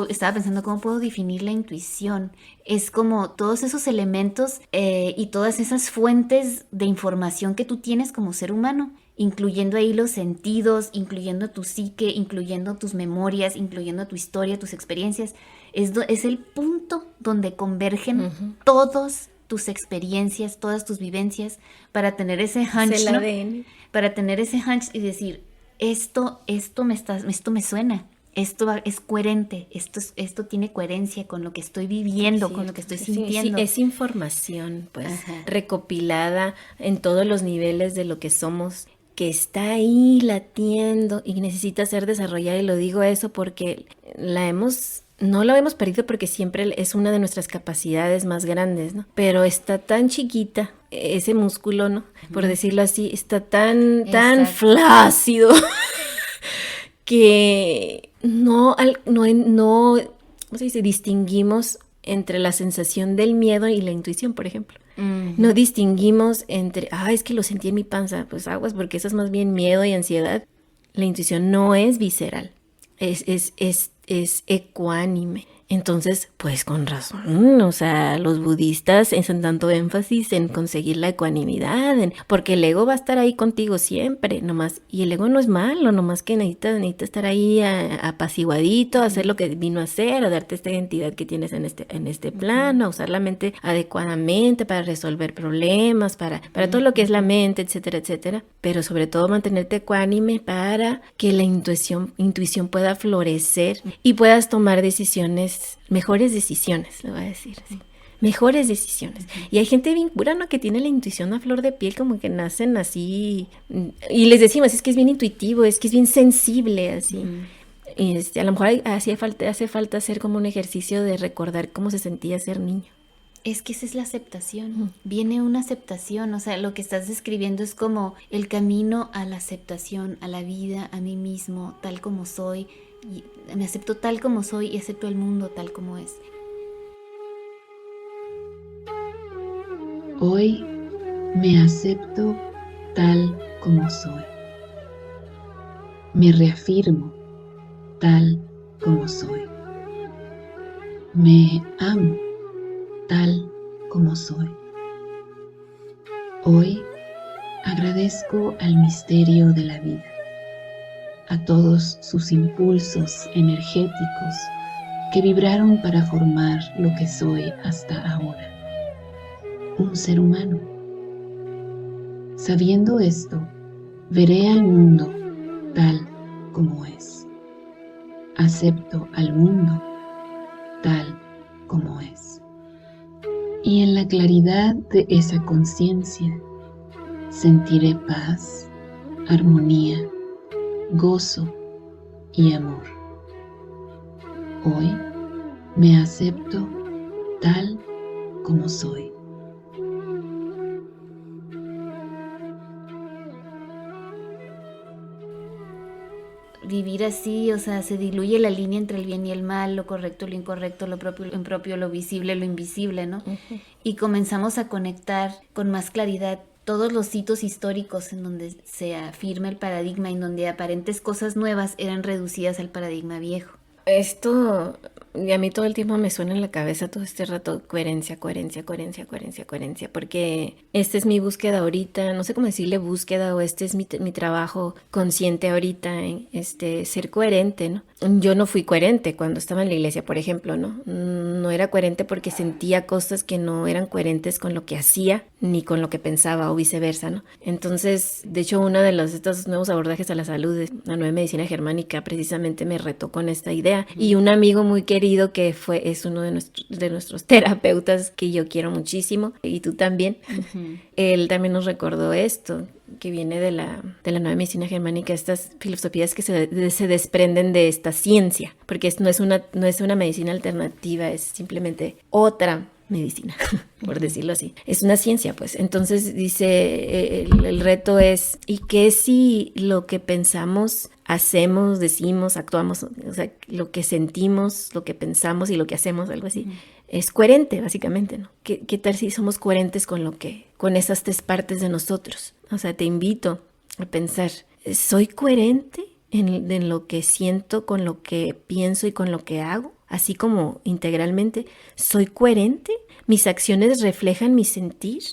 estaba pensando cómo puedo definir la intuición. Es como todos esos elementos y todas esas fuentes de información que tú tienes como ser humano, incluyendo ahí los sentidos, incluyendo tu psique, incluyendo tus memorias, incluyendo tu historia, tus experiencias. Es el punto donde convergen todos tus experiencias, todas tus vivencias, para tener ese hunch, es el ¿no? ADN. Para tener ese hunch y decir, esto me suena, esto es coherente, esto tiene coherencia con lo que estoy viviendo, con lo que estoy sintiendo. Sí, es información, pues, recopilada en todos los niveles de lo que somos, que está ahí latiendo y necesita ser desarrollada, y lo digo eso porque no la hemos perdido, porque siempre es una de nuestras capacidades más grandes, ¿no? Pero está tan chiquita, ese músculo, ¿no? Por decirlo así, está tan flácido que no, ¿cómo se dice? Distinguimos entre la sensación del miedo y la intuición, por ejemplo. No distinguimos entre, es que lo sentí en mi panza, pues aguas, porque eso es más bien miedo y ansiedad. La intuición no es visceral, es ecuánime. Entonces, pues con razón, o sea, los budistas hacen tanto énfasis en conseguir la ecuanimidad, porque el ego va a estar ahí contigo siempre, nomás, y el ego no es malo, nomás que necesita estar ahí apaciguadito, hacer lo que vino a hacer, a darte esta identidad que tienes en este plano, a usar la mente adecuadamente para resolver problemas, para todo lo que es la mente, etcétera, etcétera, pero sobre todo mantenerte ecuánime para que la intuición pueda florecer y puedas tomar mejores decisiones, le voy a decir así. Mejores decisiones. Y hay gente bien pura, ¿no? Que tiene la intuición a flor de piel, como que nacen así. Y les decimos, es que es bien intuitivo, es que es bien sensible, así. Y a lo mejor hace falta hacer como un ejercicio de recordar cómo se sentía ser niño. Es que esa es la aceptación. Viene una aceptación, o sea, lo que estás describiendo es como el camino a la aceptación, a la vida, a mí mismo, tal como soy. Y me acepto tal como soy y acepto el mundo tal como es. Hoy me acepto tal como soy. Me reafirmo tal como soy. Me amo tal como soy. Hoy agradezco al misterio de la vida, a todos sus impulsos energéticos que vibraron para formar lo que soy hasta ahora. un ser humano. Sabiendo esto, veré al mundo tal como es. Acepto al mundo tal como es. Y en la claridad de esa conciencia, sentiré paz, armonía, gozo y amor. Hoy me acepto tal como soy. Vivir así, o sea, se diluye la línea entre el bien y el mal, lo correcto, lo incorrecto, lo propio, lo impropio, lo visible, lo invisible, ¿no? Y comenzamos a conectar con más claridad todos los hitos históricos en donde se afirma el paradigma, en donde aparentes cosas nuevas eran reducidas al paradigma viejo. Esto, y a mí todo el tiempo me suena en la cabeza todo este rato, coherencia, coherencia, coherencia, coherencia, coherencia, porque esta es mi búsqueda ahorita, no sé cómo decirle búsqueda, o este es mi trabajo consciente ahorita, en ser coherente, ¿no? Yo no fui coherente cuando estaba en la iglesia, por ejemplo, ¿no? No era coherente porque sentía cosas que no eran coherentes con lo que hacía ni con lo que pensaba o viceversa, ¿no? Entonces, de hecho, uno de estos nuevos abordajes a la salud, la nueva medicina germánica, precisamente me retó con esta idea. Y un amigo muy querido que es uno de nuestros terapeutas que yo quiero muchísimo, y tú también, él también nos recordó esto, que viene de la nueva medicina germánica, estas filosofías que se desprenden de esta ciencia, porque no es una medicina alternativa, es simplemente otra medicina, por decirlo así. Es una ciencia, pues. Entonces dice, el reto es, ¿y qué si lo que pensamos, hacemos, decimos, actuamos, o sea, lo que sentimos, lo que pensamos y lo que hacemos, algo así, es coherente, básicamente, ¿no? ¿Qué tal si somos coherentes con esas tres partes de nosotros? O sea, te invito a pensar, ¿soy coherente en lo que siento, con lo que pienso y con lo que hago? Así como integralmente, ¿soy coherente? ¿Mis acciones reflejan mi sentir?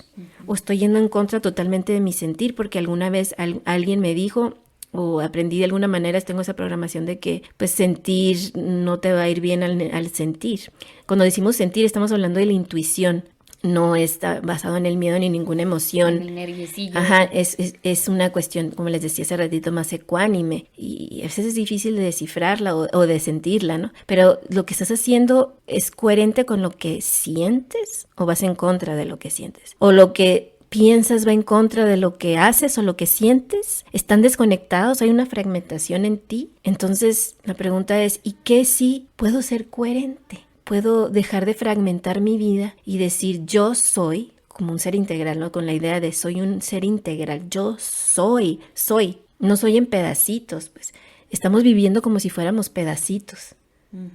¿O estoy yendo en contra totalmente de mi sentir? Porque alguna vez alguien me dijo, o aprendí de alguna manera, tengo esa programación de que pues sentir no te va a ir bien al sentir. Cuando decimos sentir, estamos hablando de la intuición. No está basado en el miedo ni ninguna emoción. El nerviecillo. Ajá, es una cuestión, como les decía hace ratito, más ecuánime. Y a veces es difícil de descifrarla o de sentirla, ¿no? Pero lo que estás haciendo es coherente con lo que sientes, o vas en contra de lo que sientes. O lo que piensas va en contra de lo que haces o lo que sientes. Están desconectados, hay una fragmentación en ti. Entonces la pregunta es, ¿y qué si puedo ser coherente? Puedo dejar de fragmentar mi vida y decir yo soy como un ser integral, ¿no? Con la idea de soy un ser integral, yo soy, no soy en pedacitos, pues estamos viviendo como si fuéramos pedacitos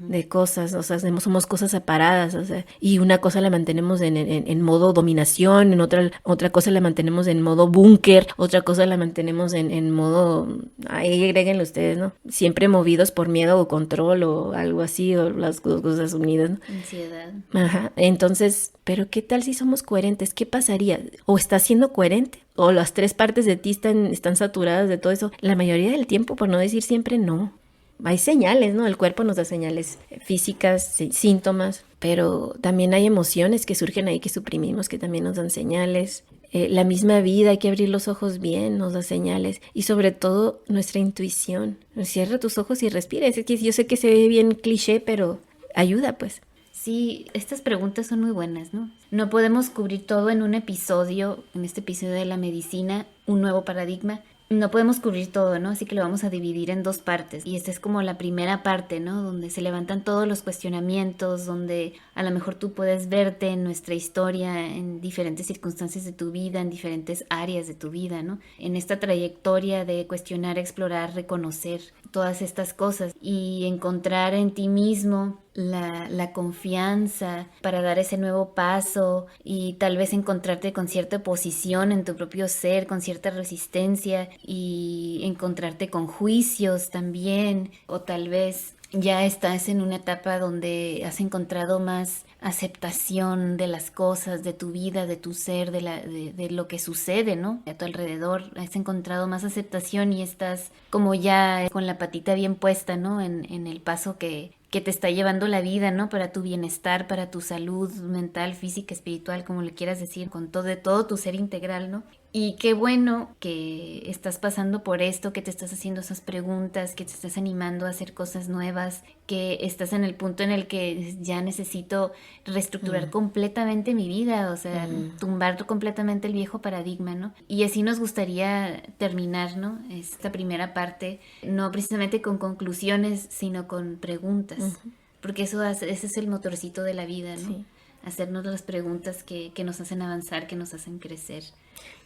de cosas, o sea, somos cosas separadas, o sea, y una cosa la mantenemos en modo dominación, en otra cosa la mantenemos en modo búnker, otra cosa la mantenemos en modo, ahí agréguenlo ustedes, ¿no? Siempre movidos por miedo o control o algo así, o las dos cosas unidas, ¿no? Ansiedad. Ajá, entonces, pero ¿qué tal si somos coherentes? ¿Qué pasaría? ¿O estás siendo coherente? ¿O las tres partes de ti están saturadas de todo eso? La mayoría del tiempo, por no decir siempre, no. Hay señales, ¿no? El cuerpo nos da señales físicas, síntomas, pero también hay emociones que surgen ahí que suprimimos, que también nos dan señales. La misma vida, hay que abrir los ojos bien, nos da señales. Y sobre todo, nuestra intuición. Cierra tus ojos y respira. Es que yo sé que se ve bien cliché, pero ayuda, pues. Sí, estas preguntas son muy buenas, ¿no? No podemos cubrir todo en un episodio, en este episodio de la medicina, un nuevo paradigma. No podemos cubrir todo, ¿no? Así que lo vamos a dividir en dos partes. Y esta es como la primera parte, ¿no? Donde se levantan todos los cuestionamientos, donde a lo mejor tú puedes verte en nuestra historia, en diferentes circunstancias de tu vida, en diferentes áreas de tu vida, ¿no? En esta trayectoria de cuestionar, explorar, reconocer todas estas cosas y encontrar en ti mismo la confianza para dar ese nuevo paso y tal vez encontrarte con cierta oposición en tu propio ser, con cierta resistencia y encontrarte con juicios también, o tal vez ya estás en una etapa donde has encontrado más aceptación de las cosas, de tu vida, de tu ser, de lo que sucede, ¿no? A tu alrededor has encontrado más aceptación y estás como ya con la patita bien puesta, ¿no? En el paso que que te está llevando la vida, ¿no? Para tu bienestar, para tu salud mental, física, espiritual, como le quieras decir, con todo, de todo tu ser integral, ¿no? Y qué bueno que estás pasando por esto, que te estás haciendo esas preguntas, que te estás animando a hacer cosas nuevas, que estás en el punto en el que ya necesito reestructurar completamente mi vida, o sea, tumbar completamente el viejo paradigma, ¿no? Y así nos gustaría terminar, ¿no? Esta primera parte, no precisamente con conclusiones, sino con preguntas, porque ese es el motorcito de la vida, ¿no? Sí. Hacernos las preguntas que nos hacen avanzar, que nos hacen crecer.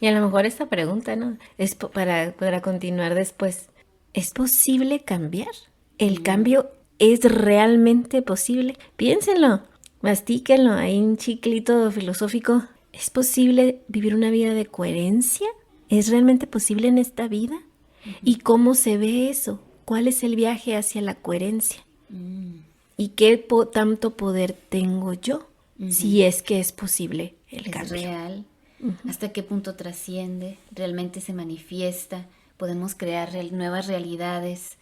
Y a lo mejor esta pregunta, ¿no? Es para continuar después. ¿Es posible cambiar? ¿El cambio es realmente posible? Piénsenlo, mastíquenlo, hay un chiclito filosófico. ¿Es posible vivir una vida de coherencia? ¿Es realmente posible en esta vida? ¿Y cómo se ve eso? ¿Cuál es el viaje hacia la coherencia? ¿Y qué tanto poder tengo yo? Si es que es posible el cambio. Es real. ¿Hasta qué punto trasciende? ¿Realmente se manifiesta? ¿Podemos crear nuevas realidades?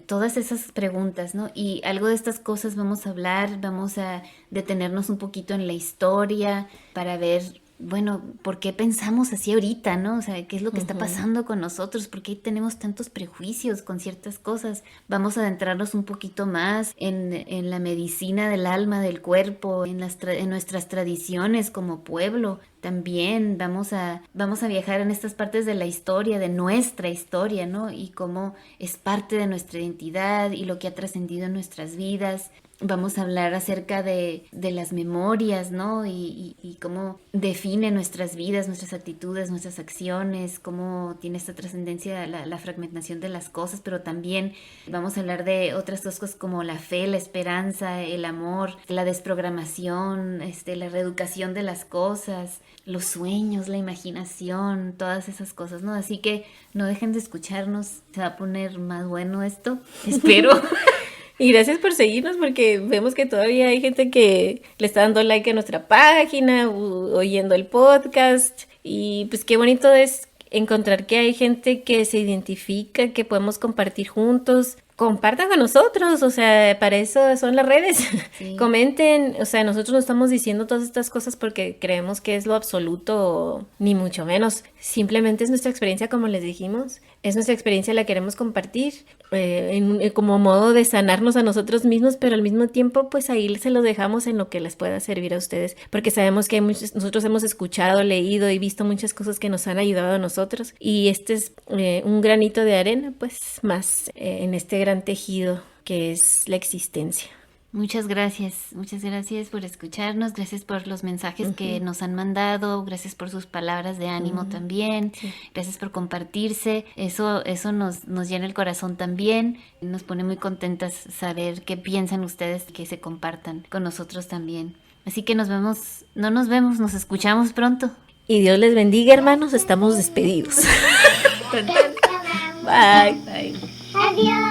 Todas esas preguntas, ¿no? Y algo de estas cosas vamos a hablar, vamos a detenernos un poquito en la historia para ver, bueno, ¿por qué pensamos así ahorita, no? O sea, ¿qué es lo que está pasando con nosotros? ¿Por qué tenemos tantos prejuicios con ciertas cosas? Vamos a adentrarnos un poquito más en la medicina del alma, del cuerpo, en nuestras tradiciones como pueblo. También vamos a viajar en estas partes de la historia, de nuestra historia, ¿no? Y cómo es parte de nuestra identidad y lo que ha trascendido en nuestras vidas. Vamos a hablar acerca de las memorias, ¿no? Y cómo define nuestras vidas, nuestras actitudes, nuestras acciones, cómo tiene esta trascendencia la fragmentación de las cosas, pero también vamos a hablar de otras dos cosas como la fe, la esperanza, el amor, la desprogramación, la reeducación de las cosas, los sueños, la imaginación, todas esas cosas, ¿no? Así que no dejen de escucharnos, se va a poner más bueno esto, espero. Y gracias por seguirnos porque vemos que todavía hay gente que le está dando like a nuestra página, oyendo el podcast. Y pues qué bonito es encontrar que hay gente que se identifica, que podemos compartir juntos. Compartan con nosotros, o sea, para eso son las redes. Sí. Comenten, o sea, nosotros no estamos diciendo todas estas cosas porque creemos que es lo absoluto, ni mucho menos. Simplemente es nuestra experiencia, como les dijimos. Es nuestra experiencia, la queremos compartir como modo de sanarnos a nosotros mismos, pero al mismo tiempo, pues ahí se los dejamos en lo que les pueda servir a ustedes, porque sabemos que nosotros hemos escuchado, leído y visto muchas cosas que nos han ayudado a nosotros, y este es un granito de arena, pues más en este gran tejido que es la existencia. Muchas gracias por escucharnos, gracias por los mensajes que nos han mandado, gracias por sus palabras de ánimo también, gracias por compartirse, eso nos llena el corazón también, nos pone muy contentas saber qué piensan ustedes, que se compartan con nosotros también. Así que nos escuchamos pronto. Y Dios les bendiga, hermanos, estamos despedidos. Bye. Adiós.